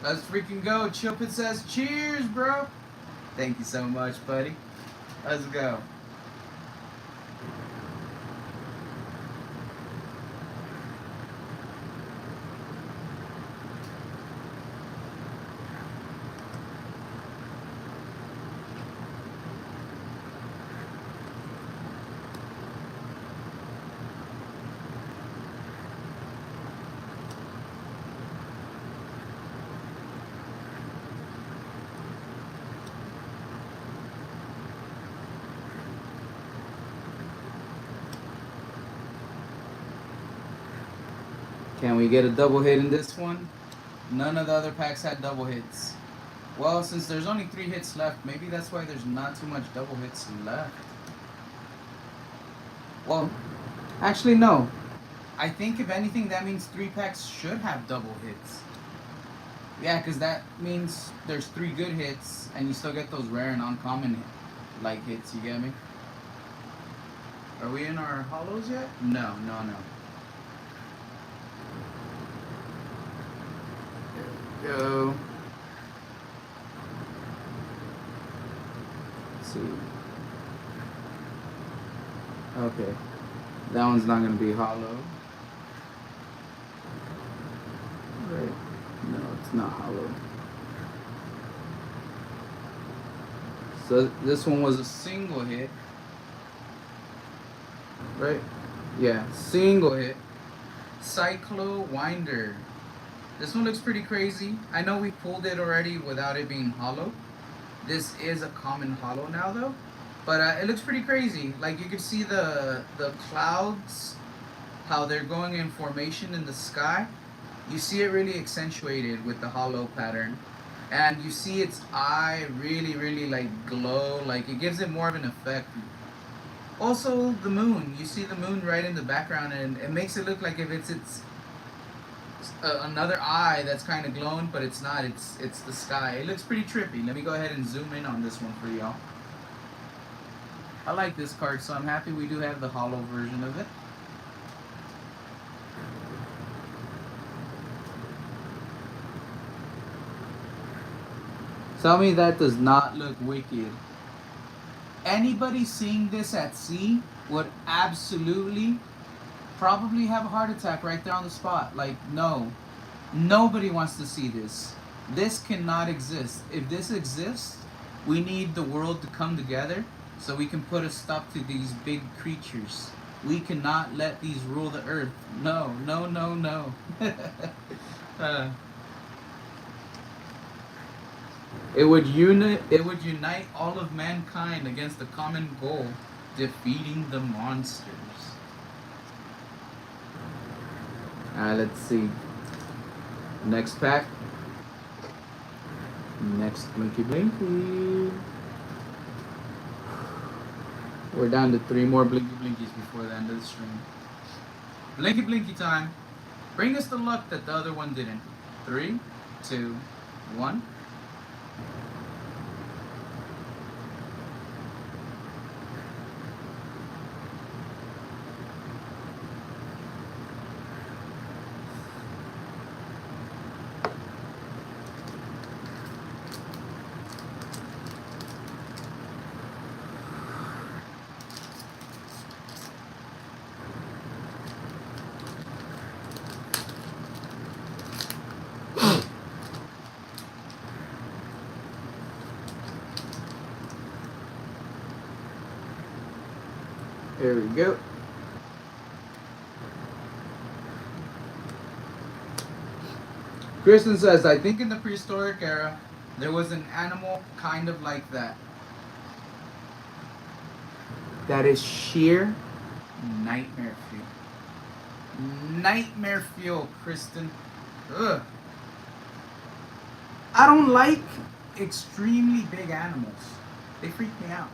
let's freaking go. Chilpit says, cheers, bro. Thank you so much, buddy. Let's go. Can we get a double hit in this one? None of the other packs had double hits. Well, since there's only 3 hits left, maybe that's why there's not too much double hits left. Well, actually no. I think if anything, that means 3 packs should have double hits. Yeah, because that means there's 3 good hits, and you still get those rare and uncommon like hits, you get me? Are we in our hollows yet? No. Go. Let's see. Okay. That one's not going to be hollow. Right. No, it's not hollow. So this one was a single hit. Right? Yeah, single hit. Cyclo Winder. This one looks pretty crazy. I know we pulled it already without it being hollow. This is a common hollow now though. But it looks pretty crazy. Like you can see the clouds, how they're going in formation in the sky. You see it really accentuated with the hollow pattern. And you see its eye really like glow. Like it gives it more of an effect. Also the moon. You see the moon right in the background and it makes it look like if it's another eye that's kind of glowing, but it's not. It's the sky. It looks pretty trippy. Let me go ahead and zoom in on this one for y'all. I like this card, so I'm happy we do have the hollow version of it. Tell me that does not look wicked. Anybody seeing this at sea would absolutely probably have a heart attack right there on the spot. Like, no. Nobody wants to see this. This cannot exist. If this exists, we need the world to come together so we can put a stop to these big creatures. We cannot let these rule the earth. No. It would unite all of mankind against the common goal, defeating the monsters. Let's see. Next pack. Next blinky. We're down to 3 more blinkies before the end of the stream. Blinky time. Bring us the luck that the other one didn't. 3, 2, 1. There we go. Kristen says, I think in the prehistoric era, There was an animal kind of like that. That is sheer nightmare fuel. Nightmare fuel, Kristen. Ugh. I don't like extremely big animals. They freak me out.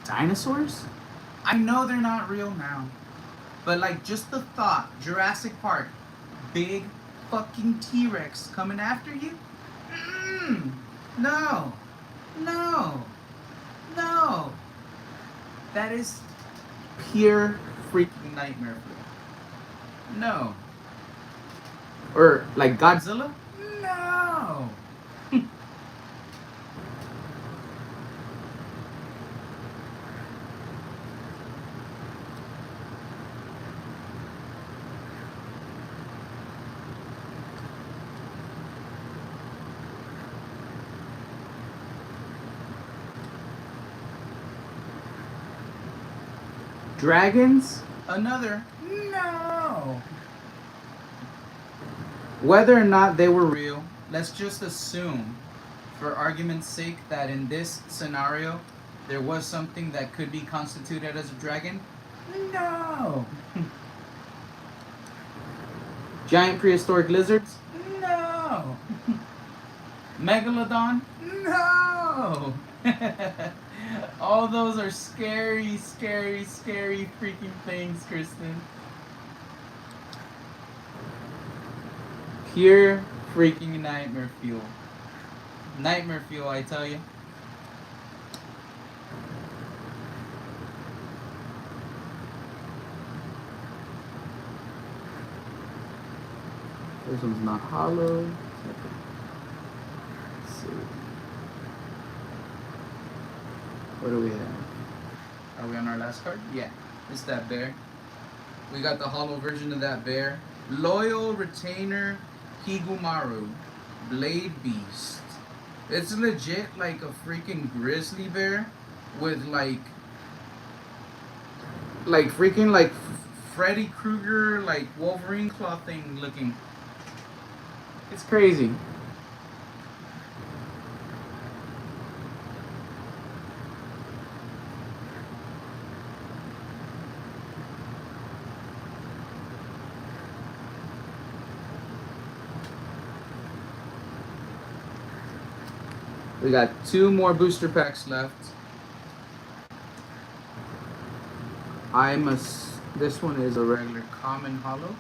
Dinosaurs? I know they're not real now. But like just the thought, Jurassic Park, big fucking T-Rex coming after you? No. No. No. That is pure freaking nightmare fuel. No. Or like Godzilla? No. Dragons? Another no. Whether or not they were real, let's just assume, for argument's sake, that in this scenario, there was something that could be constituted as a dragon. No. Giant prehistoric lizards? No. Megalodon? No. All those are scary, scary, scary freaking things, Kristen. Pure freaking nightmare fuel. Nightmare fuel, I tell you. This one's not hollow. Let's see. What do we have? Are we on our last card? Yeah, it's that bear. We got the hollow version of that bear. Loyal Retainer Higumaru. Blade Beast. It's legit like a freaking grizzly bear with like freaking like Freddy Krueger, like Wolverine claw thing looking. It's crazy. We got 2 more booster packs left. This one is a regular common hollow.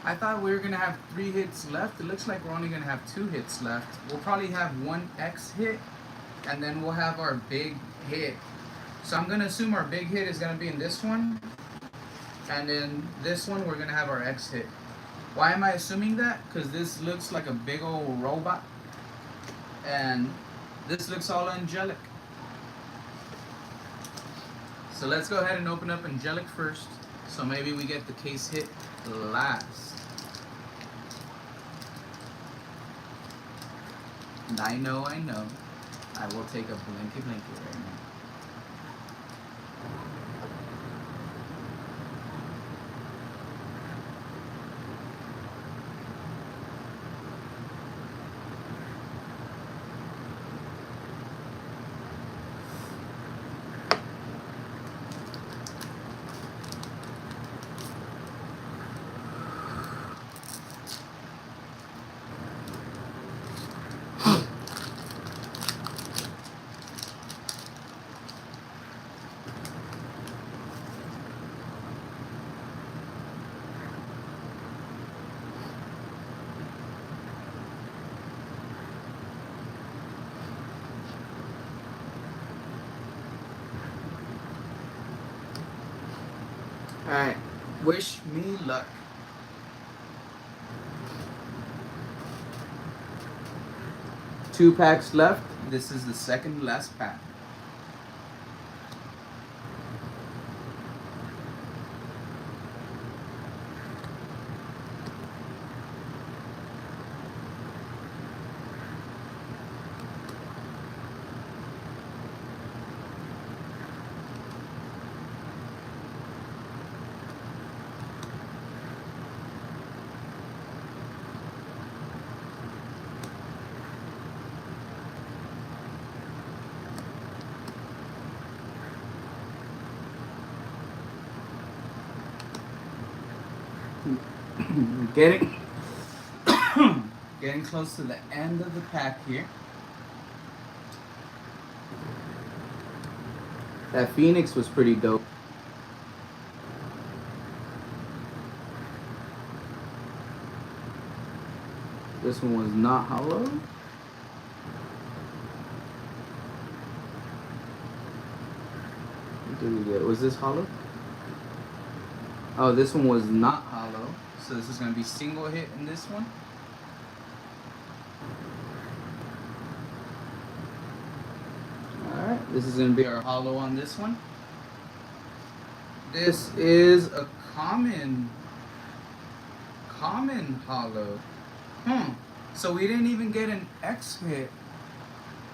I thought we were gonna have 3 hits left. It looks like we're only gonna have 2 hits left. We'll probably have 1 X hit, and then we'll have our big hit. So I'm gonna assume our big hit is gonna be in this one, and then this one we're gonna have our X hit. Why am I assuming that? Because this looks like a big old robot, and this looks all angelic. So let's go ahead and open up angelic first, so maybe we get the case hit last. And I know, I will take a blinky right now. Alright, wish me luck. Two packs left. This is the second last pack. Getting getting close to the end of the pack here. That Phoenix was pretty dope. This one was not hollow. What did we get? Was this hollow? Oh, this one was not hollow. So this is going to be single hit in this one. Alright, this is going to be our hollow on this one. This is a common hollow. So we didn't even get an X hit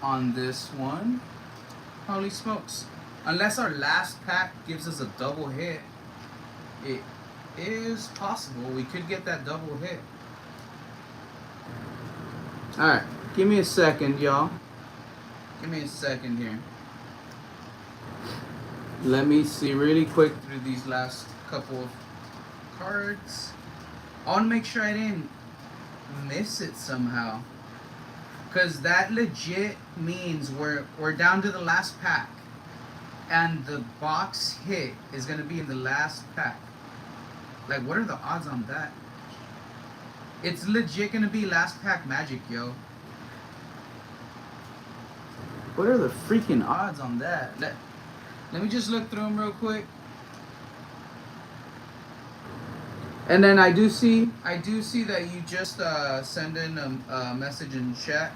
on this one. Holy smokes. Unless our last pack gives us a double hit, it is possible we could get that double hit. Alright, give me a second, y'all. Give me a second here. Let me see really quick through these last couple of cards. I want to make sure I didn't miss it somehow. Because that legit means we're down to the last pack. And the box hit is going to be in the last pack. Like, what are the odds on that? It's legit going to be last pack magic, yo. What are the freaking odds on that? Let me just look through them real quick. And then I do see that you just send in a message in chat.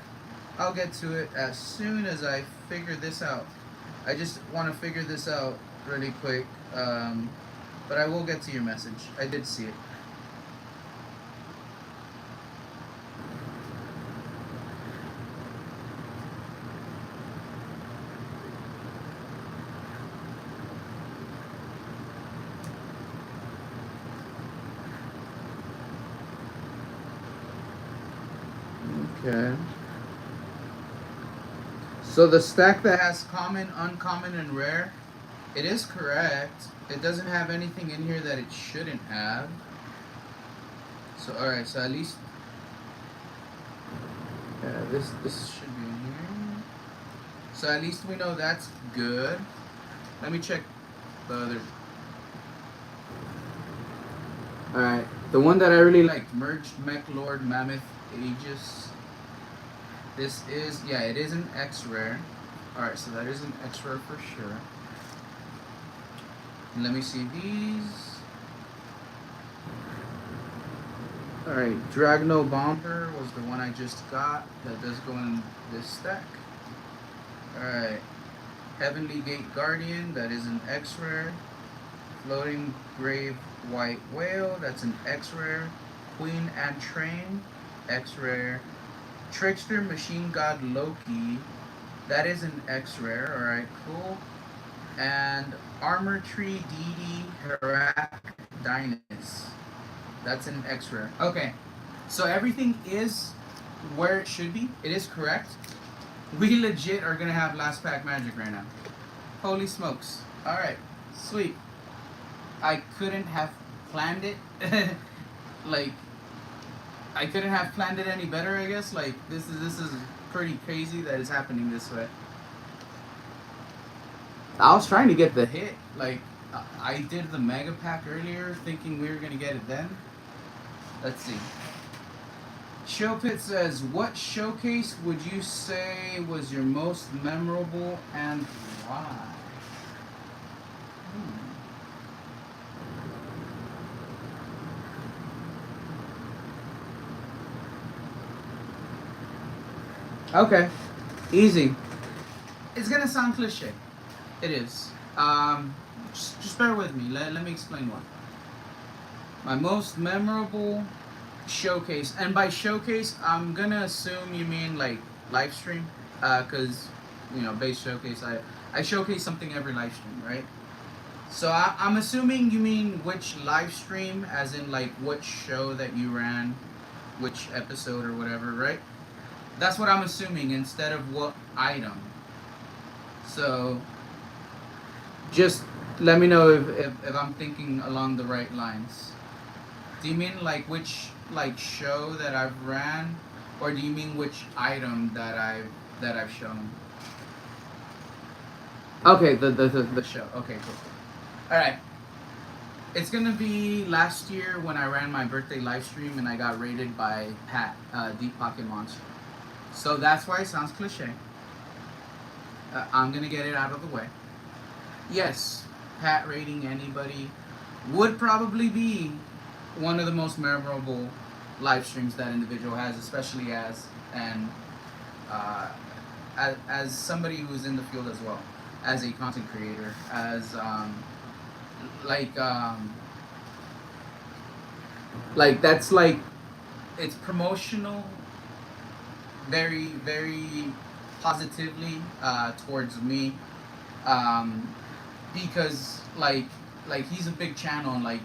I'll get to it as soon as I figure this out. I just want to figure this out really quick. But I will get to your message. I did see it. Okay. So the stack that has common, uncommon, and rare, it is correct. It doesn't have anything in here that it shouldn't have. So alright, so at least this should be in here. So at least we know that's good. Let me check the other. Alright, the one that I really liked, Merged Mech Lord Mammoth Aegis. This is, yeah, it is an X rare. Alright, so that is an X rare for sure. And let me see these. Alright, Dragno Bomber was the one I just got. That does go in this stack. Alright, Heavenly Gate Guardian, that is an X rare. Floating Grave White Whale, that's an X rare. Queen and Train, X rare. Trickster Machine God Loki, that is an X rare. Alright, cool. And Armor Tree DD Herak Dynus, that's an X rare. Okay, so everything is where it should be. It is correct. We legit are gonna have last pack magic right now. Holy smokes. Alright, sweet. I couldn't have planned it. Like, I couldn't have planned it any better, I guess. Like, this is pretty crazy that it's happening this way. I was trying to get the hit. Like, I did the mega pack earlier thinking we were going to get it then. Let's see. Showpit says, what showcase would you say was your most memorable and why? Okay, easy. It's gonna sound cliche. It is. Just bear with me. Let me explain why. My most memorable showcase, and by showcase, I'm gonna assume you mean like live stream, cause you know, base showcase. I showcase something every live stream, right? So I'm assuming you mean which live stream, as in like which show that you ran, which episode or whatever, right? That's what I'm assuming instead of what item. So just let me know if I'm thinking along the right lines. Do you mean like which like show that I've ran, or do you mean which item that I've shown? Okay, the show. Okay, cool. All right. It's gonna be last year when I ran my birthday live stream and I got rated by Pat, Deep Pocket Monster. So that's why it sounds cliche. I'm gonna get it out of the way. Yes, Pat rating anybody would probably be one of the most memorable live streams that individual has, especially uh, as somebody who's in the field as well, as a content creator, as like um, like that's like it's promotional very very positively towards me, um, because like he's a big channel and like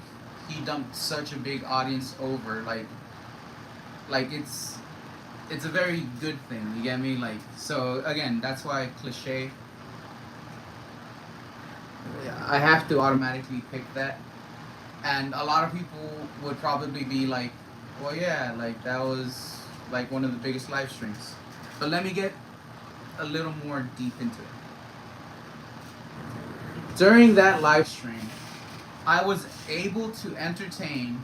he dumped such a big audience over like it's a very good thing, you get me? Like, so again, that's why cliche, I have to automatically pick that. And a lot of people would probably be like, well, yeah, like that was like one of the biggest live streams. But let me get a little more deep into it. During that live stream, I was able to entertain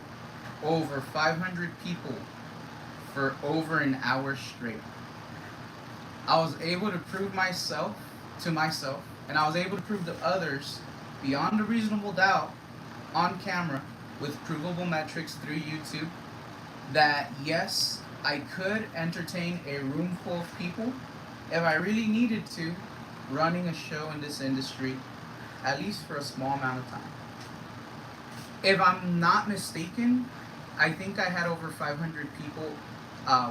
over 500 people for over an hour straight. I was able to prove myself to myself, and I was able to prove to others beyond a reasonable doubt on camera with provable metrics through YouTube that yes, I could entertain a room full of people if I really needed to, running a show in this industry, at least for a small amount of time. If I'm not mistaken, I think I had over 500 people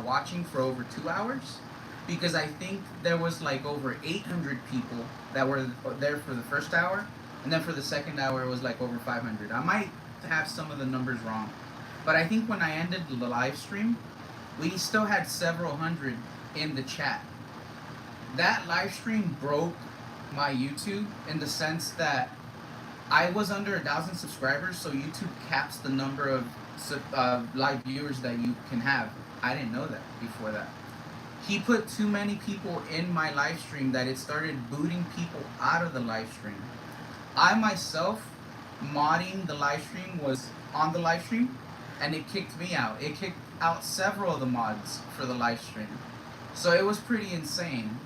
watching for over 2 hours, because I think there was like over 800 people that were there for the first hour, and then for the second hour it was like over 500. I might have some of the numbers wrong, but I think when I ended the live stream, we still had several hundred in the chat. That live stream broke my YouTube in the sense that I was under 1,000 subscribers, so YouTube caps the number of live viewers that you can have. I didn't know that before that. He put too many people in my live stream that it started booting people out of the live stream. I myself, modding the live stream, was on the live stream, and it kicked me out. It kicked out several of the mods for the live stream. So it was pretty insane.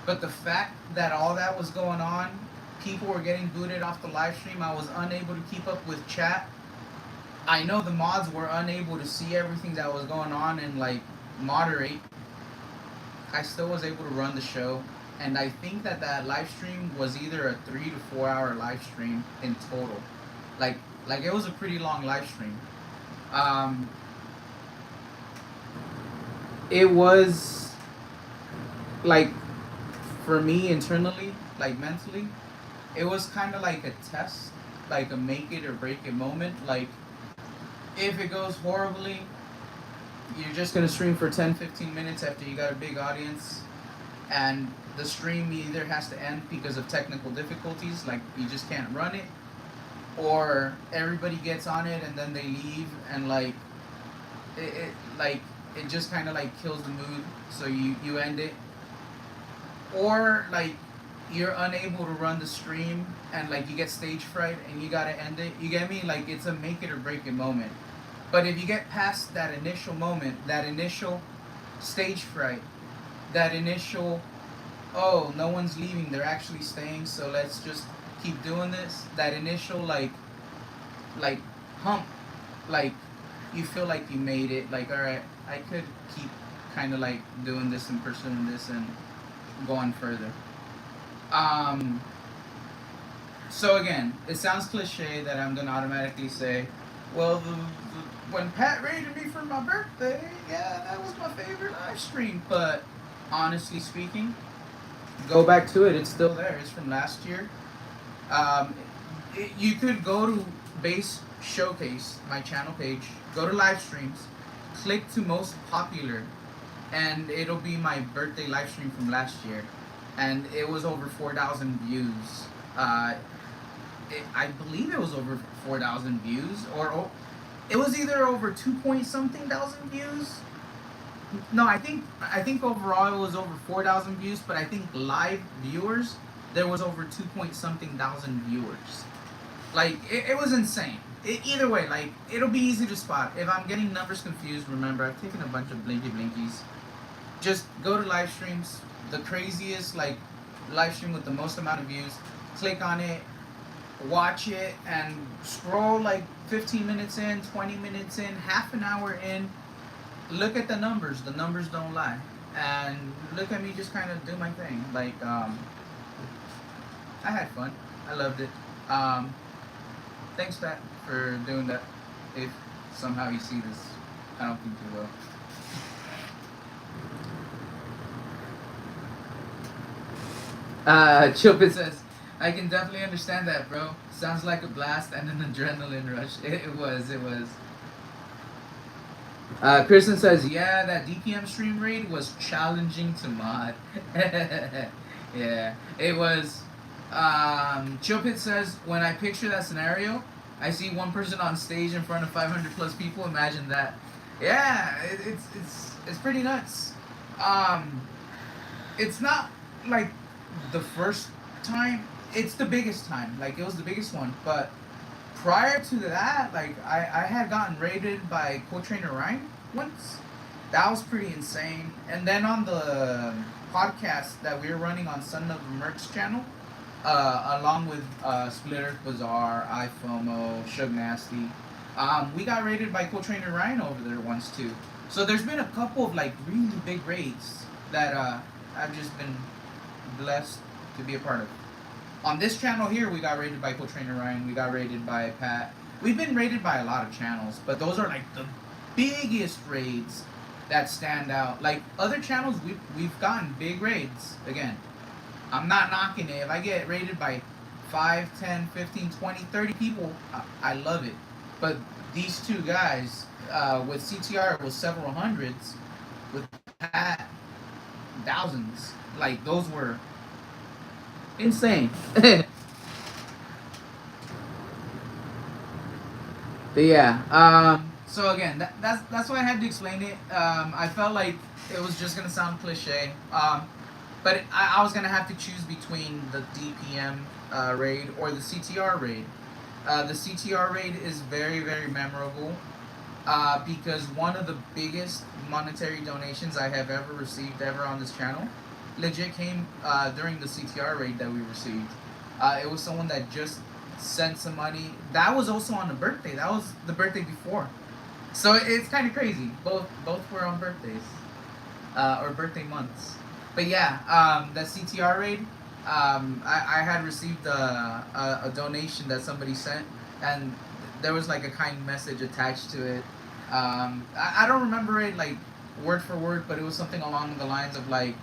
But the fact that all that was going on, people were getting booted off the live stream, I was unable to keep up with chat. I know the mods were unable to see everything that was going on and like moderate. I still was able to run the show, and I think that live stream was either a 3 to 4 hour live stream in total. Like it was a pretty long live stream. It was like, for me internally, like mentally, it was kind of like a test, like a make it or break it moment. Like, if it goes horribly, you're just gonna stream for 10-15 minutes after you got a big audience, and the stream either has to end because of technical difficulties, like you just can't run it, or everybody gets on it and then they leave, and like it just kind of like kills the mood, so you end it. Or like you're unable to run the stream and like you get stage fright and you gotta end it. You get me? Like, it's a make it or break it moment. But if you get past that initial moment, that initial stage fright, that initial, oh, no one's leaving, they're actually staying, so let's just keep doing this, that initial like hump, like you feel like you made it, like, all right, I could keep kind of like doing this and pursuing this and going further. So again, it sounds cliche that I'm gonna automatically say, well, when Pat rated me for my birthday, yeah, that was my favorite live stream. But honestly speaking, go back to it, it's still there. It's from last year. You could go to Base Showcase, my channel page, go to live streams, click to most popular, and it'll be my birthday live stream from last year, and it was over 4,000 views. I believe it was over 4,000 views, or It was either over 2 point something thousand views. No, I think overall it was over 4,000 views, but I think live viewers there was over 2 point something thousand viewers. Like it was insane. Either way, like it'll be easy to spot. If I'm getting numbers confused, remember I've taken a bunch of blinkies. Just go to live streams, the craziest like live stream with the most amount of views. Click on it, watch it, and scroll like 15 minutes in, 20 minutes in, half an hour in. Look at the numbers. The numbers don't lie. And look at me just kind of do my thing. Like I had fun. I loved it. Thanks, Pat, for doing that. If somehow you see this, I don't think you will. Chopin says, I can definitely understand that, bro. Sounds like a blast and an adrenaline rush. It was. Kristen says, yeah, that DPM stream raid was challenging to mod. Yeah, it was. Chopit says, when I picture that scenario, I see one person on stage in front of 500 plus people. Imagine that. Yeah, it's pretty nuts. It's not like the first time. It's the biggest time. Like it was the biggest one. But prior to that, like I had gotten raided by co-trainer Ryan once. That was pretty insane. And then on the podcast that we were running on Son of Merc's channel, along with Splitter, Bazaar, iFOMO, Shug Nasty, we got raided by co-trainer Ryan over there once too. So there's been a couple of like really big raids that I've just been blessed to be a part of. On this channel here, we got raided by co-trainer Ryan. We got raided by Pat. We've been raided by a lot of channels, but those are like the biggest raids that stand out. Like other channels, we've gotten big raids. Again, I'm not knocking it. If I get raided by 5, 10, 15, 20, 30 people, I love it. But these two guys, with CTR, was several hundreds. With Pat, thousands. Like those were insane. But yeah, so again, that's why I had to explain it. I felt like it was just gonna sound cliche, but I was gonna have to choose between the DPM raid or the CTR raid. The CTR raid is very, very memorable because one of the biggest monetary donations I have ever received ever on this channel legit came during the CTR raid that we received. It was someone that just sent some money. That was also on a birthday. That was the birthday before. So it's kind of crazy. Both were on birthdays or birthday months. But yeah, that CTR raid, I had received a donation that somebody sent, and there was like a kind message attached to it. I don't remember it like word for word, but it was something along the lines of like,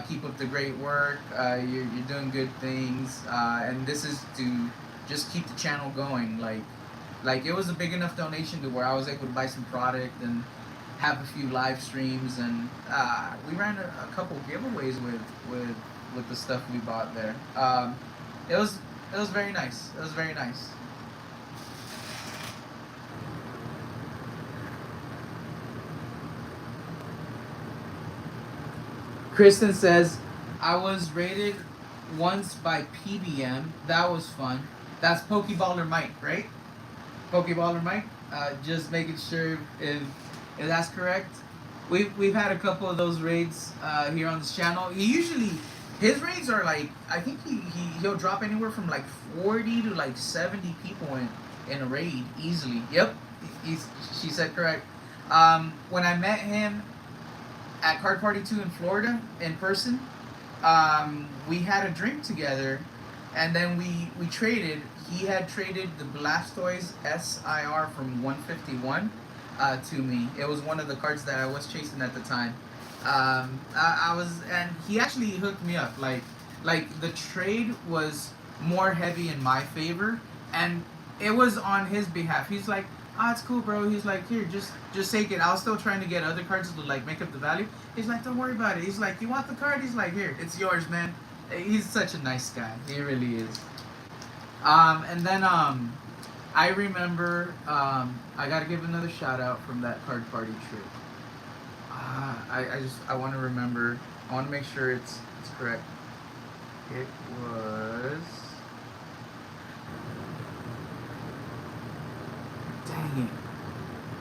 keep up the great work, you're doing good things, and this is to just keep the channel going. Like it was a big enough donation to where I was able to buy some product and have a few live streams, and we ran a couple giveaways with the stuff we bought there. It was very nice. It was very nice. Kristen says, I was rated once by PBM. That was fun. That's Pokeballer Mike, right? Pokeballer Mike. Just making sure if that's correct. We've had a couple of those raids here on this channel. His raids are like, I think he'll drop anywhere from like 40 to like 70 people in a raid easily. Yep, she said correct. When I met him at Card Party 2 in Florida in person, we had a drink together, and then we traded. He had traded the Blastoise SIR from 151 to me. It was one of the cards that I was chasing at the time. I was, and he actually hooked me up. Like the trade was more heavy in my favor, and it was on his behalf. He's like, it's cool, bro. He's like, here, just take it. I was still trying to get other cards to like make up the value. He's like, don't worry about it. He's like, you want the card? He's like, here, it's yours, man. He's such a nice guy. He really is. And then I remember. I gotta give another shout out from that card party trip. I want to remember. I want to make sure it's correct. It was. Dang it!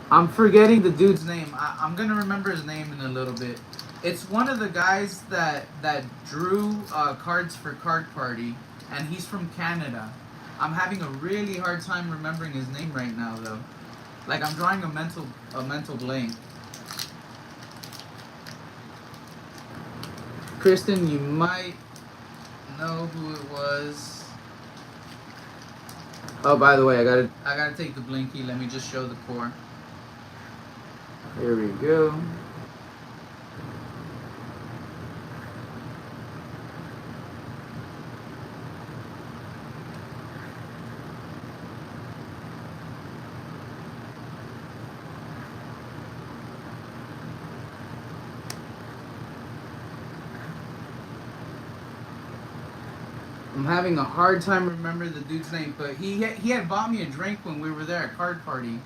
I'm forgetting the dude's name. I'm gonna remember his name in a little bit. It's one of the guys that drew cards for Card Party, and he's from Canada. I'm having a really hard time remembering his name right now, though. Like I'm drawing a mental blank. Kristen, you might know who it was. Oh, by the way, I gotta take the blinky. Let me just show the core. Here we go. I'm having a hard time remembering the dude's name, but he had bought me a drink when we were there at Card Party.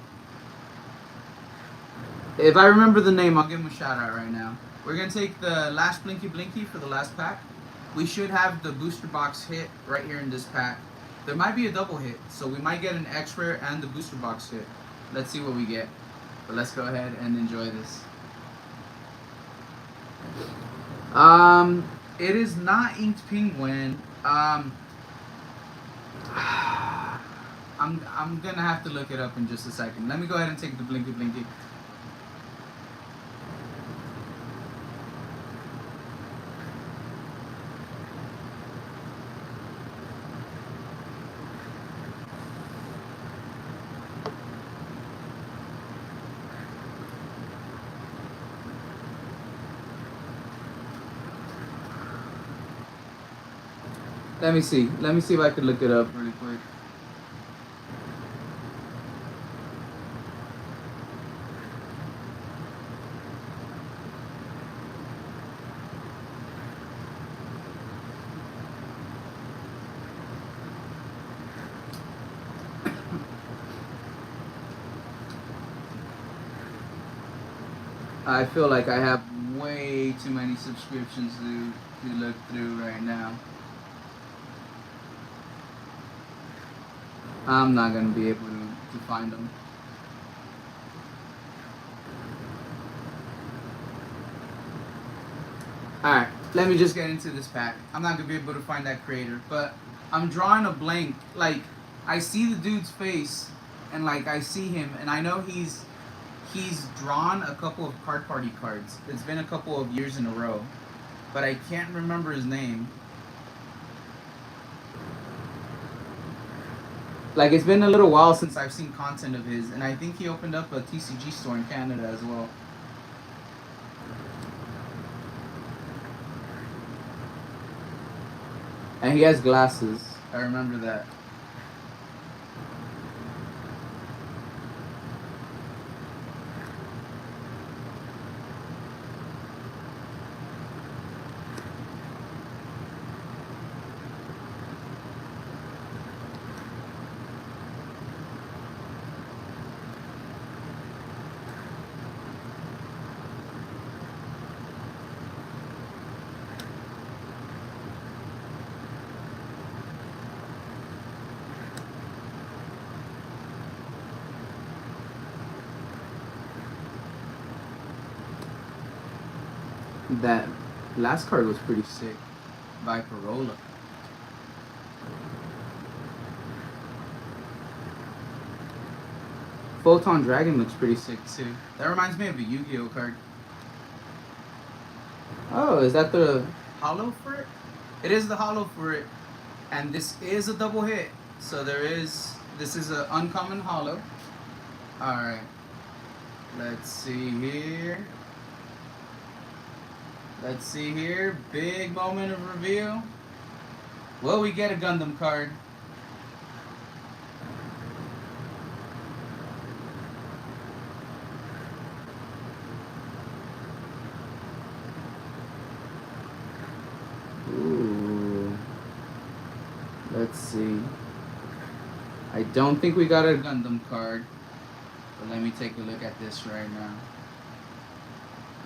If I remember the name, I'll give him a shout out right now. We're gonna take the last Blinky Blinky for the last pack. We should have the booster box hit right here in this pack. There might be a double hit, so we might get an X rare and the booster box hit. Let's see what we get. But let's go ahead and enjoy this. It is not Inked Penguin. I'm gonna have to look it up in just a second. Let me go ahead and take the Blinky Blinky. Let me see. Let me see if I can look it up really quick. I feel like I have way too many subscriptions to look through right now. I'm not gonna be able to find them. Alright, let me just get into this pack. I'm not gonna be able to find that creator, but I'm drawing a blank. Like, I see the dude's face, and like I see him, and I know he's drawn a couple of Card Party cards. It's been a couple of years in a row, but I can't remember his name. Like, it's been a little while since I've seen content of his, and I think he opened up a TCG store in Canada as well. And he has glasses. I remember that. That last card was pretty sick by Corolla. Photon Dragon looks pretty sick too. That reminds me of a Yu-Gi-Oh card. Oh, is that the holo for it? It is the holo for it. And this is a double hit. So this is an uncommon holo. Alright. Let's see here. Let's see here. Big moment of reveal. Will we get a Gundam card? Ooh. Let's see. I don't think we got a Gundam card. But let me take a look at this right now.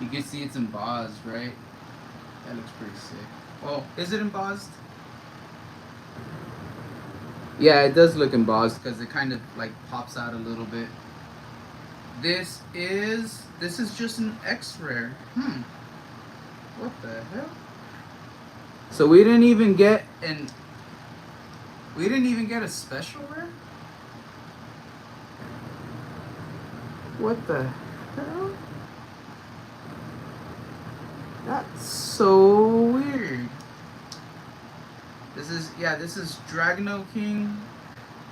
You can see it's embossed, right? That looks pretty sick. Oh, is it embossed? Yeah, it does look embossed because it kind of like pops out a little bit. This is just an X-rare. What the hell? So we didn't even get a special rare? What the hell? That's so weird. This is Dragono King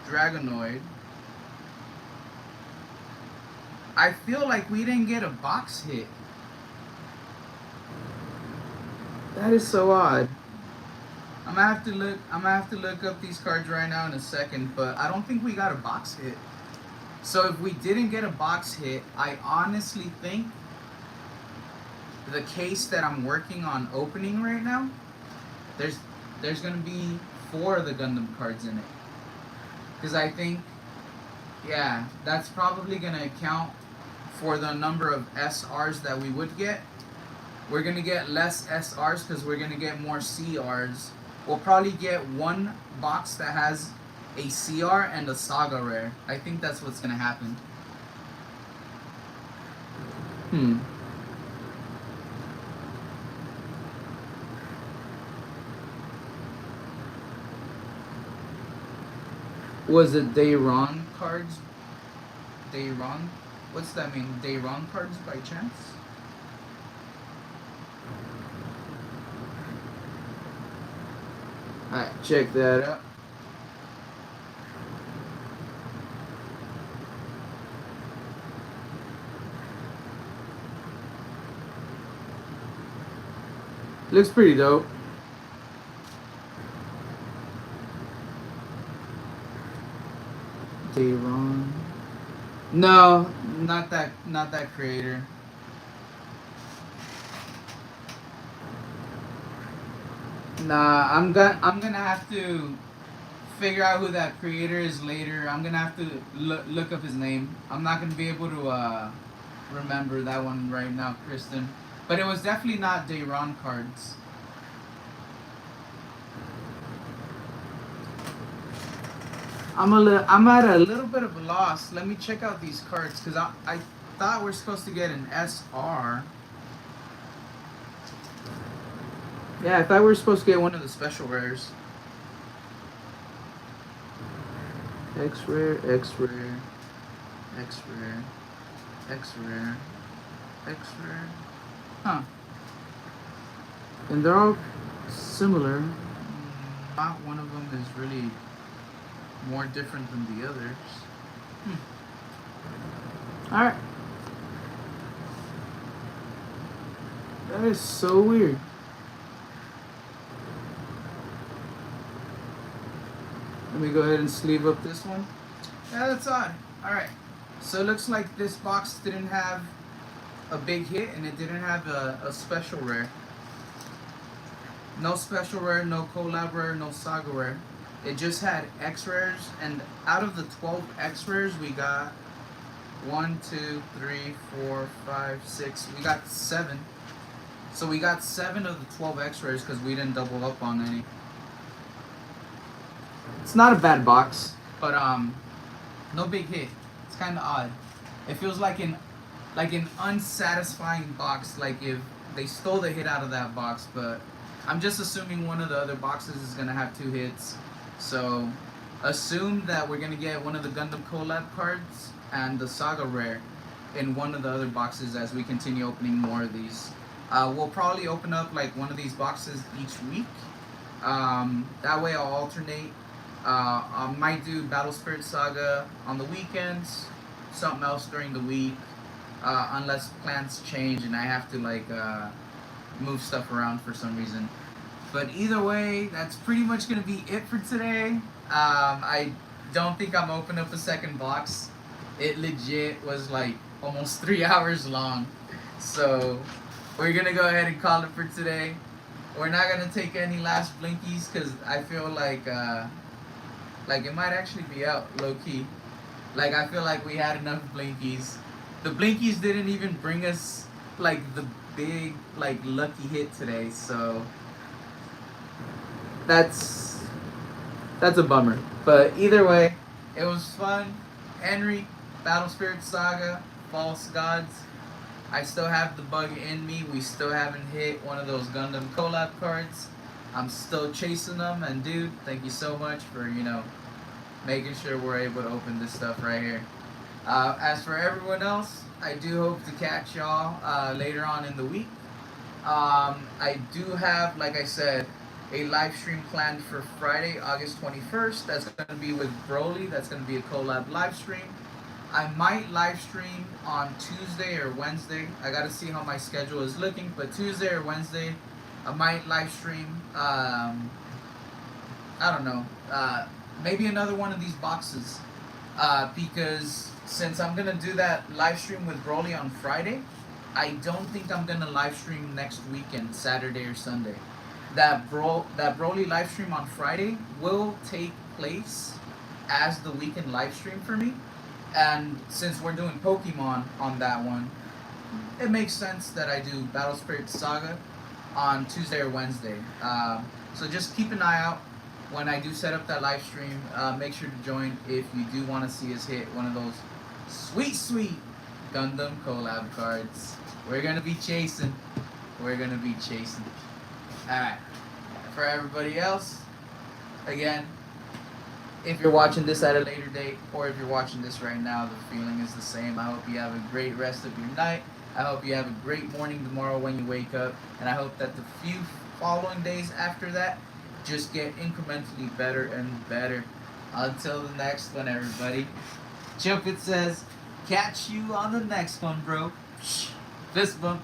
Dragonoid. I feel like we didn't get a box hit. That is so odd. I'm gonna have to look up these cards right now in a second, but I don't think we got a box hit. So if we didn't get a box hit, I honestly think the case that I'm working on opening right now, there's gonna be 4 of the Gundam cards in it. Because I think, yeah, that's probably gonna account for the number of SRs that we would get. We're gonna get less SRs because we're gonna get more CRs. We'll probably get 1 box that has a CR and a Saga rare. I think that's what's gonna happen. Was it Dayron cards? Dayron? What's that mean? Dayron cards by chance? Alright, check that out. Looks pretty dope. Dayron. No, not that creator. Nah, I'm gonna have to figure out who that creator is later. I'm gonna have to look up his name. I'm not gonna be able to remember that one right now, Kristen. But it was definitely not Dayron cards. I'm at a little bit of a loss. Let me check out these cards because I thought we're supposed to get an SR. Yeah, I thought we were supposed to get one of the special rares. X-rare, X-rare, X-rare, X-rare, X-rare. Huh. And they're all similar. Not one of them is really more different than the others. Alright. That is so weird. Let me go ahead and sleeve up this one. Yeah, that's odd. Alright. So it looks like this box didn't have a big hit and it didn't have a special rare. No special rare, no collab rare, no saga rare. It just had X rares, and out of the 12 X rares, we got 1, 2, 3, 4, 5, 6. We got 7. So we got 7 of the 12 X rares because we didn't double up on any. It's not a bad box, but no big hit. It's kind of odd. It feels like an unsatisfying box. Like if they stole the hit out of that box, but I'm just assuming one of the other boxes is gonna have 2 hits. So assume that we're gonna get one of the Gundam Collab cards and the Saga rare in one of the other boxes as we continue opening more of these. We'll probably open up like one of these boxes each week. That way I'll alternate. I might do Battle Spirit Saga on the weekends, something else during the week, unless plans change and I have to like move stuff around for some reason. But either way, that's pretty much going to be it for today. I don't think I'm opening up a second box. It legit was like almost 3 hours long. So we're going to go ahead and call it for today. We're not going to take any last blinkies because I feel like Like, it might actually be out, low-key. Like, I feel like we had enough blinkies. The blinkies didn't even bring us, like, the big, like, lucky hit today, so... That's a bummer. But either way, it was fun. Henry, Battle Spirit Saga, False Gods. I still have the bug in me. We still haven't hit one of those Gundam Collab cards. I'm still chasing them, and dude, thank you so much for, you know, making sure we're able to open this stuff right here. As for everyone else, I do hope to catch y'all later on in the week. I do have, like I said, a live stream planned for Friday, August 21st. That's going to be with Broly. That's going to be a collab live stream. I might live stream on Tuesday or Wednesday. I got to see how my schedule is looking, but Tuesday or Wednesday, I might live stream, I don't know, maybe another one of these boxes, because since I'm going to do that live stream with Broly on Friday, I don't think I'm going to live stream next weekend, Saturday or Sunday. That Broly live stream on Friday will take place as the weekend live stream for me. And since we're doing Pokemon on that one, it makes sense that I do Battle Spirit Saga on Tuesday or Wednesday. So just keep an eye out when I do set up that live stream. Make sure to join if you do want to see us hit one of those sweet, sweet Gundam Collab Cards. We're going to be chasing. We're going to be chasing. Alright. For everybody else, again, if you're watching this at a later date, or if you're watching this right now, the feeling is the same. I hope you have a great rest of your night. I hope you have a great morning tomorrow when you wake up. And I hope that the few following days after that just get incrementally better and better. Until the next one, everybody. Chupit says, catch you on the next one, bro. Fist bump.